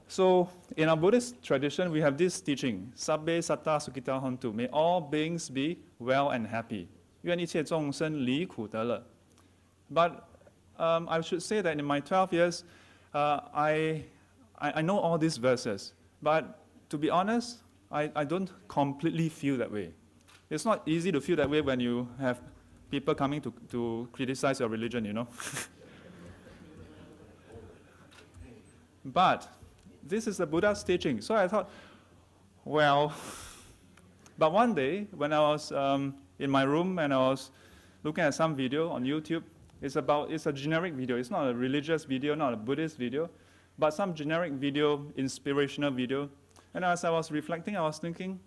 So in our Buddhist tradition, we have this teaching, Sabbe satta sukhita hontu, may all beings be well and happy. 愿一切众生离苦得乐. But I should say that in my 12 years, I know all these verses. But to be honest, I don't completely feel that way. It's not easy to feel that way when you have people coming to criticize your religion, you know. But this is the Buddha's teaching. So I thought, well, but one day when I was in my room and I was looking at some video on YouTube, it's a generic video. It's not a religious video, not a Buddhist video, but some generic video, inspirational video. And as I was reflecting, I was thinking,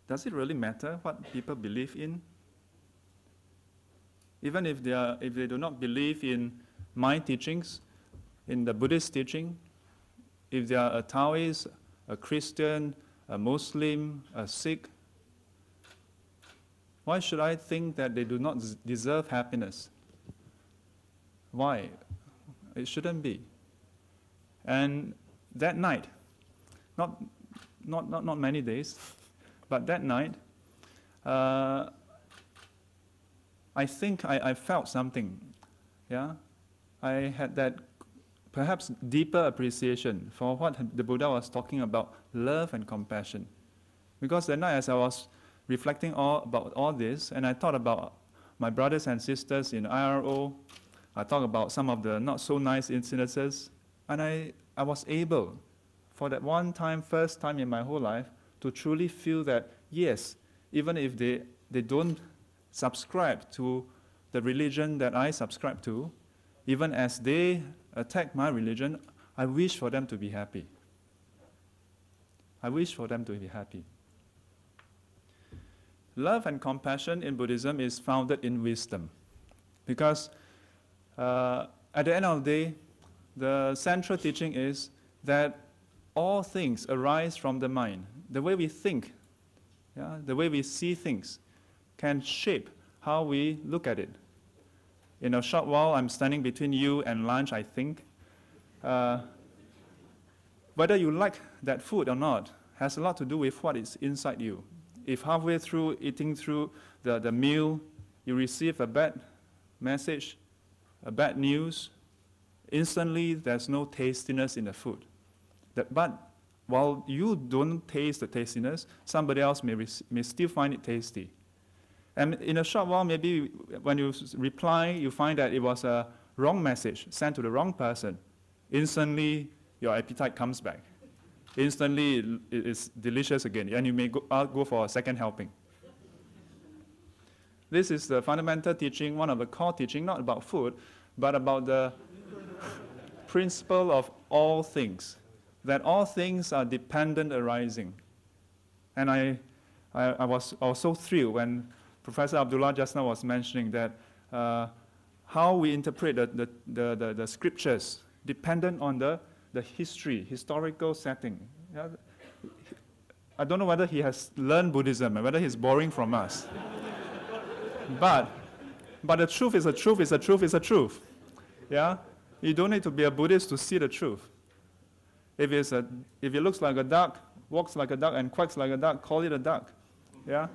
does it really matter what people believe in? Even if they do not believe in my teachings, in the Buddhist teaching, if they are a Taoist, a Christian, a Muslim, a Sikh, why should I think that they do not deserve happiness? Why? It shouldn't be. And that night, not many days, but that night, I think I felt something. Yeah, I had that perhaps deeper appreciation for what the Buddha was talking about, love and compassion. Because that night, as I was reflecting about all this, and I thought about my brothers and sisters in IRO, I talk about some of the not so nice incidences, and I was able, for that one time, first time in my whole life, to truly feel that, yes, even if they don't subscribe to the religion that I subscribe to, even as they attack my religion, I wish for them to be happy. I wish for them to be happy. Love and compassion in Buddhism is founded in wisdom, because at the end of the day, the central teaching is that all things arise from the mind. The way we think, the way we see things, can shape how we look at it. In a short while, I'm standing between you and lunch, I think. Whether you like that food or not has a lot to do with what is inside you. If halfway through eating through the meal, you receive a bad message, a bad news, instantly there's no tastiness in the food. But while you don't taste the tastiness, somebody else may still find it tasty. And in a short while, maybe when you reply, you find that it was a wrong message sent to the wrong person. Instantly, your appetite comes back. Instantly, it is delicious again, and you may go for a second helping. This is the fundamental teaching, one of the core teaching, not about food, but about the principle of all things, that all things are dependent arising. And I was so thrilled when Professor Abdullah just now was mentioning that how we interpret the scriptures dependent on the historical setting. Yeah? I don't know whether he has learned Buddhism and whether he's borrowing from us. But the truth is a truth is a truth is a truth. Yeah? You don't need to be a Buddhist to see the truth. If it looks like a duck, walks like a duck, and quacks like a duck, call it a duck. Yeah?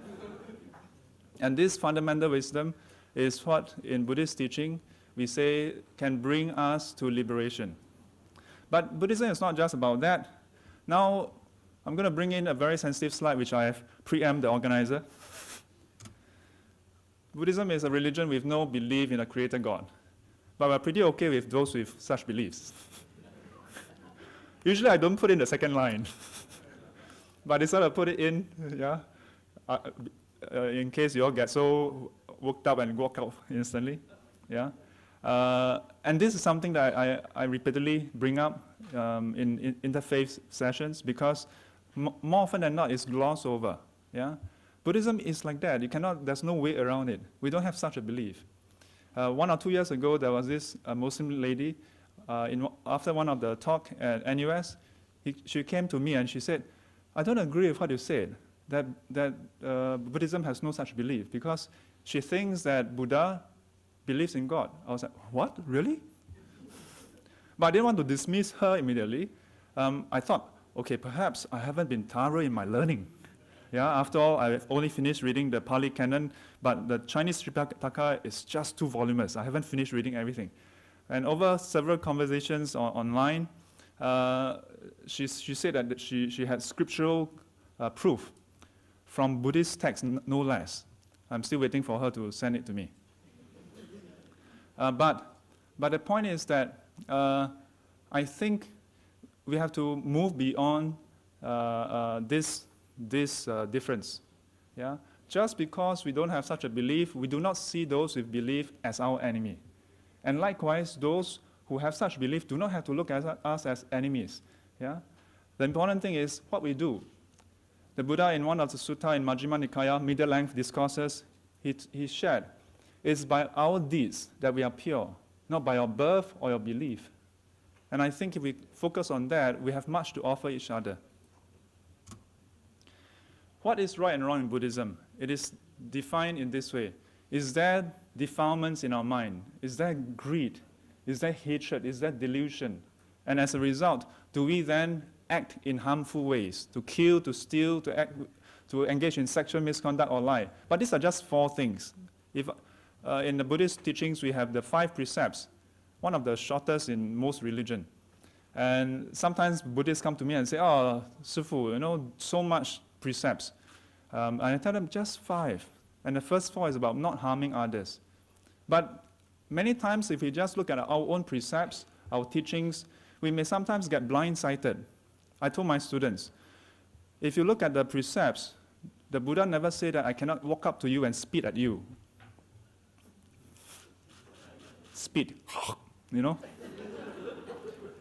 And this fundamental wisdom is what in Buddhist teaching we say can bring us to liberation. But Buddhism is not just about that. Now, I'm going to bring in a very sensitive slide which I have preempted the organizer. Buddhism is a religion with no belief in a creator God. But we're pretty okay with those with such beliefs. Usually I don't put in the second line. But I decided to put it in, in case you all get so worked up and walk out instantly. Yeah? And this is something that I repeatedly bring up in interfaith sessions because more often than not it's glossed over. Yeah? Buddhism is like that. There's no way around it. We don't have such a belief. 1 or 2 years ago, there was this Muslim lady, after one of the talk at NUS, she came to me and she said, I don't agree with what you said, that Buddhism has no such belief, because she thinks that Buddha believes in God. I was like, what, really? But I didn't want to dismiss her immediately. I thought, okay, perhaps I haven't been thorough in my learning. Yeah, after all, I've only finished reading the Pali Canon, but the Chinese Tripitaka is just too voluminous. I haven't finished reading everything. And over several conversations online, she said that she had scriptural proof from Buddhist texts, no less. I'm still waiting for her to send it to me. But the point is that I think we have to move beyond this difference. Yeah? Just because we don't have such a belief, we do not see those with belief as our enemy. And likewise, those who have such belief do not have to look at us as enemies. Yeah? The important thing is what we do. The Buddha, in one of the sutta in Majjhima Nikaya, middle-length discourses, he shared, it's by our deeds that we are pure, not by your birth or your belief. And I think if we focus on that, we have much to offer each other. What is right and wrong in Buddhism? It is defined in this way. Is there defilements in our mind? Is there greed? Is there hatred? Is there delusion? And as a result, do we then act in harmful ways, to kill, to steal, to engage in sexual misconduct or lie? But these are just 4 things. If, in the Buddhist teachings, we have the 5 precepts, one of the shortest in most religion. And sometimes Buddhists come to me and say, oh, Sifu, so much precepts. And I tell them just 5. And the first 4 is about not harming others. But many times if we just look at our own precepts, our teachings, we may sometimes get blindsided. I told my students, if you look at the precepts, the Buddha never said that I cannot walk up to you and spit at you. Spit, you know?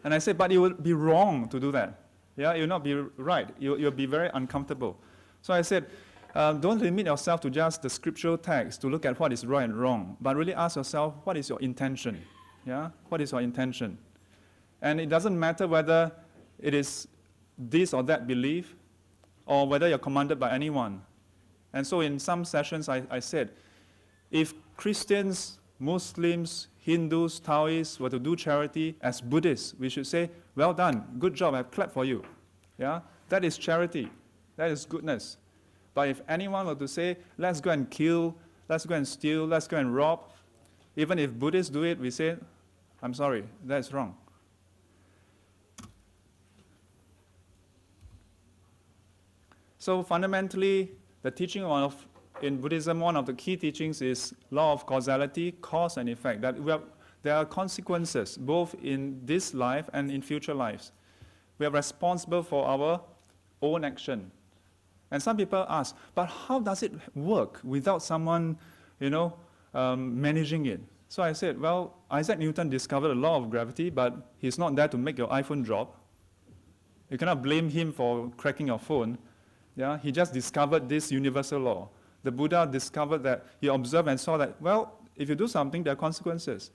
And I said, but it would be wrong to do that. Yeah, it will not be right. You'll be very uncomfortable. So I said, don't limit yourself to just the scriptural text to look at what is right and wrong, but really ask yourself, what is your intention? Yeah, what is your intention? And it doesn't matter whether it is this or that belief, or whether you're commanded by anyone. And so in some sessions I said, if Christians, Muslims, Hindus, Taoists were to do charity as Buddhists, we should say, well done, good job, I've clapped for you. Yeah? That is charity, that is goodness. But if anyone were to say, let's go and kill, let's go and steal, let's go and rob, even if Buddhists do it, we say, I'm sorry, that's wrong. So fundamentally, the teaching in Buddhism, one of the key teachings is law of causality, cause and effect, that there are consequences both in this life and in future lives. We are responsible for our own action. And some people ask, but how does it work without someone, managing it? So I said, well, Isaac Newton discovered the law of gravity, but he's not there to make your iPhone drop. You cannot blame him for cracking your phone. Yeah, he just discovered this universal law. The Buddha discovered that, he observed and saw that, well, if you do something, there are consequences.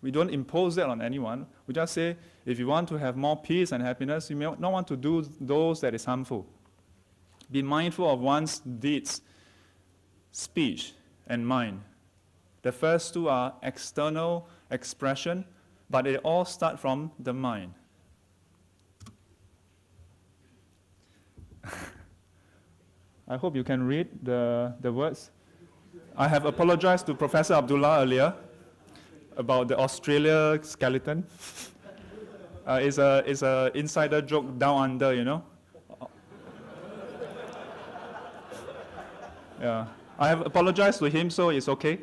We don't impose that on anyone. We just say, if you want to have more peace and happiness, you may not want to do those that is harmful. Be mindful of one's deeds, speech, and mind. The first two are external expression, but they all start from the mind. I hope you can read the words. I have apologized to Professor Abdullah earlier about the Australia skeleton. It's a insider joke down under, you know. Yeah, I have apologized to him, so it's okay.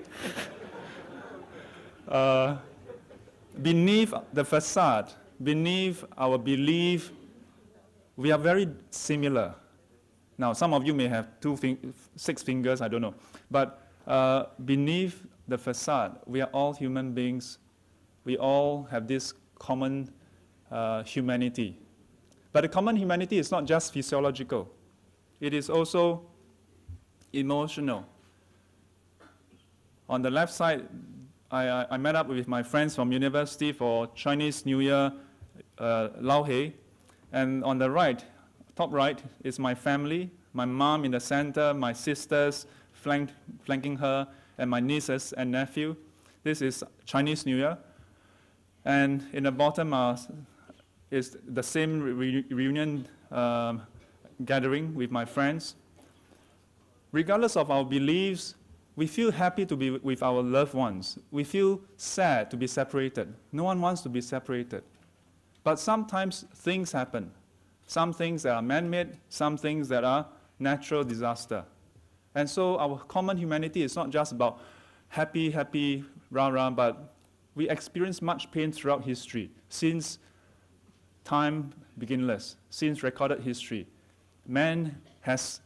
Beneath the facade, beneath our belief, we are very similar. Now, some of you may have 6 fingers, I don't know. But beneath the facade, we are all human beings. We all have this common humanity. But the common humanity is not just physiological. It is also emotional. On the left side, I met up with my friends from university for Chinese New Year, Lao Hei. And on the right, top right, is my family, my mom in the center, my sisters flanking her, and my nieces and nephew. This is Chinese New Year. And in the bottom is the same reunion gathering with my friends. Regardless of our beliefs, we feel happy to be with our loved ones. We feel sad to be separated. No one wants to be separated. But sometimes things happen. Some things that are man-made, some things that are natural disaster. And so our common humanity is not just about happy, happy, rah-rah, but we experience much pain throughout history, since time beginless, since recorded history. Man has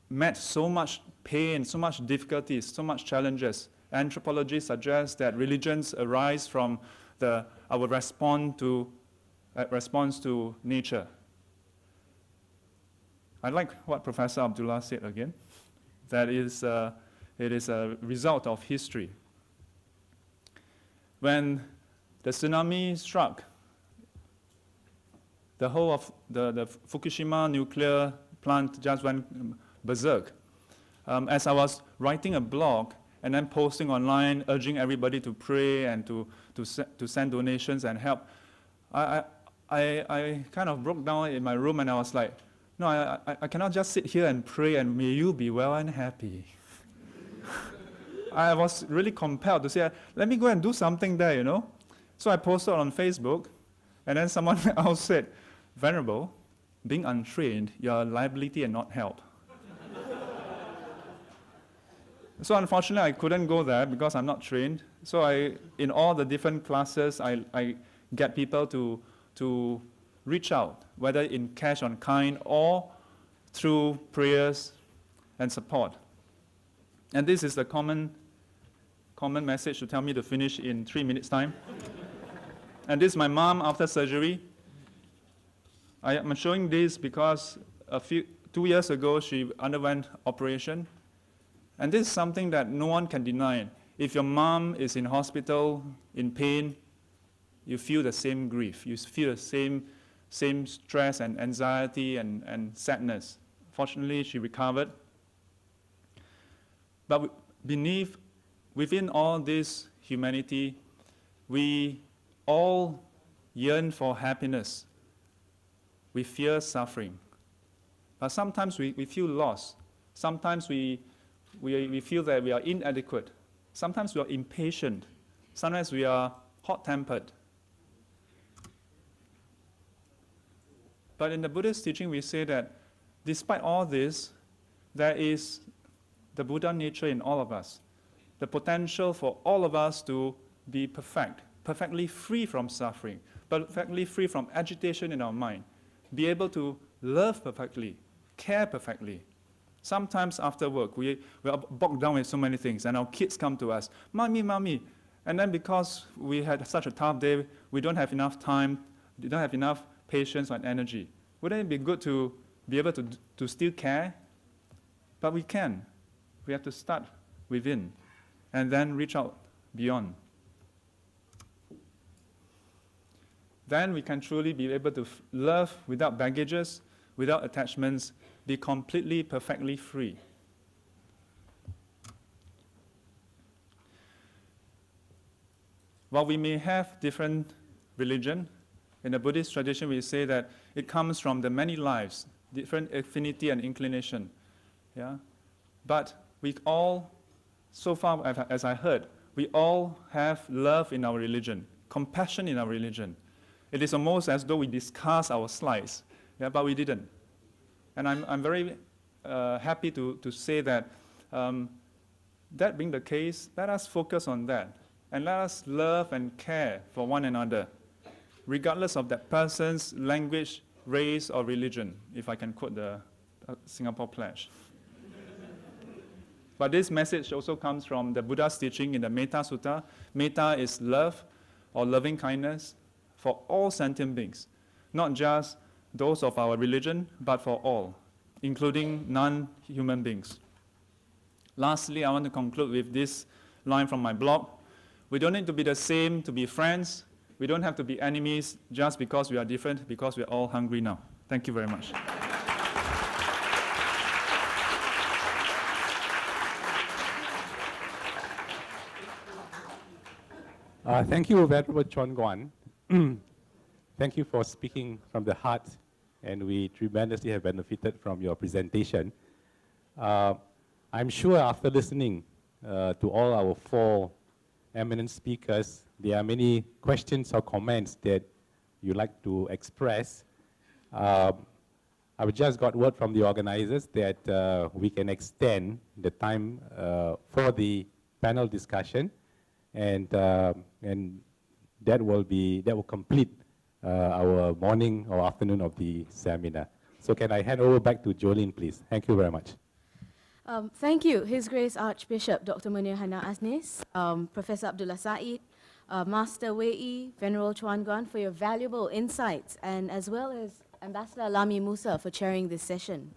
met so much pain, so much difficulties, so much challenges. Anthropology suggests that religions arise from our response to nature. I like what Professor Abdullah said again, that it is a result of history. When the tsunami struck, the whole of the Fukushima nuclear plant just went berserk. As I was writing a blog and then posting online, urging everybody to pray and to send donations and help, I kind of broke down in my room and I was like, no, I cannot just sit here and pray and may you be well and happy. I was really compelled to say, let me go and do something there, you know. So I posted on Facebook, and then someone else said, Venerable, being untrained, you're a liability and not help. So unfortunately, I couldn't go there because I'm not trained. So in all the different classes, I get people to reach out, whether in cash on kind or through prayers and support. And this is the common message to tell me to finish in 3 minutes' time. And this is my mom after surgery. I'm showing this because 2 years ago she underwent operation. And this is something that no one can deny. If your mom is in hospital, in pain, you feel the same grief. You feel the same stress and anxiety and sadness. Fortunately, she recovered. But within all this humanity, we all yearn for happiness. We fear suffering. But sometimes we feel lost. Sometimes we feel that we are inadequate. Sometimes we are impatient. Sometimes we are hot-tempered. But in the Buddhist teaching, we say that despite all this, there is the Buddha nature in all of us, the potential for all of us to be perfect, perfectly free from suffering, perfectly free from agitation in our mind, be able to love perfectly, care perfectly. Sometimes after work, we are bogged down with so many things, and our kids come to us, "Mommy, Mommy." And then because we had such a tough day, we don't have enough time, we don't have enough patience and energy. Wouldn't it be good to be able to still care? But we can. We have to start within and then reach out beyond. Then we can truly be able to love without baggages, without attachments, be completely, perfectly free. While we may have different religion, in the Buddhist tradition we say that it comes from the many lives, different affinity and inclination. Yeah? But we all, so far as I heard, we all have love in our religion, compassion in our religion. It is almost as though we discuss our slides, yeah, but we didn't. And I'm very happy to say that that being the case, let us focus on that. And let us love and care for one another, regardless of that person's language, race, or religion, if I can quote the Singapore Pledge. But this message also comes from the Buddha's teaching in the Metta Sutta. Metta is love or loving kindness for all sentient beings, not just those of our religion, but for all, including non-human beings. Lastly, I want to conclude with this line from my blog. We don't need to be the same to be friends. We don't have to be enemies just because we are different, because we are all hungry now. Thank you very much. Thank you, Venerable Chuan Guan. Thank you for speaking from the heart, and we tremendously have benefited from your presentation. I'm sure after listening to all our 4 eminent speakers, there are many questions or comments that you'd like to express. I've just got word from the organizers that we can extend the time for the panel discussion, and that will complete our morning or afternoon of the seminar. So can I hand over back to Jolene, please? Thank you very much. Thank you, His Grace Archbishop Dr. Munir Hana Anis, Professor Abdullah Said, Master Wei, Venerable Chuan Guan, for your valuable insights, and as well as Ambassador Lami Musa for chairing this session.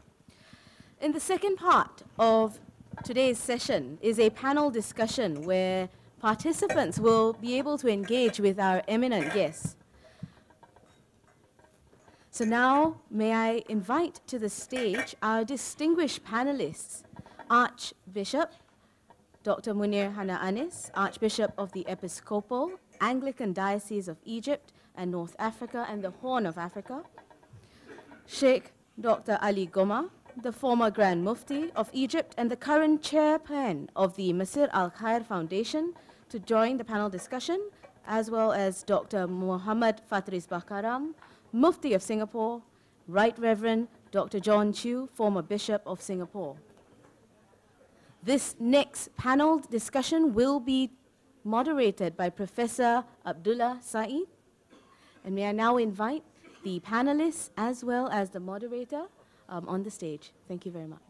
In the second part of today's session is a panel discussion where participants will be able to engage with our eminent guests. So now, may I invite to the stage our distinguished panelists, Archbishop Dr. Munir Hana Anis, Archbishop of the Episcopal Anglican Diocese of Egypt and North Africa and the Horn of Africa, Sheikh Dr. Ali Goma, the former Grand Mufti of Egypt and the current chairman of the Masir Al-Khair Foundation, to join the panel discussion, as well as Dr. Muhammad Fatris Bakaram, Mufti of Singapore, Right Reverend Dr. John Chew, former Bishop of Singapore. This next panel discussion will be moderated by Professor Abdullah Saeed. And may I now invite the panelists as well as the moderator on the stage. Thank you very much.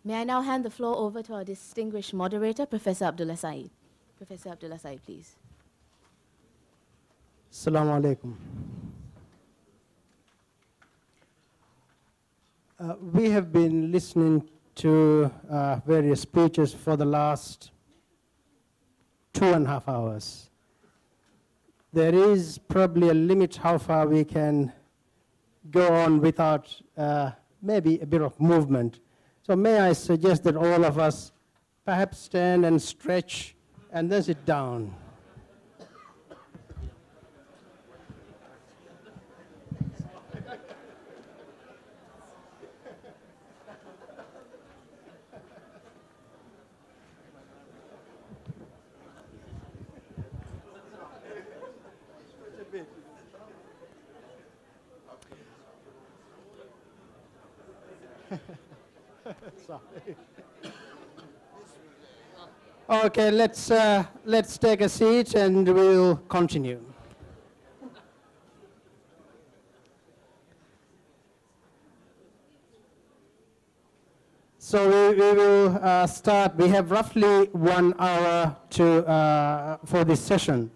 May I now hand the floor over to our distinguished moderator, Professor Abdullah Saeed. Professor Abdullah Saeed, please. Assalamu alaikum. We have been listening to various speeches for the last 2.5 hours. There is probably a limit how far we can go on without maybe a bit of movement. So may I suggest that all of us perhaps stand and stretch and then sit down. Okay, let's take a seat and we'll continue. So we will start. We have roughly 1 hour for this session.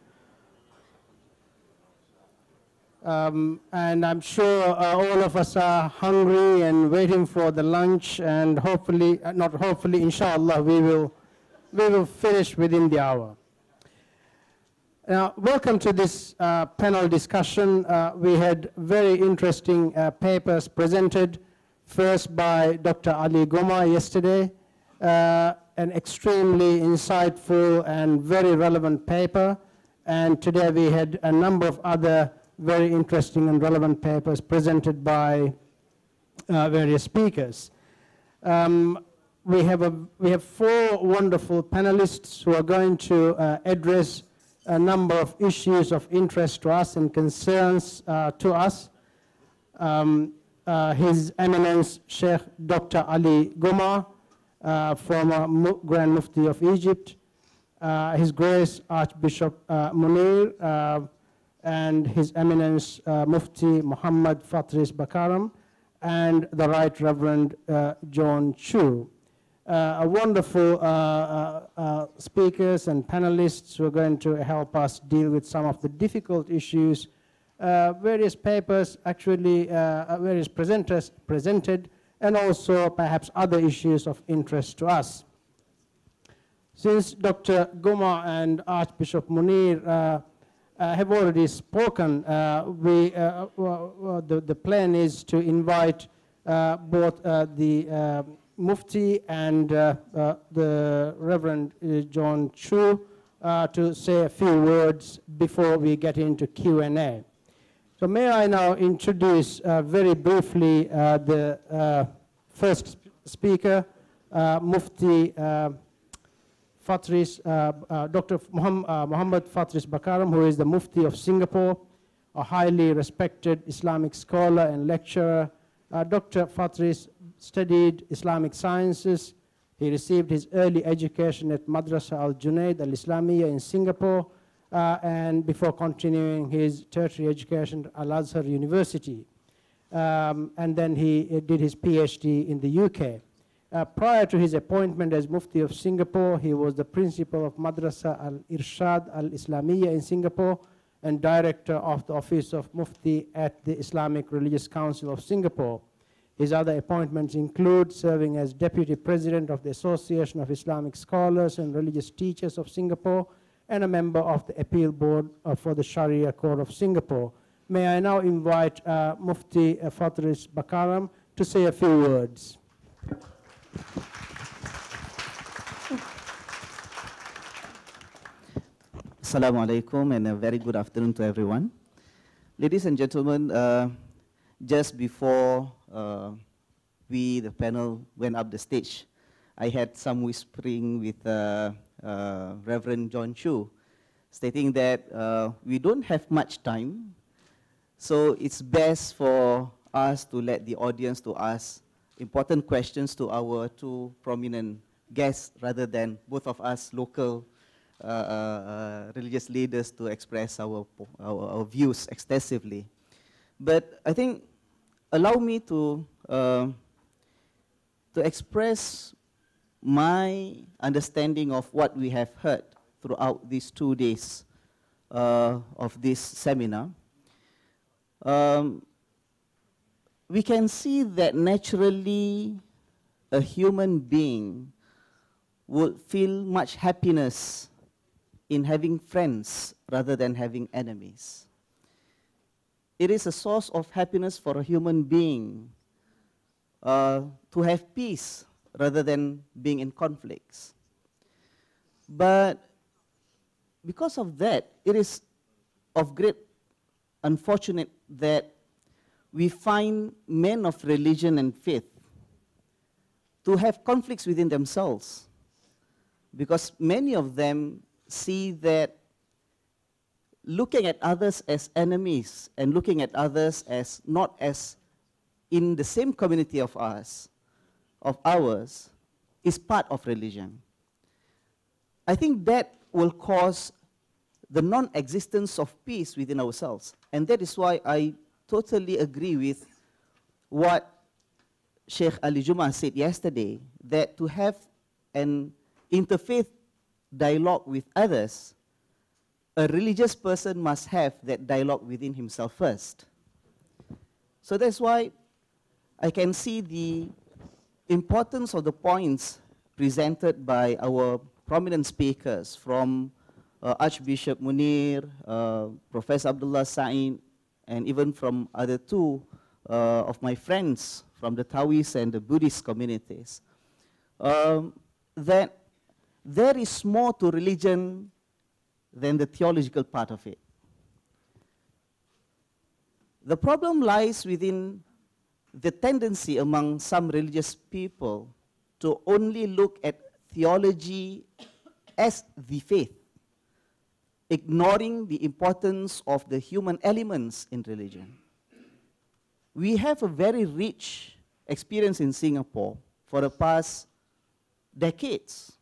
And I'm sure all of us are hungry and waiting for the lunch, and hopefully, not hopefully, inshallah, we will finish within the hour. Now, welcome to this panel discussion. We had very interesting papers presented, first by Dr. Ali Goma yesterday, an extremely insightful and very relevant paper, and today we had a number of other very interesting and relevant papers presented by various speakers. We have 4 wonderful panelists who are going to address a number of issues of interest to us and concerns to us. His Eminence Sheikh Dr. Ali Goma, former Grand Mufti of Egypt, His Grace Archbishop Munir, and His Eminence Mufti Muhammad Fatris Bakaram, and the Right Reverend John Chu. A wonderful speakers and panelists who are going to help us deal with some of the difficult issues. Various papers, actually, various presenters presented, and also perhaps other issues of interest to us. Since Dr. Goma and Archbishop Munir have already spoken, the plan is to invite both the Mufti and the Reverend John Chu to say a few words before we get into Q&A. So may I now introduce very briefly the first speaker, Mufti Fatris, Dr. Muhammad Fatris Bakaram, who is the Mufti of Singapore, a highly respected Islamic scholar and lecturer. Dr. Fatris studied Islamic sciences. He received his early education at Madrasa Al-Junaid Al-Islamiyya in Singapore, and before continuing his tertiary education at Al-Azhar University. And then he did his PhD in the UK. Prior to his appointment as Mufti of Singapore, he was the principal of Madrasa Al-Irshad Al-Islamiyya in Singapore and director of the Office of Mufti at the Islamic Religious Council of Singapore. His other appointments include serving as Deputy President of the Association of Islamic Scholars and Religious Teachers of Singapore and a member of the Appeal Board for the Sharia Court of Singapore. May I now invite Mufti Fatris Bakaram to say a few words. Assalamu alaikum and a very good afternoon to everyone. Ladies and gentlemen, just before the panel, went up the stage, I had some whispering with Reverend John Chu, stating that we don't have much time, so it's best for us to let the audience to ask important questions to our two prominent guests rather than both of us local religious leaders to express our views extensively. But I think, allow me to express my understanding of what we have heard throughout these 2 days of this seminar. We can see that naturally a human being would feel much happiness in having friends rather than having enemies. It is a source of happiness for a human being to have peace rather than being in conflicts. But because of that, it is of great unfortunate that we find men of religion and faith to have conflicts within themselves, because many of them see that looking at others as enemies and looking at others as not as in the same community of ours is part of religion. I think that will cause the non-existence of peace within ourselves. And that is why I totally agree with what Sheikh Ali Juma said yesterday, that to have an interfaith dialogue with others, a religious person must have that dialogue within himself first. So that's why I can see the importance of the points presented by our prominent speakers from Archbishop Munir, Professor Abdullah Sa'id, and even from other two of my friends from the Taoist and the Buddhist communities, that there is more to religion than the theological part of it. The problem lies within the tendency among some religious people to only look at theology as the faith, ignoring the importance of the human elements in religion. We have a very rich experience in Singapore for the past decades,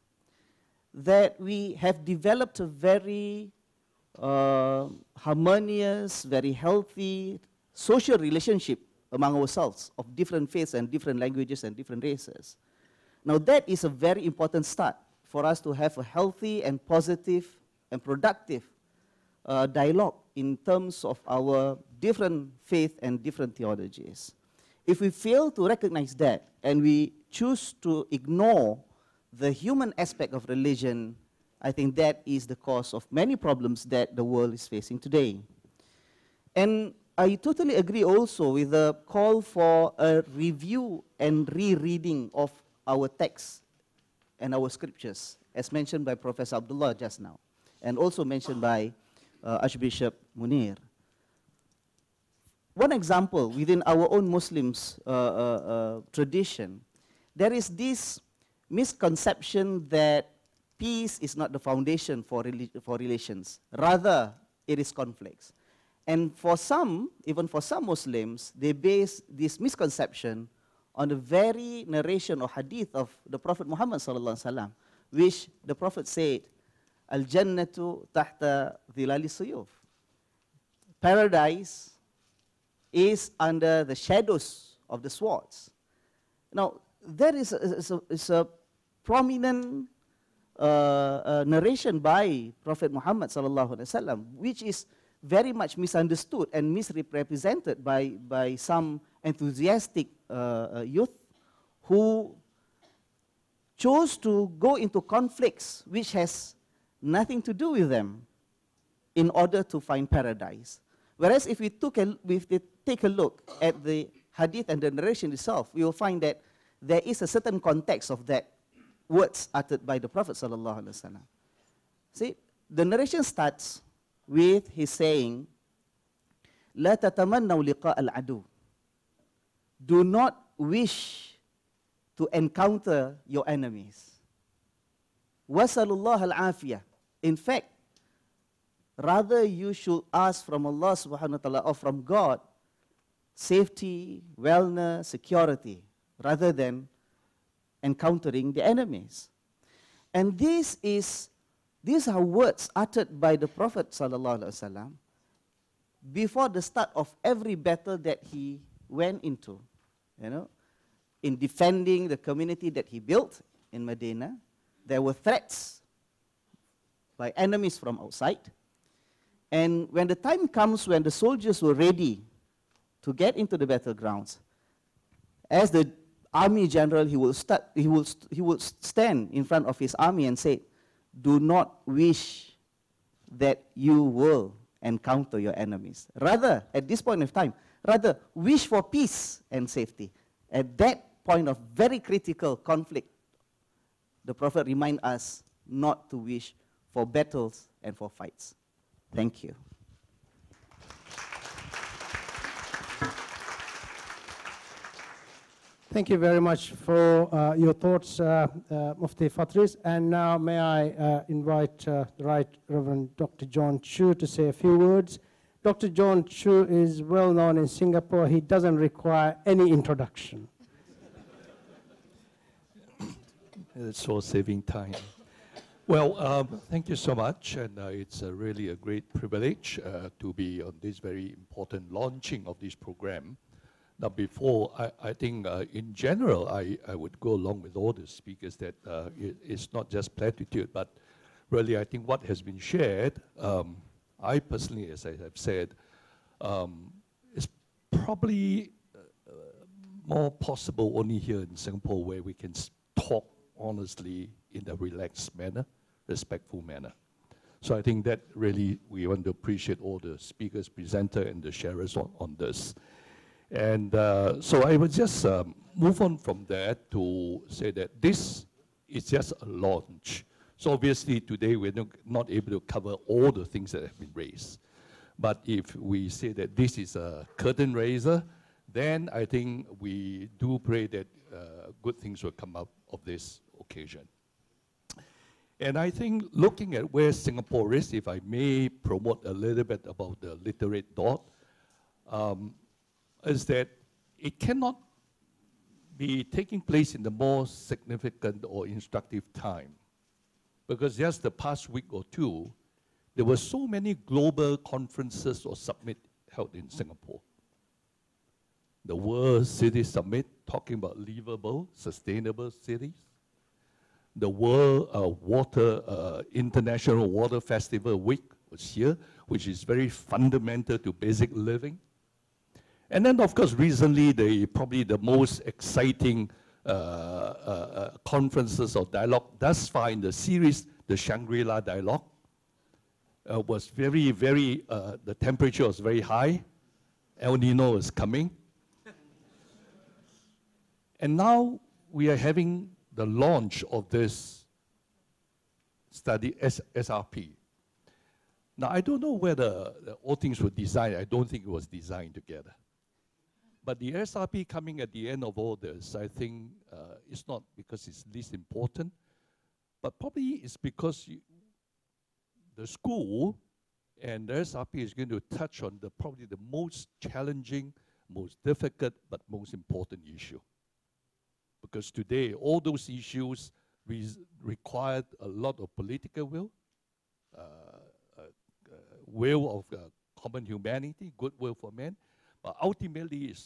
that we have developed a very harmonious, very healthy social relationship among ourselves of different faiths and different languages and different races. Now that is a very important start for us to have a healthy and positive and productive dialogue in terms of our different faith and different theologies. If we fail to recognize that and we choose to ignore the human aspect of religion, I think that is the cause of many problems that the world is facing today. And I totally agree also with the call for a review and rereading of our texts and our scriptures, as mentioned by Professor Abdullah just now, and also mentioned by Archbishop Munir. One example within our own Muslims tradition, there is this misconception that peace is not the foundation for relations. Rather, it is conflicts. And for some, even for some Muslims, they base this misconception on the very narration or hadith of the Prophet Muhammad sallallahu alaihi wasallam, which the Prophet said, "Al-Jannatu tahta dhilali suyuf." Paradise is under the shadows of the swords. Now, there is a prominent narration by Prophet Muhammad sallallahu alaihi wasallam, which is very much misunderstood and misrepresented by some enthusiastic youth who chose to go into conflicts which has nothing to do with them in order to find paradise. Whereas if we take a look at the hadith and the narration itself, we will find that there is a certain context of that words uttered by the Prophet sallallahu alaihi wasallam. See, The narration starts with his saying, لا تتمنوا لقاء العدو. Do not wish to encounter your enemies. وَسَلُوا اللَّهَ الْعَافِيَةِ. In fact, rather you should ask from Allah subhanahu wa ta'ala or from God safety, wellness, security, rather than encountering the enemies. And these are words uttered by the Prophet sallallahu alaihi wasallam before the start of every battle that he went into, in defending the community that he built in Medina. There were threats by enemies from outside. And when the time comes when the soldiers were ready to get into the battlegrounds, as the army general, he will stand in front of his army and say, do not wish that you will encounter your enemies. Rather, at this point of time, rather wish for peace and safety. At that point of very critical conflict, the Prophet reminds us not to wish for battles and for fights. Thank you. Thank you very much for your thoughts, Mufti Fatris. And now may I invite the Right Reverend Dr. John Chu to say a few words. Dr. John Chu is well known in Singapore. He doesn't require any introduction. It's for saving time. Well, thank you so much, and it's really a great privilege to be on this very important launching of this program. Now, before, I think in general, I would go along with all the speakers that it's not just platitude, but really I think what has been shared, I personally, as I have said, is probably more possible only here in Singapore, where we can talk honestly in a relaxed manner, respectful manner. So I think that really we want to appreciate all the speakers, presenter, and the sharers on this. And so I would just move on from that to say that this is just a launch. So obviously today we're not able to cover all the things that have been raised. But if we say that this is a curtain raiser, then I think we do pray that good things will come out of this occasion. And I think looking at where Singapore is, if I may promote a little bit about the literate dot, is that it cannot be taking place in the more significant or instructive time. Because just the past week or two, there were so many global conferences or summit held in Singapore. The World City Summit, talking about livable, sustainable cities. The World International Water Festival Week was here, which is very fundamental to basic living. And then, of course, recently, probably the most exciting conferences or dialogue thus far in the series, the Shangri-La Dialogue, was very, very, the temperature was very high. El Nino is coming. And now we are having the launch of this study, SRP. Now, I don't know whether all things were designed. I don't think it was designed together. But the SRP coming at the end of all this, I think it's not because it's least important, but probably it's because the school and the SRP is going to touch on probably the most challenging, most difficult, but most important issue. Because today, all those issues required a lot of political will, will of common humanity, goodwill for men, but ultimately it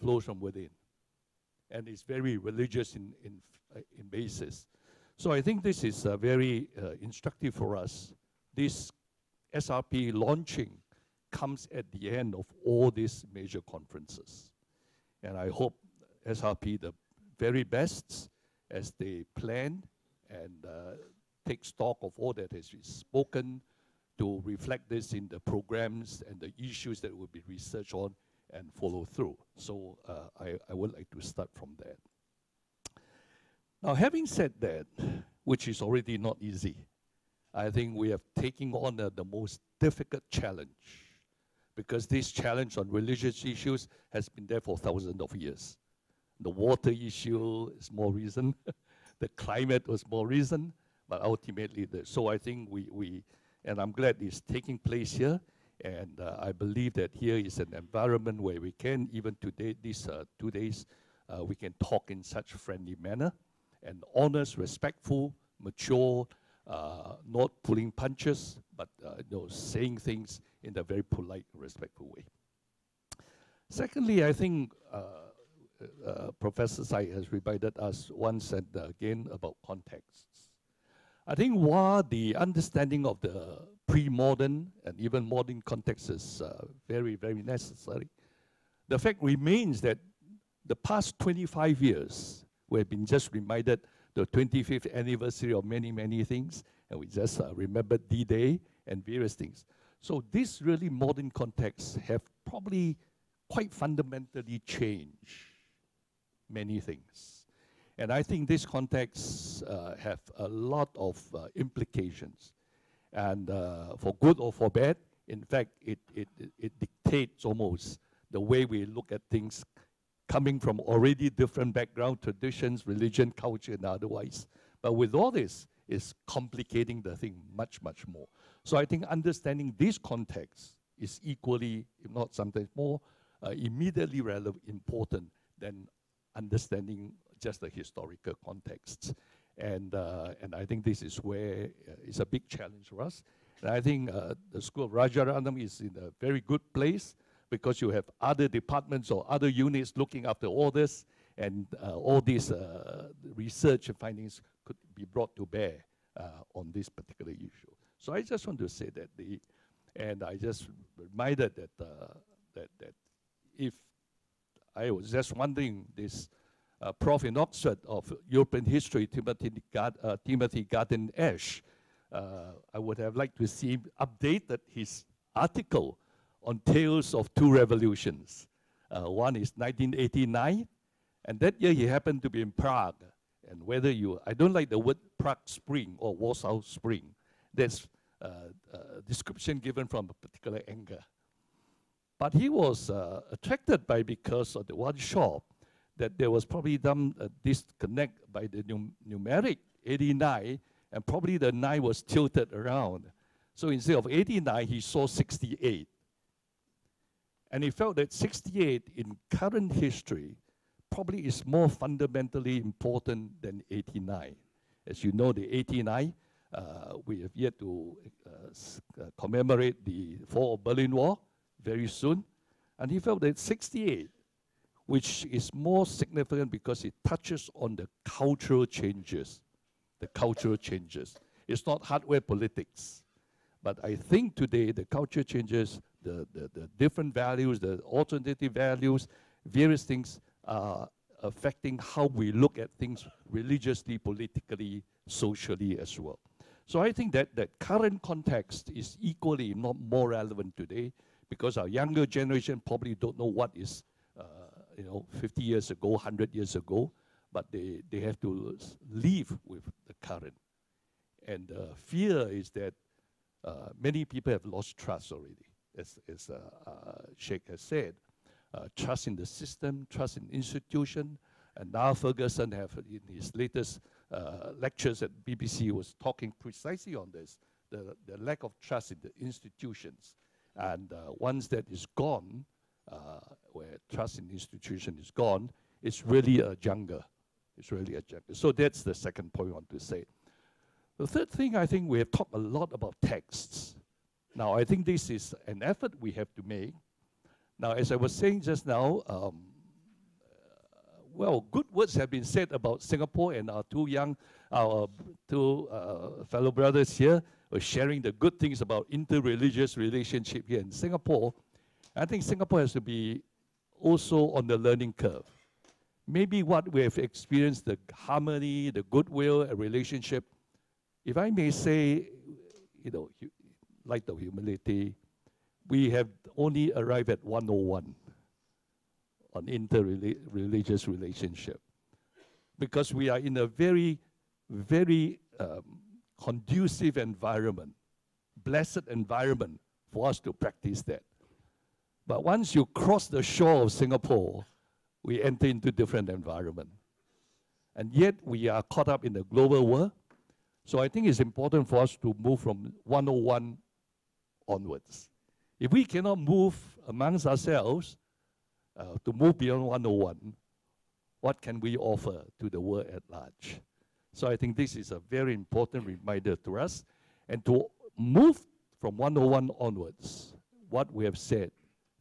flows from within. And it's very religious in basis. So I think this is very instructive for us. This SRP launching comes at the end of all these major conferences. And I hope SRP, the very best, as they plan and take stock of all that has been spoken, to reflect this in the programs and the issues that will be researched on and follow through. So I would like to start from that. Now, having said that, which is already not easy, I think we have taken on the most difficult challenge, because this challenge on religious issues has been there for thousands of years. The water issue is more recent, the climate was more recent, but ultimately, so I think and I'm glad it's taking place here, and I believe that here is an environment where we can, even today, these 2 days, we can talk in such a friendly manner, and honest, respectful, mature, not pulling punches, but saying things in a very polite, respectful way. Secondly, I think Professor Sai has reminded us once and again about contexts. I think while the understanding of the pre-modern and even modern context is very, very necessary, the fact remains that the past 25 years, we have been just reminded the 25th anniversary of many, many things, and we just remembered D-Day and various things. So this really modern contexts have probably quite fundamentally changed many things. And I think these contexts have a lot of implications. And for good or for bad, in fact, it dictates almost the way we look at things coming from already different background, traditions, religion, culture, and otherwise. But with all this, it's complicating the thing much, much more. So I think understanding this context is equally, if not sometimes more, immediately relevant, important than understanding just the historical context. And I think this is where it's a big challenge for us. And I think the School of Rajaratnam is in a very good place, because you have other departments or other units looking after all this, and all these research and findings could be brought to bear on this particular issue. So I just want to say that and I just reminded that if I was just wondering, this prof in Oxford of European history, Timothy Garden Ash, I would have liked to see him updated his article on Tales of Two Revolutions. One is 1989, and that year he happened to be in Prague. And whether I don't like the word Prague Spring or Warsaw Spring. That's a description given from a particular angle. But he was attracted by, because of the one shop, that there was probably some disconnect by the numeric 89, and probably the 9 was tilted around. So instead of 89, he saw 68. And he felt that 68 in current history probably is more fundamentally important than 89. As you know, the 89, we have yet to commemorate the fall of Berlin Wall very soon. And he felt that 68, which is more significant because it touches on the cultural changes. The cultural changes. It's not hardware politics. But I think today the culture changes, the different values, the alternative values, various things are affecting how we look at things religiously, politically, socially as well. So I think that current context is equally, if not more relevant today, because our younger generation probably don't know what is 50 years ago, 100 years ago, but they have to live with the current. And the fear is that many people have lost trust already, as Sheikh has said. Trust in the system, trust in institution, and now Ferguson have, in his latest lectures at BBC, was talking precisely on this, the lack of trust in the institutions. And once that is gone, where trust in the institution is gone, it's really a jungle. It's really a jungle. So that's the second point I want to say. The third thing, I think we have talked a lot about texts. Now, I think this is an effort we have to make. Now, as I was saying just now, well, good words have been said about Singapore, and our two fellow brothers here were sharing the good things about interreligious relationship here in Singapore. I think Singapore has to be also on the learning curve. Maybe what we have experienced, the harmony, the goodwill, a relationship, if I may say, light of humility, we have only arrived at 101 on interreligious relationship, because we are in a very, very conducive environment, blessed environment for us to practice that. But once you cross the shore of Singapore, we enter into different environment. And yet we are caught up in the global world. So I think it's important for us to move from 101 onwards. If we cannot move amongst ourselves to move beyond 101, what can we offer to the world at large? So I think this is a very important reminder to us. And to move from 101 onwards, what we have said,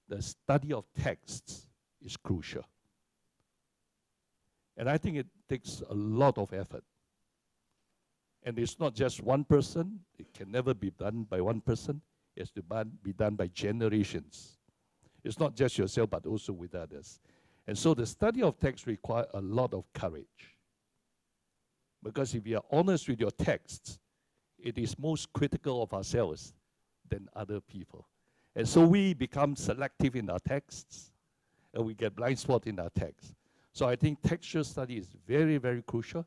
the study of texts is crucial. And I think it takes a lot of effort. And it's not just one person. It can never be done by one person. It has to be done by generations. It's not just yourself, but also with others. And so the study of text requires a lot of courage. Because if you are honest with your texts, it is most critical of ourselves than other people. And so we become selective in our texts, and we get blind spot in our texts. So I think textual study is very, very crucial.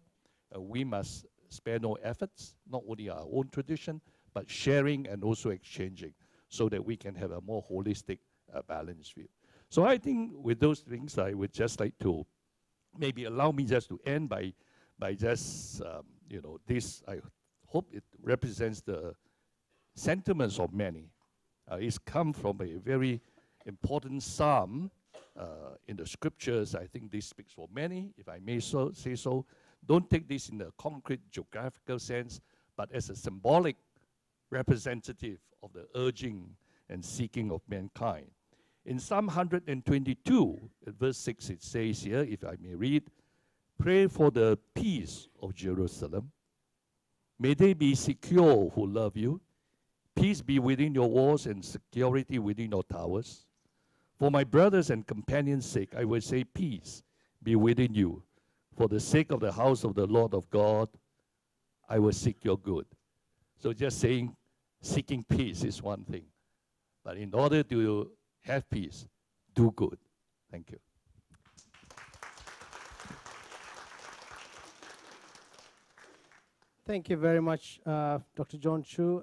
We must spare no efforts, not only our own tradition, but sharing and also exchanging, so that we can have a more holistic, balanced view. So I think with those things, I would just like to maybe allow me just to end by just, this, I hope it represents the sentiments of many. It's come from a very important psalm in the scriptures. I think this speaks for many, if I may say so. Don't take this in a concrete geographical sense, but as a symbolic representative of the urging and seeking of mankind. In Psalm 122, at verse 6, it says here, if I may read, "Pray for the peace of Jerusalem. May they be secure who love you. Peace be within your walls and security within your towers. For my brothers and companions' sake, I will say peace be within you. For the sake of the house of the Lord of God, I will seek your good." So just saying, seeking peace is one thing. But in order to have peace, do good. Thank you. Thank you very much, Dr. John Chu.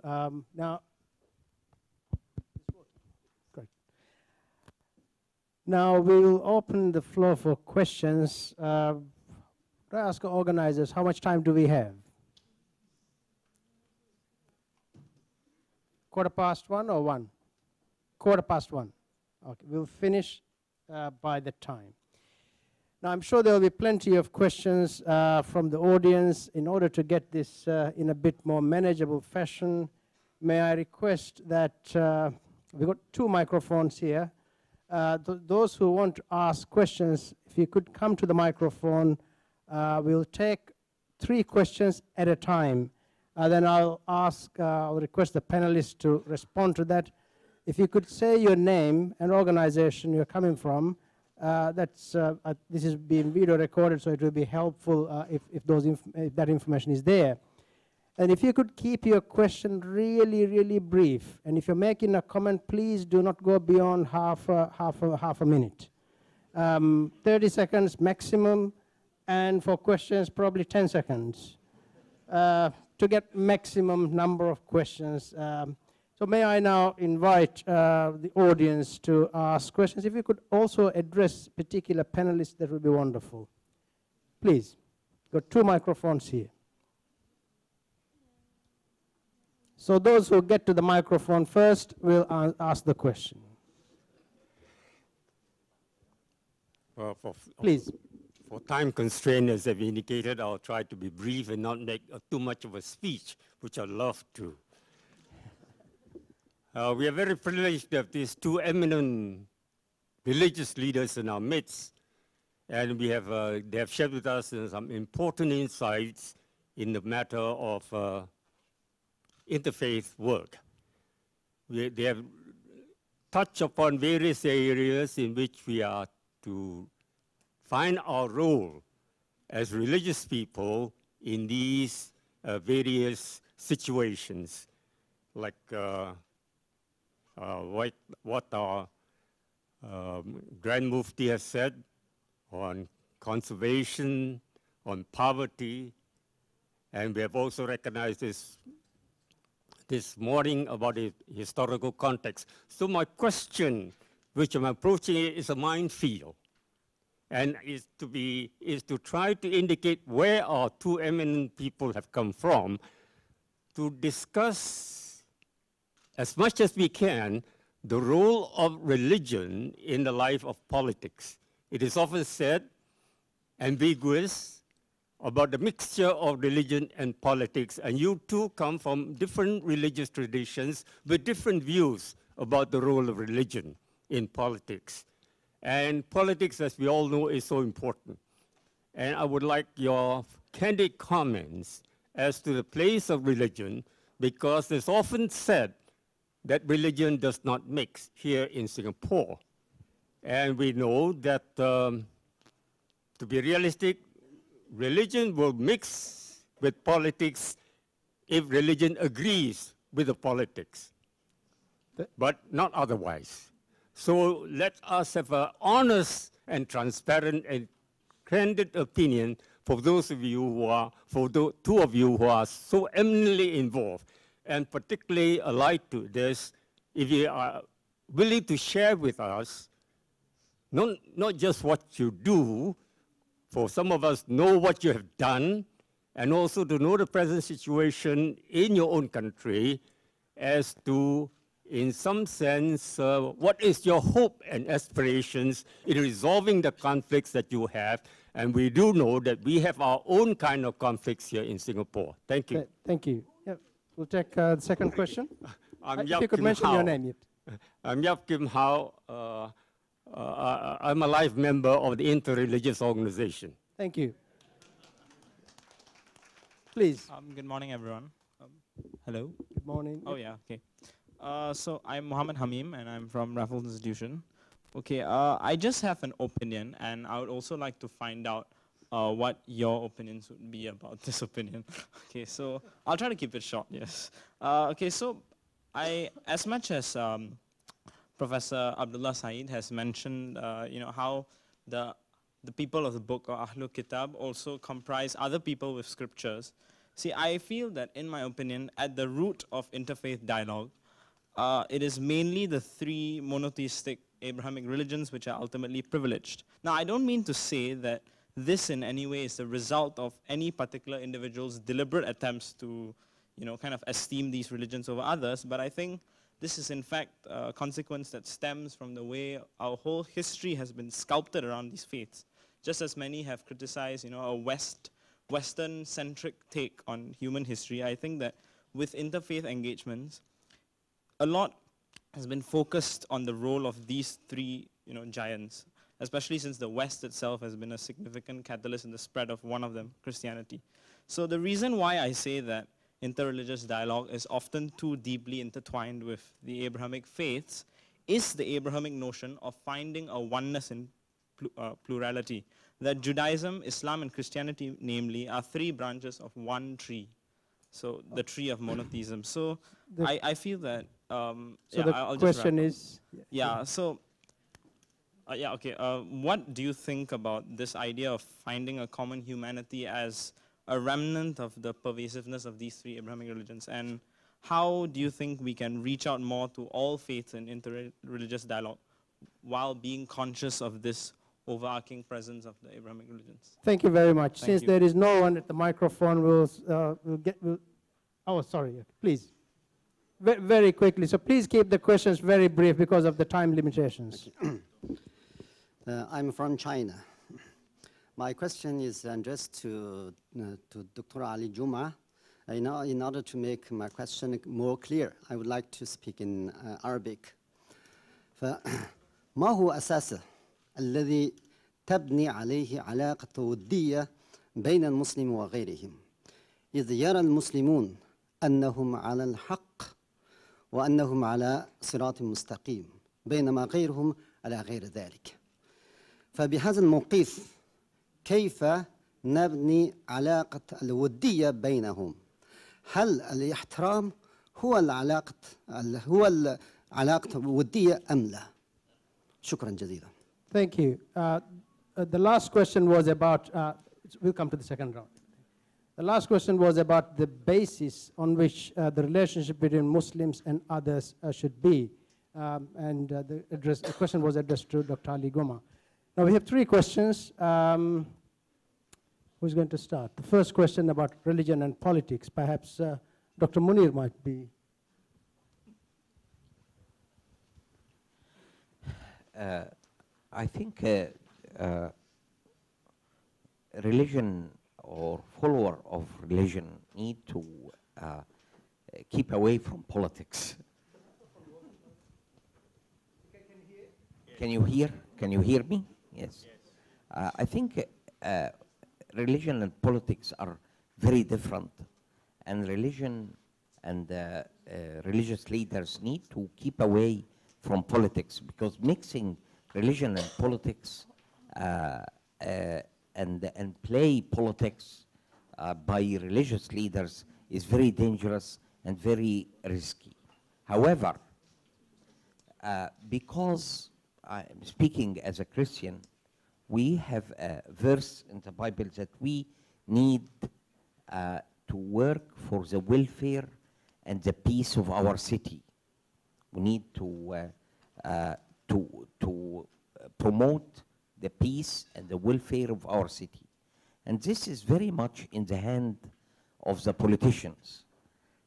Now we will open the floor for questions. Could I ask our organizers, how much time do we have? 1:15 or 1? 1:15. Okay, we'll finish by the time. Now, I'm sure there will be plenty of questions from the audience. In order to get this in a bit more manageable fashion, may I request that we've got 2 microphones here. Those who want to ask questions, if you could come to the microphone, we'll take 3 questions at a time. Then I'll request the panelists to respond to that. If you could say your name and organization you're coming from, this is being video recorded, so it will be helpful if that information is there. And if you could keep your question really, really brief, and if you're making a comment, please do not go beyond half a minute. 30 seconds maximum, and for questions, probably 10 seconds to get maximum number of questions. So may I now invite the audience to ask questions. If you could also address particular panelists, that would be wonderful. Please, got 2 microphones here. So those who get to the microphone first will ask the question. Please. For time constraint, as I've indicated, I'll try to be brief and not make too much of a speech, which I'd love to. We are very privileged to have these 2 eminent religious leaders in our midst, and they have shared with us some important insights in the matter of interfaith work. They have touched upon various areas in which we are to find our role as religious people in these various situations, like what our Grand Mufti has said on conservation, on poverty, And we have also recognized this morning about the historical context. So my question, which I'm approaching, is a minefield, and is to try to indicate where our two eminent people have come from, to discuss as much as we can the role of religion in the life of politics. It is often said, ambiguous, about the mixture of religion and politics, and you two come from different religious traditions with different views about the role of religion in politics. And politics, as we all know, is so important. And I would like your candid comments as to the place of religion, because it's often said that religion does not mix here in Singapore. And we know that, to be realistic, religion will mix with politics if religion agrees with the politics, but not otherwise. So let us have an honest and transparent and candid opinion for those of you who are, for the two of you who are so eminently involved, and particularly allied to this, if you are willing to share with us, not just what you do, for some of us know what you have done, and also to know the present situation in your own country as to, in some sense, what is your hope and aspirations in resolving the conflicts that you have. And we do know that we have our own kind of conflicts here in Singapore. Thank you. Thank you. Yep. We'll take the second question. If you could mention your name. Yep. I'm Yap Kim Hao. I'm a life member of the Interreligious Organization. Thank you. Please. Good morning, everyone. Hello. Good morning. Oh, yeah, okay. So I'm Mohammed Hamim, and I'm from Raffles Institution. Okay, I just have an opinion, and I would also like to find out what your opinions would be about this opinion. Okay, so I'll try to keep it short, yes. Okay, so as much as Professor Abdullah Saeed has mentioned, how the people of the book, or Ahlul Kitab, also comprise other people with scriptures. See, I feel that, in my opinion, at the root of interfaith dialogue, it is mainly the three monotheistic Abrahamic religions which are ultimately privileged. Now, I don't mean to say that this in any way is the result of any particular individual's deliberate attempts to, kind of esteem these religions over others, but I think this is in fact a consequence that stems from the way our whole history has been sculpted around these faiths. Just as many have criticized, a Western-centric take on human history, I think that with interfaith engagements, a lot has been focused on the role of these three, giants, especially since the West itself has been a significant catalyst in the spread of one of them, Christianity. So the reason why I say that interreligious dialogue is often too deeply intertwined with the Abrahamic faiths is the Abrahamic notion of finding a oneness in plurality. That Judaism, Islam, and Christianity, namely, are three branches of one tree. So the tree of monotheism. So I feel that. The question is. Yeah. So. Okay. What do you think about this idea of finding a common humanity as a remnant of the pervasiveness of these three Abrahamic religions, and how do you think we can reach out more to all faiths in interreligious dialogue while being conscious of this overarching presence of the Abrahamic religions? Thank you very much. Since there is no one at the microphone, oh, sorry, please. Very quickly, so please keep the questions very brief because of the time limitations. I'm from China. My question is addressed to Dr. Ali Juma. In order to make my question more clear, I would like to speak in Arabic. ما هو أساسه الذي تبني عليه علاقة ودية بين المسلم وغيرهم إذ يرى المسلمون أنهم على الحق وأنهم على صراط مستقيم بينما غيرهم على غير ذلك. فبهذا الموقف كيف نبني علاقة الودية بينهم؟ هل الاحترام هو العلاقة الودية أم لا؟ شكرا جزيلا. Thank you. The last question was about, we'll come to the second round. The last question was about the basis on which the relationship between Muslims and others should be. The question was addressed to Dr. Ali Goma. Now we have 3 questions. Who's going to start? The first question about religion and politics. Perhaps Dr. Munir might be. I think religion or follower of religion need to keep away from politics. Can you hear? Can you hear me? Yes. I think religion and politics are very different, and religion and religious leaders need to keep away from politics, because mixing religion and politics and play politics by religious leaders is very dangerous and very risky. However, because I'm speaking as a Christian, we have a verse in the Bible that we need to work for the welfare and the peace of our city. We need to promote the peace and the welfare of our city. And this is very much in the hand of the politicians.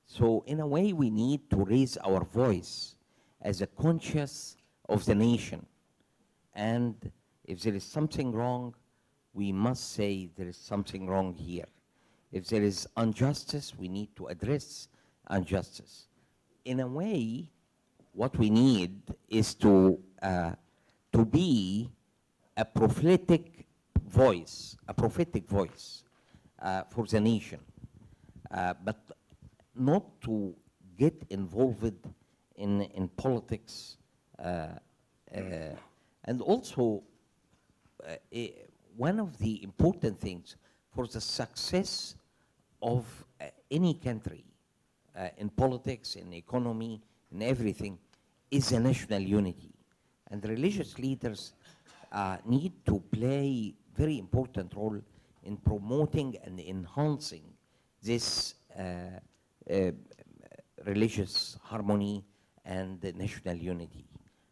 So in a way, we need to raise our voice as a conscience of the nation. And if there is something wrong, we must say there is something wrong here. If there is injustice, we need to address injustice. In a way, what we need is to be a prophetic voice for the nation, but not to get involved in politics. And also, one of the important things for the success of any country in politics, in economy, in everything, is the national unity. And religious leaders need to play very important role in promoting and enhancing this religious harmony and the national unity.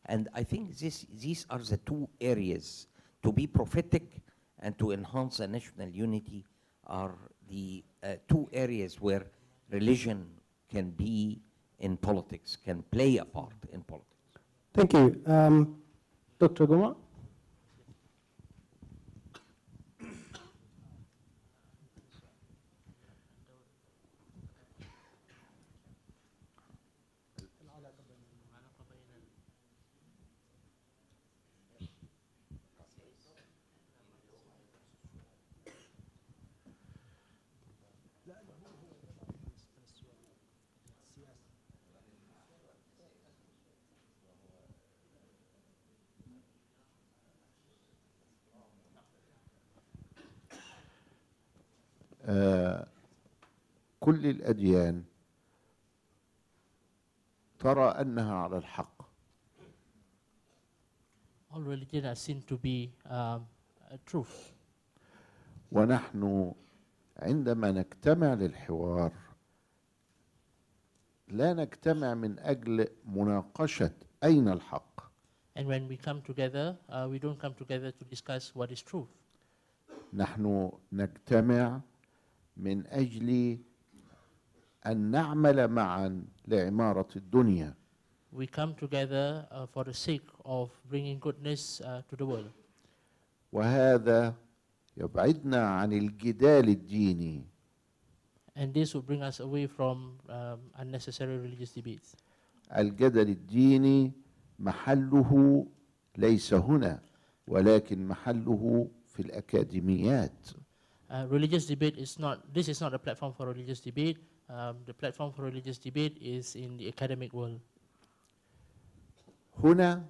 And I think these are the 2 areas. To be prophetic and to enhance the national unity are the 2 areas where religion can be in politics, can play a part in politics. Thank you. Dr. Goma? كل الأديان ترى أنها على الحق. All religions are seen to be truth. ونحن عندما نجتمع للحوار لا نجتمع من أجل مناقشة أين الحق. And when we come together, we don't come together to discuss what is truth. نحن نجتمع من أجل أن نعمل معا لعمارة الدنيا. We come together for the sake of bringing goodness to the world. وهذا يبعدنا عن الجدال الديني. And this will bring us away from unnecessary religious debates. الجدل الديني محله ليس هنا ولكن محله في الأكاديميات. Religious debate is not, this is not a platform for religious debate. The platform for religious debate is in the academic world. هنا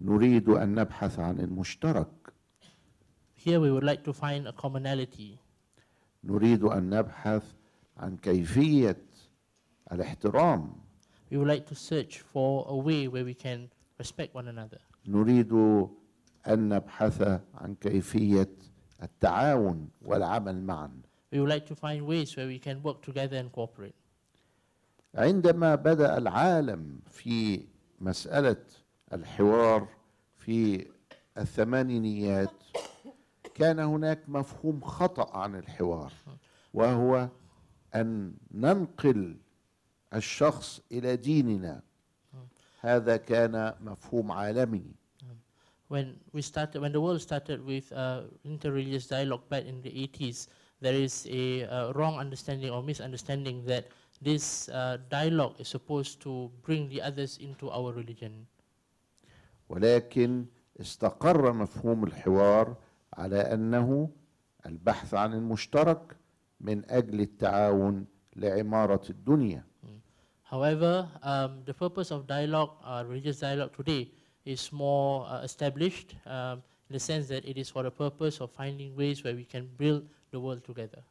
نريد أن نبحث عن المشترك. Here we would like to find a commonality. نريد أن نبحث عن كيفية الاحترام. We would like to search for a way where we can respect one another. نريد أن نبحث عن كيفية التعاون والعمل معا. we would like to find ways where we can work together and cooperate. عندما بدأ العالم في مسألة الحوار في الثمانينيات كان هناك مفهوم خطأ عن الحوار، وهو أن ننقل الشخص إلى ديننا. هذا كان مفهوم عالمي. When the world started with interreligious dialogue back in the 80s, there is a wrong understanding or misunderstanding that this dialogue is supposed to bring the others into our religion. ولكن استقر مفهوم الحوار على أنه البحث عن المشترك من أجل التعاون لعمارة الدنيا. However, the purpose of dialogue, religious dialogue today, is more established in the sense that it is for the purpose of finding ways where we can build the world together.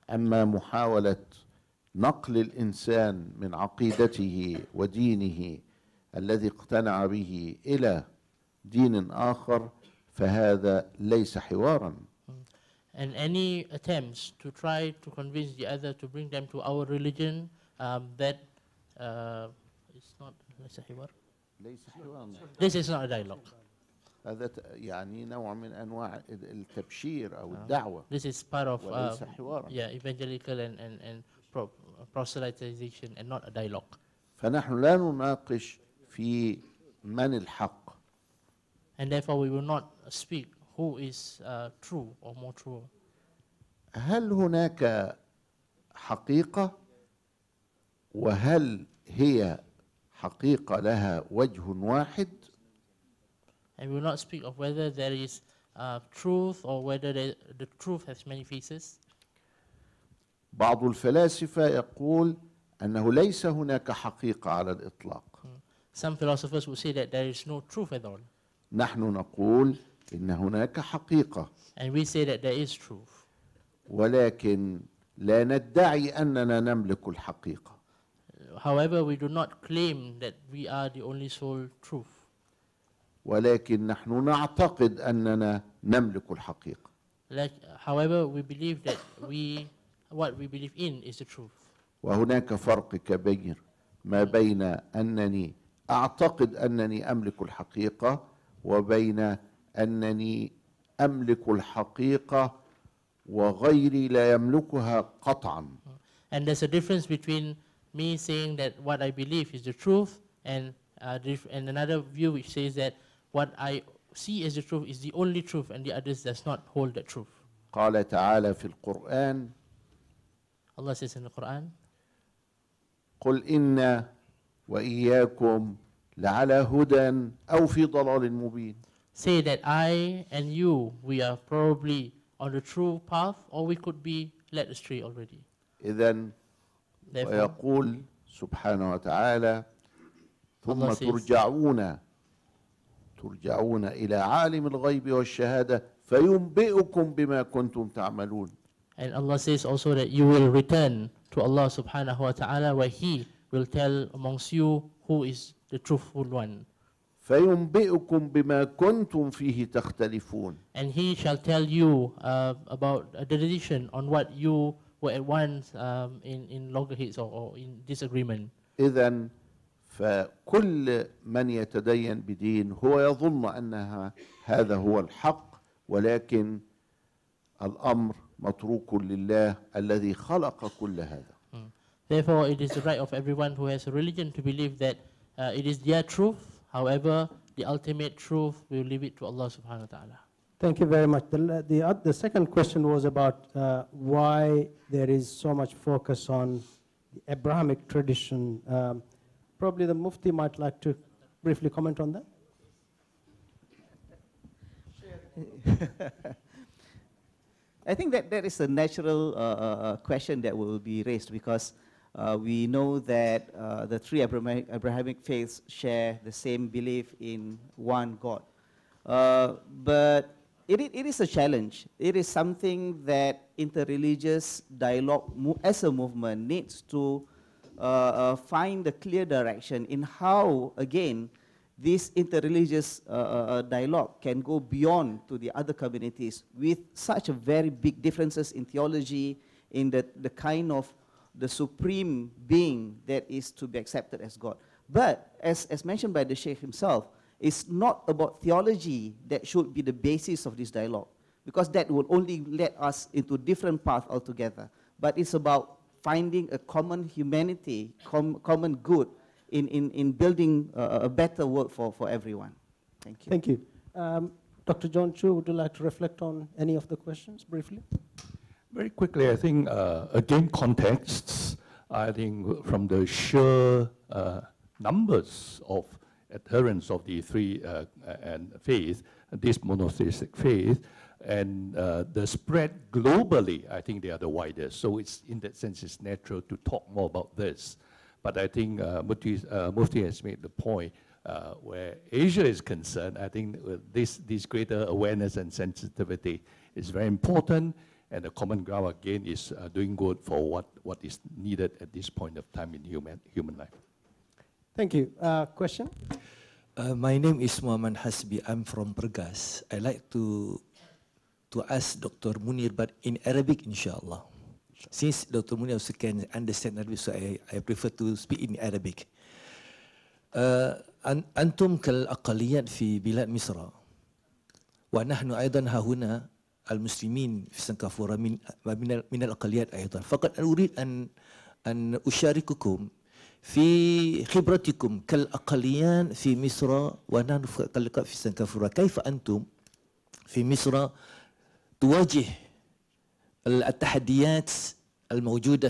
أما محاولة نقل الإنسان من عقيدته ودينه الذي اقتنع به إلى دين آخر فهذا ليس حوارا. And any attempts to try to convince the other to bring them to our religion, that is not حوار. ليس حوارا. This is not a dialogue. هذا يعني نوع من أنواع التبشير أو الدعوة. This is part of وليس حوارا. evangelical and proselytization and not a dialogue. فنحن لا نناقش في من الحق. And therefore we will not speak who is true or more true. هل هناك حقيقة؟ وهل هي حقيقة لها وجه واحد؟ And we will not speak of whether there is truth or whether the truth has many faces. بعض الفلاسفة يقول أنه ليس هناك حقيقة على الإطلاق. Some philosophers will say that there is no truth at all. نحن نقول إن هناك حقيقة. And we say that there is truth. ولكن لا ندعي أننا نملك الحقيقة. However, we do not claim that we are the only sole truth. ولكن نحن نعتقد أننا نملك الحقيقة. However, we believe that what we believe in is the truth. وهناك فرق كبير ما بين أنني أعتقد أنني أملك الحقيقة وبين أنني أملك الحقيقة وغيري لا يملكها قطعا. And there's a difference between me saying that what I believe is the truth and another view which says that what I see as the truth is the only truth and the others does not hold that truth. قال تعالى في القرآن Allah says in the Quran, قل إن وإياكم لعلى هدى أو في ضلال مبين. Say that I and you, we are probably on the true path or we could be led astray already. إذن ويقول سبحانه وتعالى ثم ترجعون إلى عالم الغيب والشهادة فينبئكم بما كنتم تعملون. And Allah says also that you will return to Allah subhanahu wa ta'ala where He will tell amongst you who is the truthful one. فينبئكم بما كنتم فيه تختلفون. And He shall tell you about the decision on what you were at once in loggerheads or in disagreement. إذن فكل من يتدين بدين هو يظن أن هذا هو الحق ولكن الأمر متروك لله الذي خلق كل هذا. Therefore, it is the right of everyone who has a religion to believe that it is their truth. However, the ultimate truth, we will leave it to Allah subhanahu wa ta'ala. Thank you very much. The second question was about why there is so much focus on the Abrahamic tradition. Probably the Mufti might like to briefly comment on that. I think that there is a natural question that will be raised because we know that the three Abrahamic faiths share the same belief in one God. But it is a challenge. It is something that interreligious dialogue as a movement needs to find a clear direction in how, again, this interreligious dialogue can go beyond to the other communities with such a very big differences in theology, in the kind of the supreme being that is to be accepted as God. But as mentioned by the Sheikh himself, it's not about theology that should be the basis of this dialogue, because that will only lead us into different paths altogether. But it's about finding a common humanity, common good in building a better world for everyone. Thank you. Thank you. Dr. John Chu, would you like to reflect on any of the questions briefly? Very quickly, I think, again, contexts, I think from the sheer numbers of adherents of the three and faith, this monotheistic faith, and the spread globally, I think they are the widest. So it's, in that sense, it's natural to talk more about this. But I think Mufti has made the point, where Asia is concerned, I think this greater awareness and sensitivity is very important, and the common ground, again, is doing good for what is needed at this point of time in human life. Thank you. Question? My name is Muhammad Hasbi. I'm from Bergas. I like to ask Dr. Munir, but in Arabic, inshallah. Since Dr. Munir also can understand Arabic, so I prefer to speak in Arabic. أنتم كالأقليات في بلاد مصر ونحن أيضا ها هنا المسلمين في سنغافورة من الأقليات أيضا. فقط أريد أن أشارككم في خبرتكم كالأقليان في مصر ونحن كالأقليات في سنغافورة. كيف أنتم في مصر تواجه التحديات الموجودة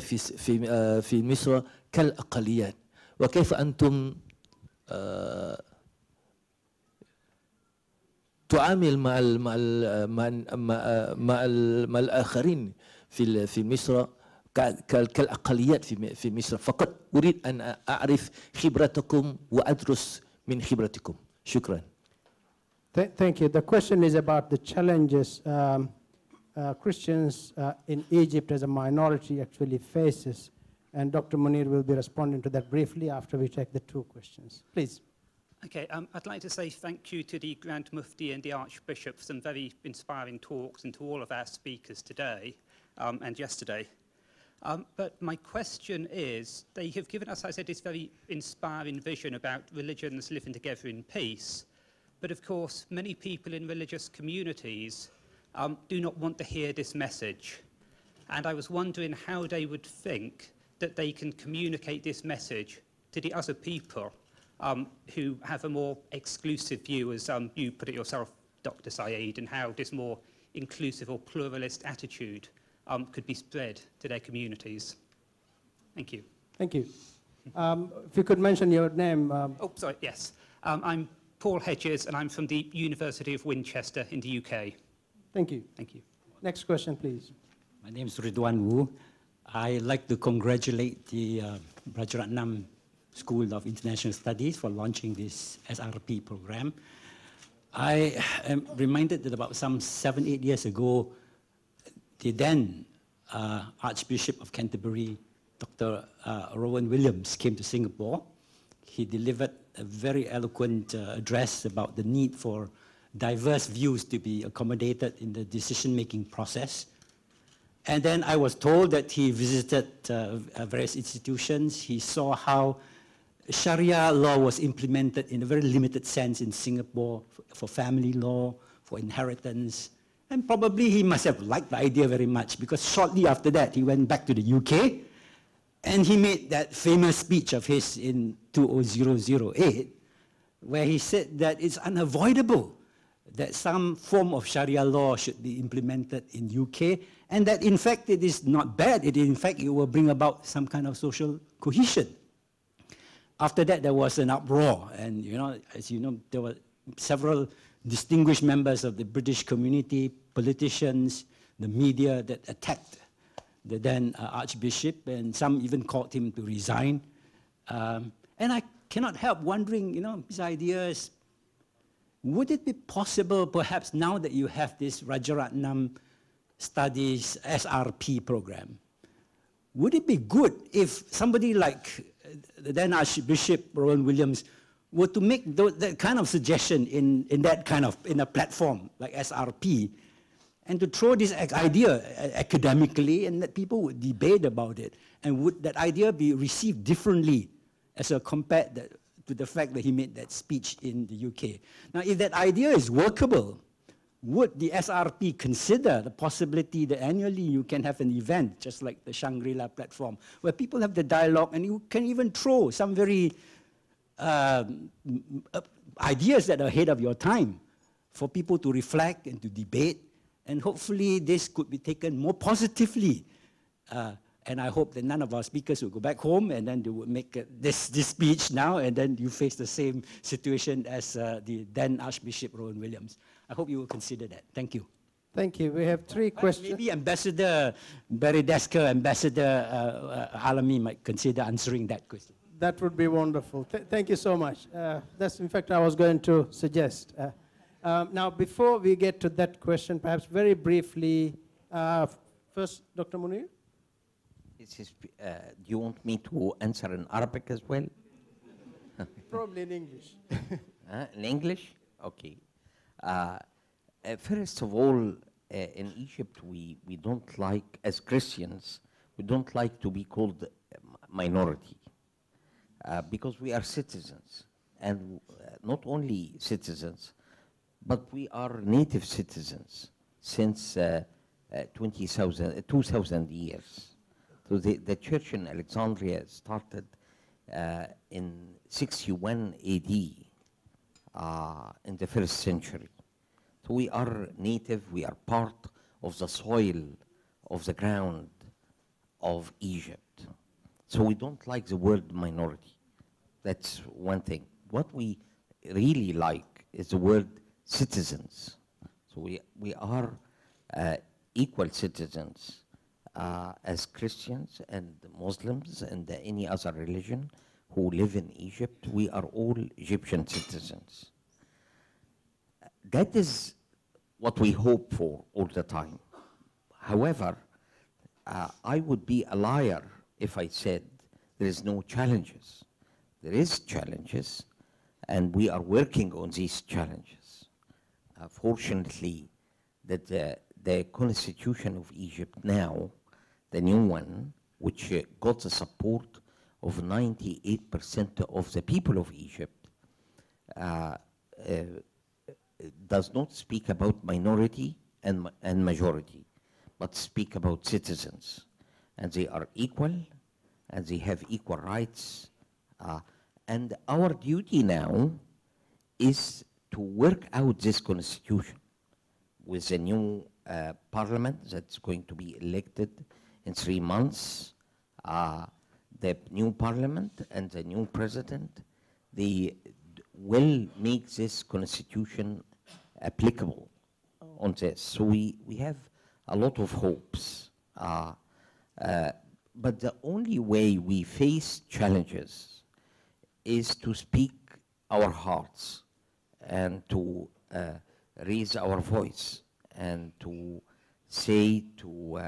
في مصر كالأقليات، وكيف أنتم تعامل مع الآخرين في مصر كالأقليات في مصر. فقط أريد أن أعرف خبرتكم وأدرس من خبرتكم. شكرا. Thank you. The question is about the challenges Christians in Egypt as a minority actually faces. And Dr. Munir will be responding to that briefly after we take the two questions. Please. Okay, I'd like to say thank you to the Grand Mufti and the Archbishop for some very inspiring talks, and to all of our speakers today and yesterday. But my question is, they have given us, I said, this very inspiring vision about religions living together in peace. But of course, many people in religious communities do not want to hear this message. And I was wondering how they would think that they can communicate this message to the other people who have a more exclusive view, as you put it yourself, Dr. Saeed, and how this more inclusive or pluralist attitude could be spread to their communities. Thank you. Thank you. If you could mention your name. Oh, sorry, yes. I'm Paul Hedges, and I'm from the University of Winchester in the UK. Thank you. Thank you. Next question, please. My name is Ridwan Wu. I'd like to congratulate the Rajaratnam School of International Studies for launching this SRP program. I am reminded that about some 7-8 years ago, the then Archbishop of Canterbury, Dr. Rowan Williams, came to Singapore. He delivered a very eloquent address about the need for diverse views to be accommodated in the decision-making process. And then I was told that he visited various institutions. He saw how Sharia law was implemented in a very limited sense in Singapore for family law, for inheritance. And probably he must have liked the idea very much, because shortly after that he went back to the UK and he made that famous speech of his in 2008 where he said that it's unavoidable that some form of Sharia law should be implemented in UK, and that in fact it is not bad. In fact it will bring about some kind of social cohesion. After that there was an uproar, and as you know, there were several distinguished members of the British community, politicians, the media, that attacked the then Archbishop, and some even called him to resign. And I cannot help wondering, his ideas. Would it be possible, perhaps now that you have this Rajaratnam Studies SRP program, would it be good if somebody like the then Archbishop Rowan Williams were to make that kind of suggestion in a platform like SRP, and to throw this idea academically, and that people would debate about it, and would that idea be received differently as compared to the fact that he made that speech in the UK. Now, if that idea is workable, would the SRP consider the possibility that annually you can have an event, just like the Shangri-La platform, where people have the dialogue and you can even throw some very ideas that are ahead of your time for people to reflect and to debate, and hopefully this could be taken more positively. And I hope that none of our speakers will go back home and then they would make this speech now, and then you face the same situation as the then Archbishop Rowan Williams. I hope you will consider that. Thank you. Thank you. We have 3 questions. Maybe Ambassador Barry Desker, Ambassador Alami might consider answering that question. That would be wonderful. Thank you so much. That's, in fact, I was going to suggest. Now, before we get to that question, perhaps very briefly, first, Dr. Munir? Do you want me to answer in Arabic as well? Probably in English. In English? Okay. First of all, in Egypt, we don't like, as Christians, we don't like to be called minority because we are citizens. And not only citizens, but we are native citizens since 2,000 years. So the church in Alexandria started in 61 AD in the 1st century. So we are native, we are part of the soil, of the ground of Egypt. So we don't like the word minority. That's one thing. What we really like is the word citizens. So we are equal citizens as Christians and Muslims and any other religion who live in Egypt. We are all Egyptian citizens. That is what we hope for all the time. However, I would be a liar if I said there is no challenges. There is challenges, and we are working on these challenges. Fortunately, that the Constitution of Egypt now, the new one, which got the support of 98% of the people of Egypt, does not speak about minority and majority, but speak about citizens. And they are equal, and they have equal rights. And our duty now is to work out this constitution with a new parliament that's going to be elected in 3 months. The new parliament and the new president, they will make this constitution applicable on this. So we have a lot of hopes. But the only way we face challenges is to speak our hearts and to raise our voice and to say to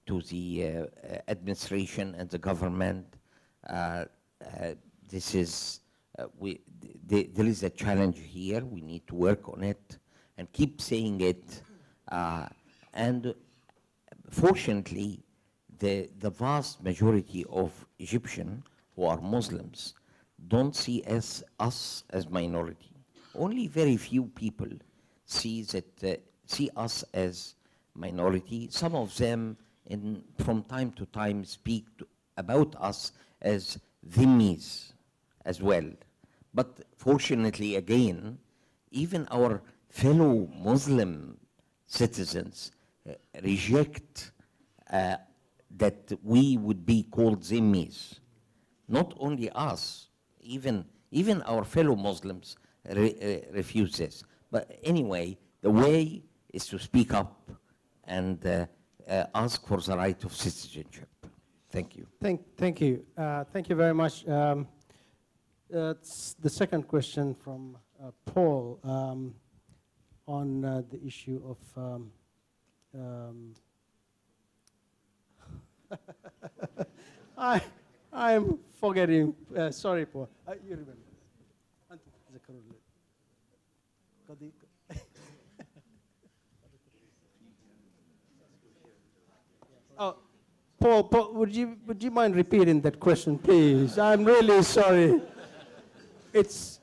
the administration and the government, this is, there is a challenge here, we need to work on it, and keep saying it. And fortunately, the vast majority of Egyptians who are Muslims don't see us as minority. Only very few people see us as minority. Some of them, from time to time, speak about us as dhimmis as well. But fortunately, again, even our fellow Muslim citizens reject that we would be called dhimmis. Not only us, even our fellow Muslims refuse this. But anyway, the way is to speak up and ask for the right of citizenship. Thank you. Thank you. Thank you very much. The second question from Paul on the issue of I'm forgetting. Sorry, Paul. You remember. Paul, would you mind repeating that question, please? I'm really sorry. It's...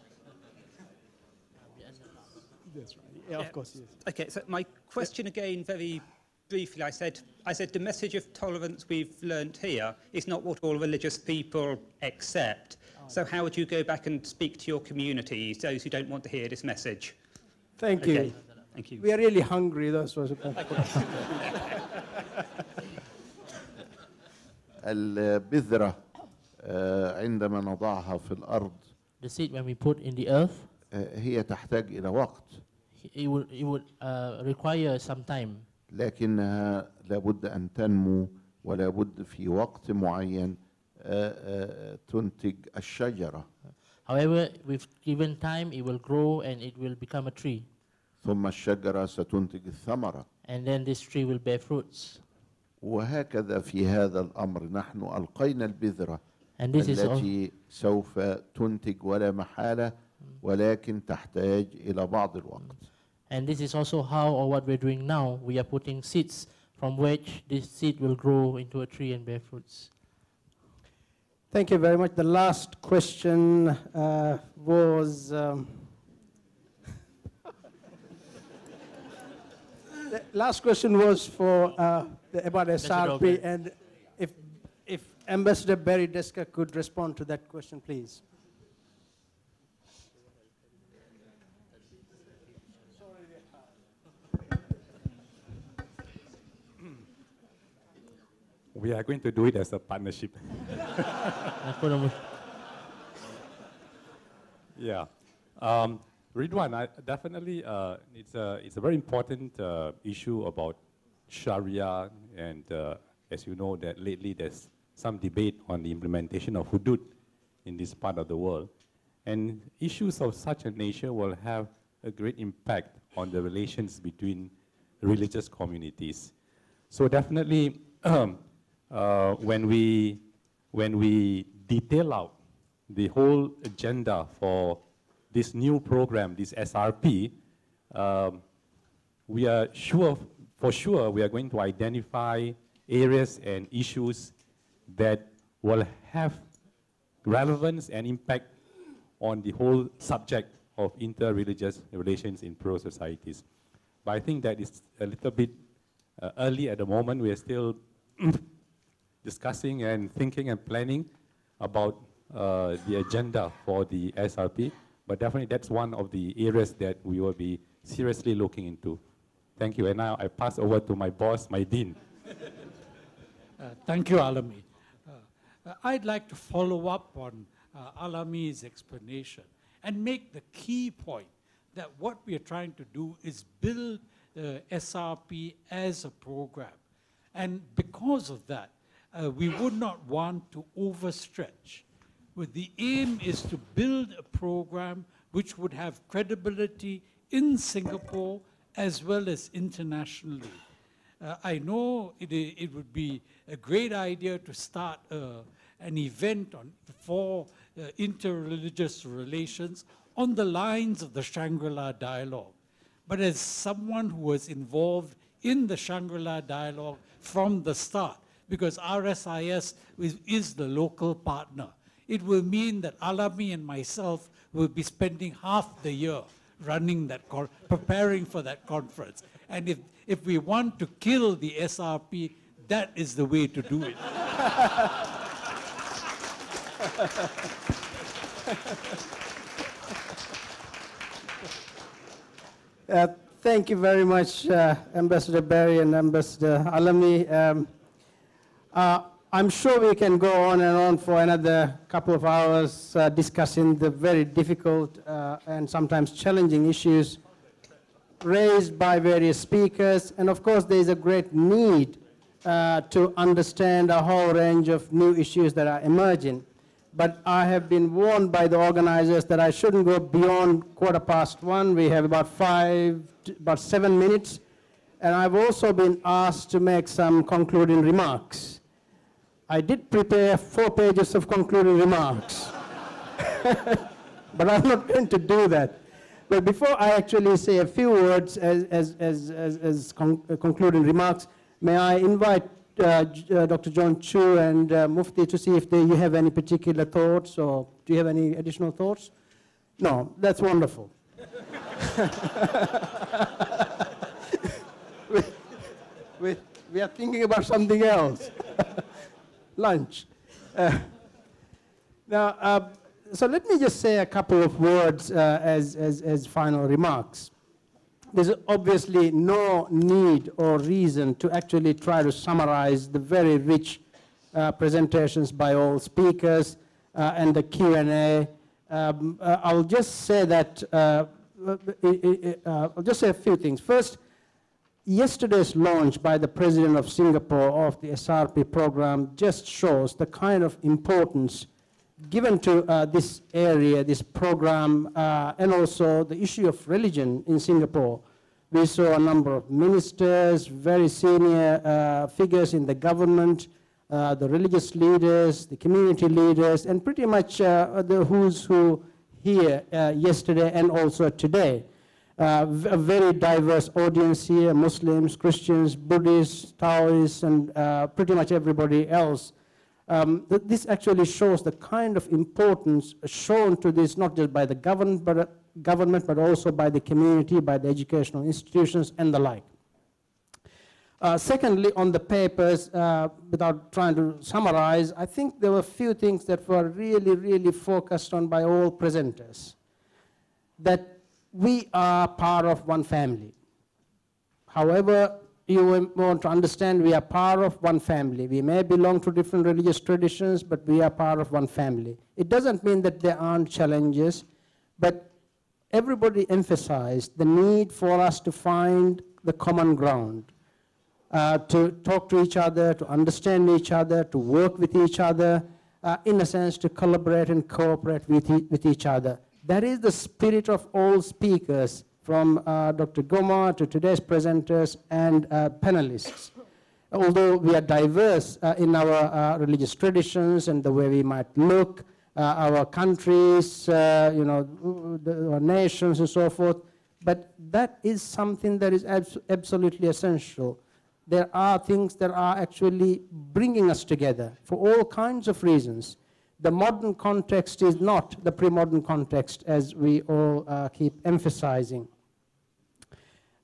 That's right. Yeah, of course, yes. Okay, so my question again, very briefly, I said the message of tolerance we've learnt here is not what all religious people accept. So how would you go back and speak to your community, those who don't want to hear this message? Thank you. Thank you. We are really hungry, that's what البذرة عندما نضعها في الأرض The seed when we put in the earth, هي تحتاج إلى وقت. it would require some time. لكنها لابد أن تنمو ولابد في وقت معين تنتج الشجرة. However, with given time, it will grow and it will become a tree. ثم الشجرة ستنتج الثمرة. And then this tree will bear fruits. وهكذا في هذا الأمر نحن ألقينا البذرة التي سوف تنتج ولا محالة ولكن تحتاج إلى بعض الوقت. And this is also how, or what we're doing now, we are putting seeds from which this seed will grow into a tree and bear fruits. Thank you very much. The last question was... the last question was for about SRP, and if Ambassador Barry Desker could respond to that question, please. We are going to do it as a partnership. Yeah. Ridwan, definitely it's a very important issue about Sharia, and as you know that lately there's some debate on the implementation of hudud in this part of the world. And issues of such a nature will have a great impact on the relations between religious communities. So definitely when we detail out the whole agenda for this new program, this SRP, we are for sure we are going to identify areas and issues that will have relevance and impact on the whole subject of inter-religious relations in pro-societies. But I think that is a little bit early at the moment. We are still discussing and thinking and planning about the agenda for the SRP. But definitely that's one of the areas that we will be seriously looking into. Thank you. And now I pass over to my boss, my dean. Thank you, Alami. I'd like to follow up on Alami's explanation and make the key point that what we are trying to do is build SRP as a program. And because of that, we would not want to overstretch. But the aim is to build a program which would have credibility in Singapore as well as internationally. I know it would be a great idea to start an event for interreligious relations on the lines of the Shangri-La Dialogue. But as someone who was involved in the Shangri-La Dialogue from the start, because RSIS is the local partner, it will mean that Alami and myself will be spending half the year running that, preparing for that conference. And if we want to kill the SRP, that is the way to do it. Thank you very much, Ambassador Barry and Ambassador Alami. I'm sure we can go on and on for another couple of hours discussing the very difficult and sometimes challenging issues raised by various speakers. And of course, there is a great need to understand a whole range of new issues that are emerging. But I have been warned by the organizers that I shouldn't go beyond 1:15. We have about 7 minutes. And I've also been asked to make some concluding remarks. I did prepare 4 pages of concluding remarks. But I'm not going to do that. But before I actually say a few words as concluding remarks, may I invite Dr. John Chu and Mufti to see if you have any particular thoughts, or do you have any additional thoughts? No, that's wonderful. we are thinking about something else. Lunch. Now, so let me just say a couple of words as final remarks. There's obviously no need or reason to actually try to summarize the very rich presentations by all speakers and the Q&A. I'll just say that, I'll just say a few things. First, yesterday's launch by the President of Singapore of the SRP program just shows the kind of importance given to this area, this program, and also the issue of religion in Singapore. We saw a number of ministers, very senior figures in the government, the religious leaders, the community leaders, and pretty much the who's who here yesterday and also today. A very diverse audience here, Muslims, Christians, Buddhists, Taoists, and pretty much everybody else. This actually shows the kind of importance shown to this, not just by the government, but also by the community, by the educational institutions, and the like. Secondly, on the papers, without trying to summarize, I think there were a few things that were really, really focused on by all presenters. That we are part of one family. However you want to understand, we are part of one family. We may belong to different religious traditions, but we are part of one family. It doesn't mean that there aren't challenges, but everybody emphasized the need for us to find the common ground, to talk to each other, to understand each other, to work with each other, in a sense to collaborate and cooperate with each other. That is the spirit of all speakers, from Dr. Goma to today's presenters and panelists. Although we are diverse in our religious traditions and the way we might look, our countries, our nations and so forth, but that is something that is absolutely essential. There are things that are actually bringing us together for all kinds of reasons. The modern context is not the pre-modern context, as we all keep emphasizing.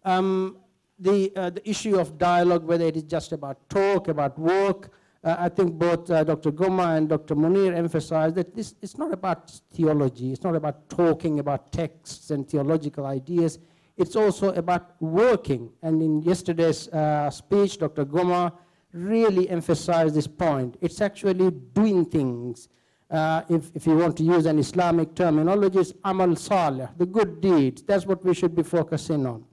The issue of dialogue, whether it is just about talk, about work, I think both Dr. Goma and Dr. Munir emphasized that it's not about theology, it's not about talking about texts and theological ideas, it's also about working. And in yesterday's speech, Dr. Goma really emphasized this point. It's actually doing things. If you want to use an Islamic terminology, it's amal salih, the good deeds. That's what we should be focusing on.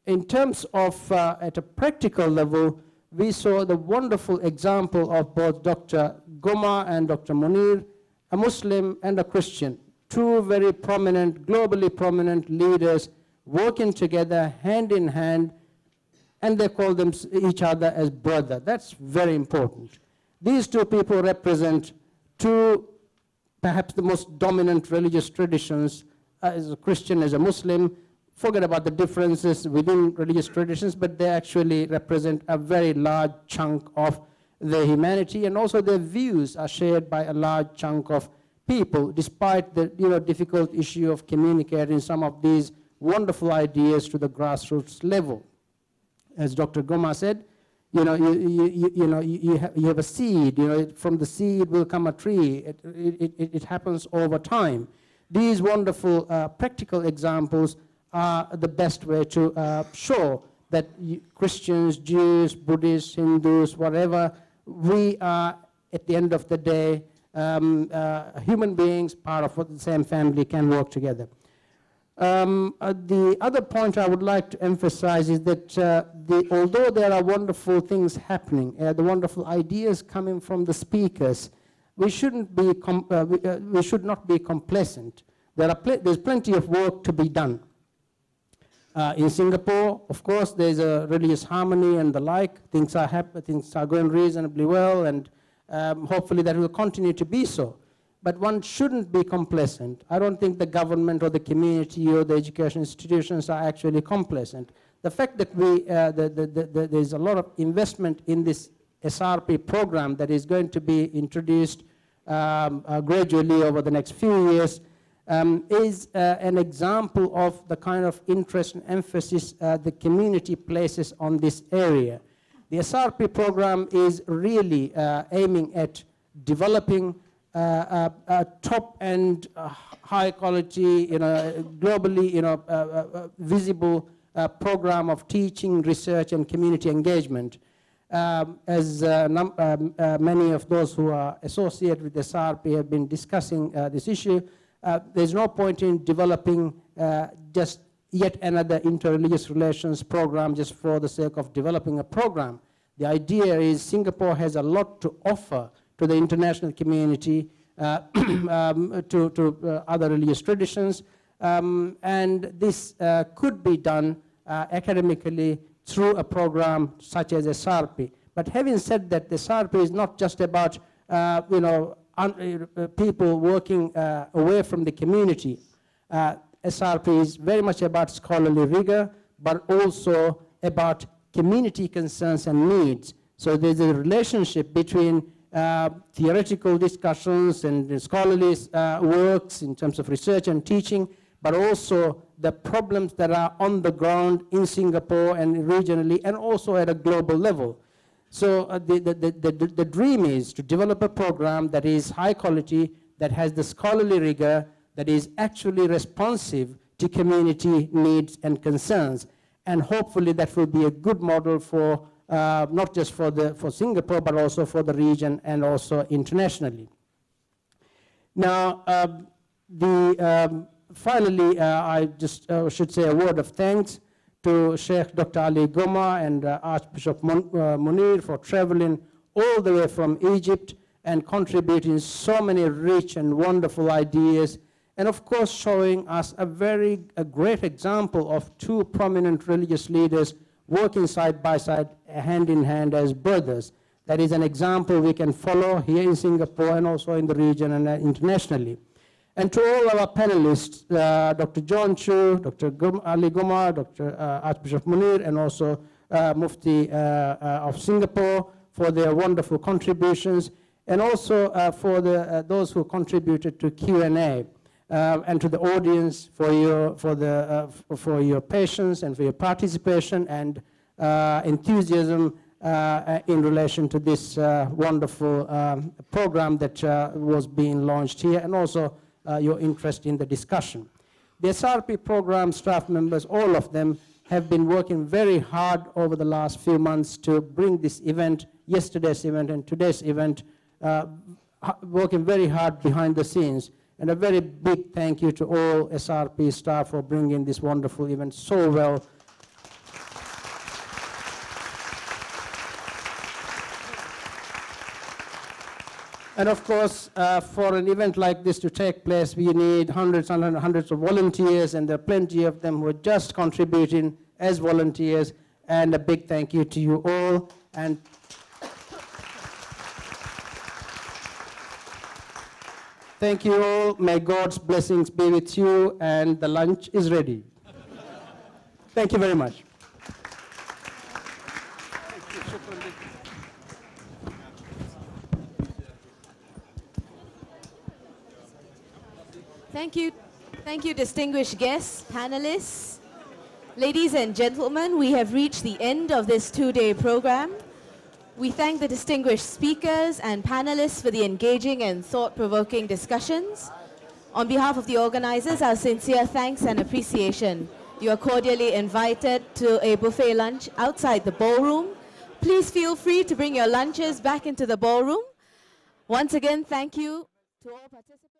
In terms of, at a practical level, we saw the wonderful example of both Dr. Goma and Dr. Munir, a Muslim and a Christian, two very prominent, globally prominent leaders working together hand in hand, and they call them each other as brother. That's very important. These two people represent two, perhaps the most dominant religious traditions, as a Christian, as a Muslim. Forget about the differences within religious traditions, but they actually represent a very large chunk of the humanity, and also their views are shared by a large chunk of people, despite the difficult issue of communicating some of these wonderful ideas to the grassroots level. As Dr. Goma said, you have a seed, from the seed will come a tree. It happens over time. These wonderful practical examples are the best way to show that Christians, Jews, Buddhists, Hindus, whatever, we are, at the end of the day, human beings, part of the same family, can work together. The other point I would like to emphasize is that although there are wonderful things happening, the wonderful ideas coming from the speakers, we should not be complacent. There's plenty of work to be done. In Singapore, of course, there's a religious harmony and the like. Things are going reasonably well, and hopefully that will continue to be so. But one shouldn't be complacent. I don't think the government or the community or the education institutions are actually complacent. the fact that there's a lot of investment in this SRP program that is going to be introduced gradually over the next few years is an example of the kind of interest and emphasis the community places on this area. The SRP program is really aiming at developing a top-end, high-quality, globally, visible program of teaching, research, and community engagement. As many of those who are associated with SRP have been discussing this issue, there's no point in developing just yet another interreligious relations program just for the sake of developing a program. The idea is Singapore has a lot to offer to the international community, to other religious traditions, and this could be done academically through a program such as SRP. But having said that, the SRP is not just about people working away from the community. SRP is very much about scholarly rigor, but also about community concerns and needs. So there's a relationship between theoretical discussions and scholarly works in terms of research and teaching, but also the problems that are on the ground in Singapore and regionally, and also at a global level. So the dream is to develop a program that is high quality, that has the scholarly rigor, that is actually responsive to community needs and concerns. And hopefully that will be a good model for not just for Singapore, but also for the region and also internationally. Now, finally, I just should say a word of thanks to Sheikh Dr. Ali Goma and Archbishop Munir for traveling all the way from Egypt and contributing so many rich and wonderful ideas, and of course showing us a great example of two prominent religious leaders working side by side, hand in hand as brothers. That is an example we can follow here in Singapore and also in the region and internationally. And to all our panelists, Dr. John Chu, Dr. Ali Goma, Dr. Archbishop Munir, and also Mufti of Singapore for their wonderful contributions, and also for those who contributed to Q&A, and to the audience for your patience and for your participation and enthusiasm in relation to this wonderful program that was being launched here, and also your interest in the discussion. The SRP program staff members, all of them, have been working very hard over the last few months to bring this event, yesterday's event and today's event, working very hard behind the scenes. And a very big thank you to all SRP staff for bringing this wonderful event so well. And of course, for an event like this to take place, we need hundreds and hundreds of volunteers, and there are plenty of them who are just contributing as volunteers. And a big thank you to you all. And thank you all. May God's blessings be with you, and the lunch is ready. Thank you very much. Thank you, distinguished guests, panelists. Ladies and gentlemen, we have reached the end of this two-day program. We thank the distinguished speakers and panelists for the engaging and thought-provoking discussions. On behalf of the organizers, our sincere thanks and appreciation. You are cordially invited to a buffet lunch outside the ballroom. Please feel free to bring your lunches back into the ballroom. Once again, thank you to all participants.